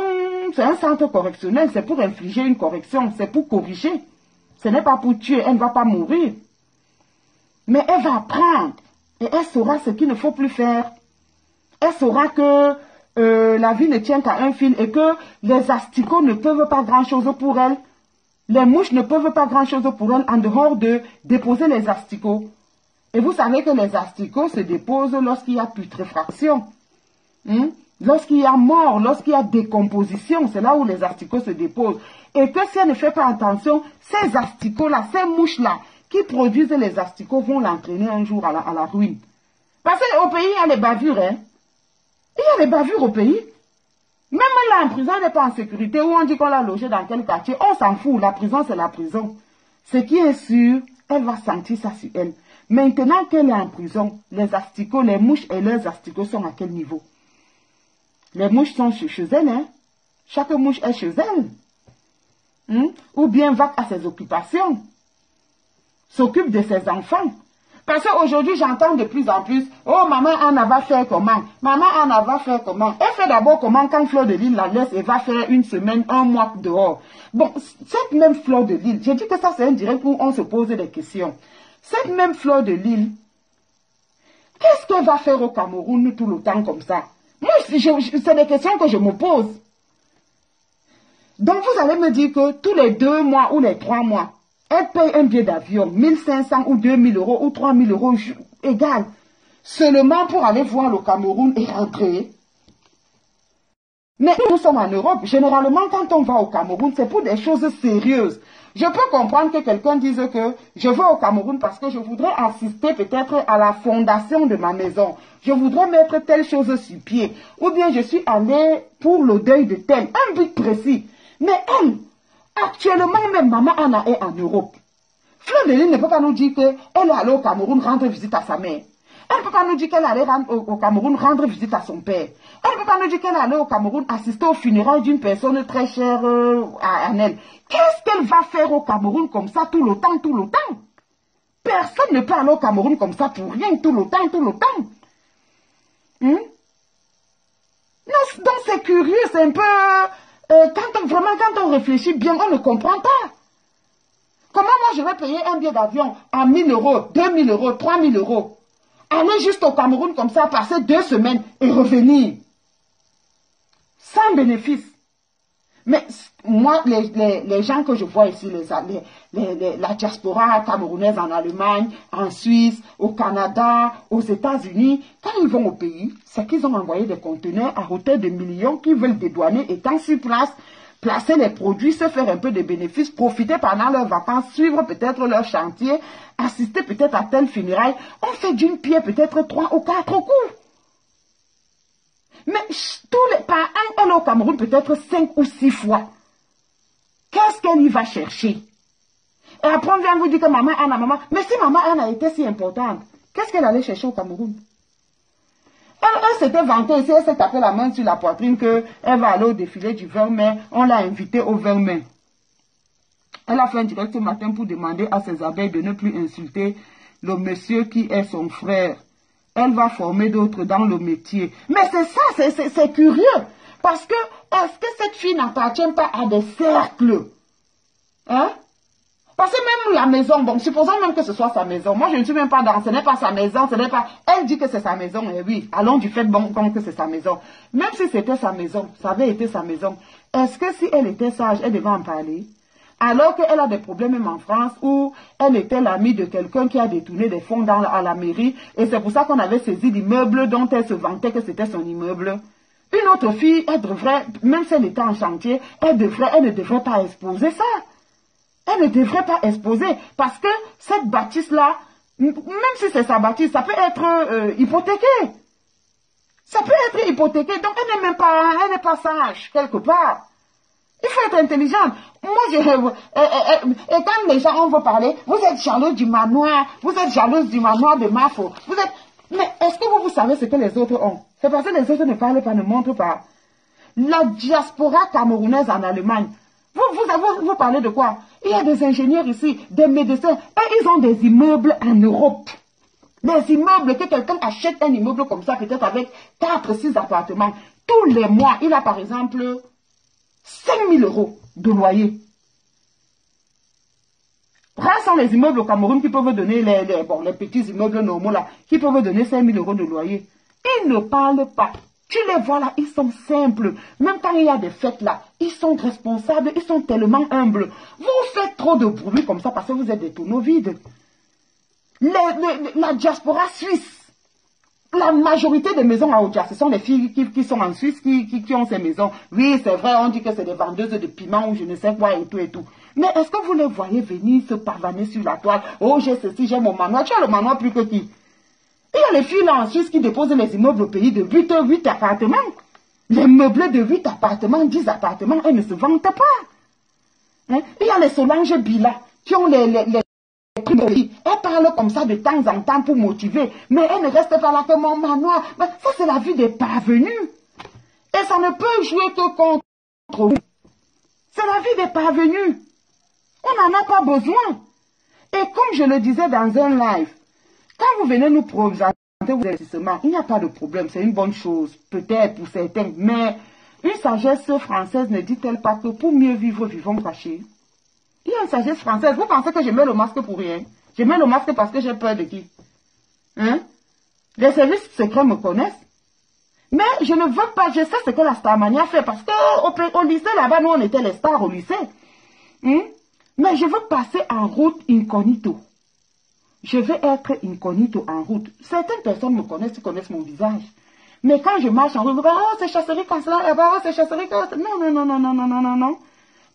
c'est un centre correctionnel, c'est pour infliger une correction, c'est pour corriger. Ce n'est pas pour tuer, elle ne va pas mourir. Mais elle va apprendre et elle saura ce qu'il ne faut plus faire. Elle saura que la vie ne tient qu'à un fil et que les asticots ne peuvent pas grand-chose pour elle. Les mouches ne peuvent pas grand-chose pour elle en dehors de déposer les asticots. Et vous savez que les asticots se déposent lorsqu'il y a putréfaction. Lorsqu'il y a mort, lorsqu'il y a décomposition, c'est là où les asticots se déposent. Et que si elle ne fait pas attention, ces asticots-là, ces mouches-là, qui produisent les asticots, vont l'entraîner un jour à la ruine. Parce qu'au pays, il y a les bavures. Hein? Il y a les bavures au pays. Même là, en prison, elle n'est pas en sécurité. Où on dit qu'on l'a logé dans quel quartier, on s'en fout. La prison, c'est la prison. Ce qui est sûr, elle va sentir ça sur elle. Maintenant qu'elle est en prison, les asticots, les mouches et leurs asticots sont à quel niveau? Les mouches sont chez elle, hein? Chaque mouche est chez elle. Ou bien va à ses occupations. S'occupe de ses enfants. Parce qu'aujourd'hui, j'entends de plus en plus, oh, maman Anna va faire comment? Maman Anna va faire comment? Elle fait d'abord comment quand Fleur de Lille la laisse et va faire une semaine, un mois dehors. Bon, cette même Fleur de Lille, j'ai dit que ça c'est un direct où on se pose des questions. Cette même Fleur de Lille, qu'est-ce qu'elle va faire au Cameroun tout le temps comme ça? Moi, c'est des questions que je me pose. Donc, vous allez me dire que tous les 2 mois ou les 3 mois, elle paye un billet d'avion, 1500 ou 2000 euros ou 3000 euros, égal, seulement pour aller voir le Cameroun et rentrer. Mais nous sommes en Europe. Généralement, quand on va au Cameroun, c'est pour des choses sérieuses. Je peux comprendre que quelqu'un dise que je vais au Cameroun parce que je voudrais assister peut-être à la fondation de ma maison. Je voudrais mettre telle chose sur pied. Ou bien je suis allé pour le deuil de tel. Un but précis. Mais elle, actuellement même, maman Anna est en Europe. Fleur de Lille ne peut pas nous dire qu'elle est allée au Cameroun rendre visite à sa mère. Elle ne peut pas nous dire qu'elle est allée au Cameroun rendre visite à son père. Elle ne peut pas nous dire qu'elle est allée au Cameroun assister aux funérailles d'une personne très chère à elle. Qu'est-ce qu'elle va faire au Cameroun comme ça tout le temps, tout le temps? Personne ne peut aller au Cameroun comme ça pour rien, tout le temps, tout le temps. Non, donc c'est curieux, c'est un peu... quand on réfléchit bien, on ne comprend pas. Comment moi je vais payer un billet d'avion à 1000 euros, 2000 euros, 3000 euros? Aller juste au Cameroun comme ça, passer 2 semaines et revenir. Sans bénéfice. Mais moi, les gens que je vois ici, la diaspora camerounaise en Allemagne, en Suisse, au Canada, aux États-Unis, quand ils vont au pays, c'est qu'ils ont envoyé des conteneurs à hauteur de millions qu'ils veulent dédouaner, étant sur place, placer les produits, se faire un peu de bénéfices, profiter pendant leurs vacances, suivre peut-être leur chantier, assister peut-être à tel funérailles. On fait d'une pierre peut-être 3 ou 4 coups. Mais par an, elle est au Cameroun peut-être 5 ou 6 fois. Qu'est-ce qu'elle y va chercher? Et après, on vient vous dire que maman Anna, mais si maman Anna était si importante, qu'est-ce qu'elle allait chercher au Cameroun? Elle s'était vantée ici, elle s'est tapé la main sur la poitrine qu'elle va aller au défilé du 20 mai. On l'a invitée au 20 mai. Elle a fait un direct ce matin pour demander à ses abeilles de ne plus insulter le monsieur qui est son frère. Elle va former d'autres dans le métier. Mais c'est ça, c'est curieux. Parce que, est-ce que cette fille n'appartient pas à des cercles? Hein? Parce que même la maison, bon, supposons même que ce soit sa maison. Moi, je ne suis même pas dans, ce n'est pas sa maison, ce n'est pas... Elle dit que c'est sa maison, et oui, allons du fait, bon, comme que c'est sa maison. Même si c'était sa maison, ça avait été sa maison, est-ce que si elle était sage, elle devait en parler? Alors qu'elle a des problèmes même en France, où elle était l'amie de quelqu'un qui a détourné des fonds à la mairie, et c'est pour ça qu'on avait saisi l'immeuble dont elle se vantait que c'était son immeuble. Une autre fille, elle devrait, même si elle était en chantier, elle ne devrait pas exposer ça. Elle ne devrait pas exposer, parce que cette bâtisse-là, même si c'est sa bâtisse, ça peut être hypothéqué. Ça peut être hypothéqué, donc elle n'est pas sage, quelque part. Il faut être intelligente. Moi, et quand les gens vont parler, vous êtes jalouse du manoir, vous êtes jalouse du manoir de Mafo, mais est-ce que vous savez ce que les autres ont? C'est parce que les autres ne parlent pas, ne montrent pas. La diaspora camerounaise en Allemagne, vous parlez de quoi? Il y a des ingénieurs ici, des médecins, et ils ont des immeubles en Europe. Des immeubles, que quelqu'un achète un immeuble comme ça, peut-être avec 4-6 appartements. Tous les mois, il a par exemple 5000 euros de loyer. Rares sont les immeubles au Cameroun qui peuvent donner les petits immeubles normaux là, qui peuvent donner 5000 euros de loyer. Ils ne parlent pas. Tu les vois là, ils sont simples. Même quand il y a des fêtes là, ils sont responsables, ils sont tellement humbles. Vous faites trop de bruit comme ça parce que vous êtes des tonneaux vides. La diaspora suisse, la majorité des maisons à Oudja, ce sont les filles qui sont en Suisse qui ont ces maisons. Oui, c'est vrai, on dit que c'est des vendeuses de piments ou je ne sais quoi et tout et tout. Mais est-ce que vous les voyez venir se pavaner sur la toile? Oh, j'ai ceci, j'ai mon manoir. Tu as le manoir plus que qui? Il y a les filles là en Suisse qui déposent les immeubles au pays de 8 appartements. Les meublés de 8 appartements, 10 appartements, elles ne se vantent pas. Hein? Il y a les Solange Bila qui ont les prix. Elles parlent comme ça de temps en temps pour motiver. Mais elles ne restent pas là que mon manoir. Mais ça, c'est la vie des parvenus. Et ça ne peut jouer que contre vous. C'est la vie des parvenus. On n'en a pas besoin. Et comme je le disais dans un live, quand vous venez nous présenter vos investissements, il n'y a pas de problème, c'est une bonne chose, peut-être pour certains, mais une sagesse française ne dit-elle pas que pour mieux vivre, vivons cachés? Il y a une sagesse française. Vous pensez que je mets le masque pour rien? Je mets le masque parce que j'ai peur de qui? Hein? Les services secrets me connaissent. Mais je ne veux pas, je sais ce que la Starmania fait, parce qu'au lycée, là-bas, nous, on était les stars au lycée. Hein? Mais je veux passer en route incognito. Je vais être incognito en route. Certaines personnes me connaissent, ils connaissent mon visage. Mais quand je marche en route, oh, c'est chasserie comme cela, là-bas, oh, c'est chasserie comme ça. Non, non, non, non, non, non, non, non, non.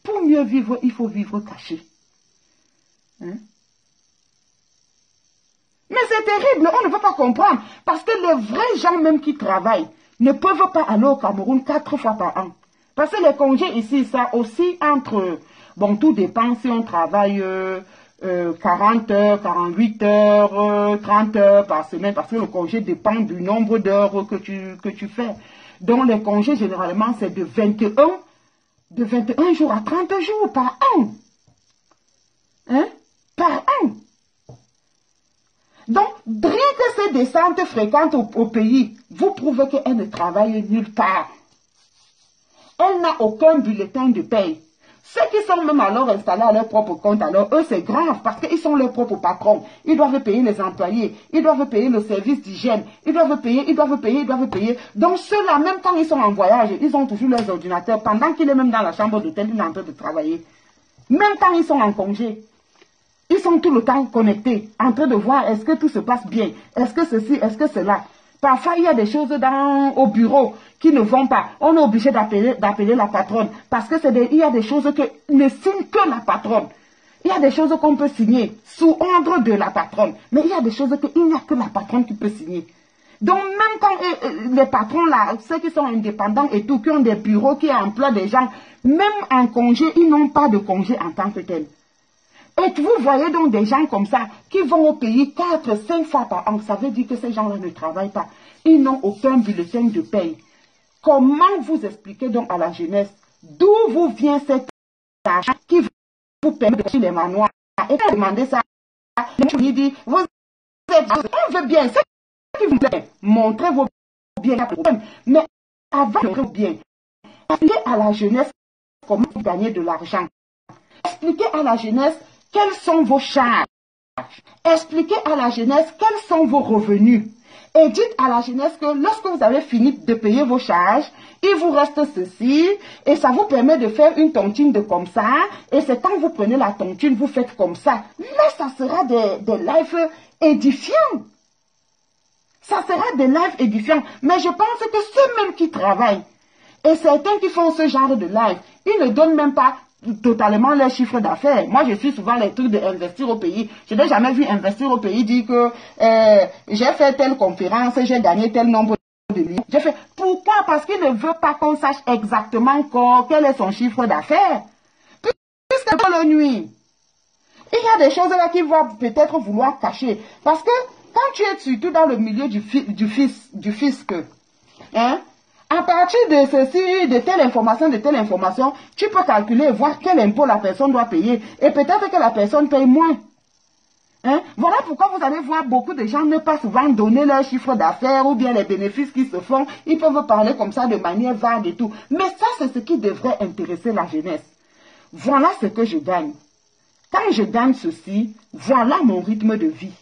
Pour mieux vivre, il faut vivre caché. Hein? Mais c'est terrible, on ne veut pas comprendre. Parce que les vrais gens même qui travaillent ne peuvent pas aller au Cameroun 4 fois par an. Parce que les congés ici, ça aussi entre... Bon, tout dépend si on travaille 40 heures, 48 heures, 30 heures par semaine, parce que le congé dépend du nombre d'heures que tu fais. Donc, les congés, généralement, c'est de 21 jours à 30 jours par an. Hein? Par an. Donc, rien que ces descentes fréquentes au pays, vous prouvez qu'elle ne travaille nulle part. Elle n'a aucun bulletin de paye. Ceux qui sont même alors installés à leur propre compte, alors eux c'est grave parce qu'ils sont leurs propres patrons. Ils doivent payer les employés, ils doivent payer le service d'hygiène, ils doivent payer. Donc ceux-là, même quand ils sont en voyage, ils ont toujours leurs ordinateurs. Pendant qu'il est même dans la chambre d'hôtel, il est en train de travailler. Même quand ils sont en congé, ils sont tout le temps connectés, en train de voir est-ce que tout se passe bien, est-ce que ceci, est-ce que cela. Parfois, il y a des choses au bureau qui ne vont pas. On est obligé d'appeler la patronne. Parce que il y a des choses que ne signe que la patronne. Il y a des choses qu'on peut signer sous ordre de la patronne. Mais il y a des choses qu'il n'y a que la patronne qui peut signer. Donc, même quand les patrons, là, ceux qui sont indépendants et tout, qui ont des bureaux, qui emploient des gens, même en congé, ils n'ont pas de congé en tant que tel. Et vous voyez donc des gens comme ça qui vont au pays 4, 5 fois par an. Ça veut dire que ces gens-là ne travaillent pas. Ils n'ont aucun bulletin de paye. Comment vous expliquez donc à la jeunesse d'où vous vient cet argent qui vous permet d'acheter les manoirs? Et quand vous demandez ça, il dit, vous êtes, on veut bien, c'est qui vous plaît. Montrez vos biens, mais avant de montrer vos biens, expliquez à la jeunesse comment vous gagnez de l'argent. Expliquez à la jeunesse quelles sont vos charges. Expliquez à la jeunesse quels sont vos revenus. Et dites à la jeunesse que lorsque vous avez fini de payer vos charges, il vous reste ceci, et ça vous permet de faire une tontine de comme ça, et c'est quand vous prenez la tontine, vous faites comme ça. Là, ça sera des lives édifiants. Ça sera des lives édifiants. Mais je pense que ceux-mêmes qui travaillent, et certains qui font ce genre de live, ils ne donnent même pas totalement leur chiffre d'affaires. Moi, je suis souvent les trucs d'investir au pays. Je n'ai jamais vu investir au pays dire que j'ai fait telle conférence, j'ai gagné tel nombre de livres. J'ai fait. Pourquoi? Parce qu'il ne veut pas qu'on sache exactement quel est son chiffre d'affaires. Puisque pour la nuit, il y a des choses là qu'il va peut-être vouloir cacher. Parce que quand tu es surtout dans le milieu du fisc, hein, à partir de ceci, de telle information, tu peux calculer et voir quel impôt la personne doit payer. Et peut-être que la personne paye moins. Hein? Voilà pourquoi vous allez voir beaucoup de gens ne pas souvent donner leur chiffre d'affaires ou bien les bénéfices qui se font. Ils peuvent parler comme ça de manière vague et tout. Mais ça, c'est ce qui devrait intéresser la jeunesse. Voilà ce que je gagne. Quand je gagne ceci, voilà mon rythme de vie.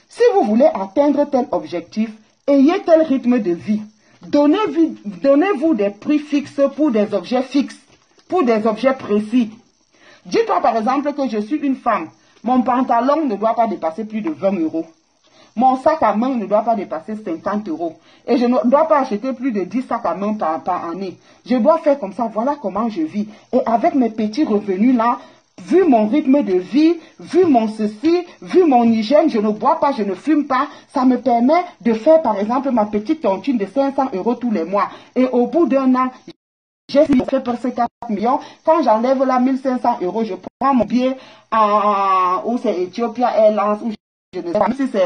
Si vous voulez atteindre tel objectif, ayez tel rythme de vie. Donnez-vous des prix fixes pour des objets fixes, pour des objets précis. Dis-toi par exemple que je suis une femme. Mon pantalon ne doit pas dépasser plus de 20 €. Mon sac à main ne doit pas dépasser 50 €. Et je ne dois pas acheter plus de 10 sacs à main par année. Je dois faire comme ça. Voilà comment je vis. Et avec mes petits revenus là, vu mon rythme de vie, vu mon ceci, vu mon hygiène, je ne bois pas, je ne fume pas, ça me permet de faire par exemple ma petite tontine de 500 € tous les mois. Et au bout d'un an, j'ai fait presque 4 millions. Quand j'enlève là 1500 €, je prends mon billet où c'est Ethiopia Airlines, ou je ne sais pas si c'est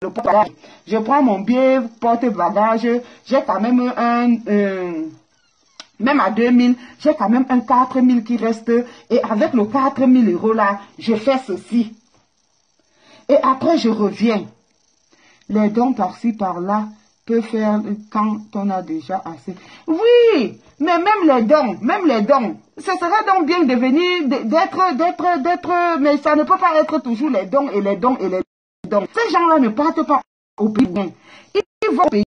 le porte-bagage. Je prends mon billet porte-bagage, j'ai quand même même à 2000, j'ai quand même un 4000 qui reste. Et avec le 4000 € là, je fais ceci. Et après, je reviens. Les dons par-ci, par-là, peut faire quand on a déjà assez. Oui, mais même les dons, ce serait donc bien de venir, d'être, mais ça ne peut pas être toujours les dons et les dons et les dons. Ces gens-là ne partent pas au pays. Ils vont au pays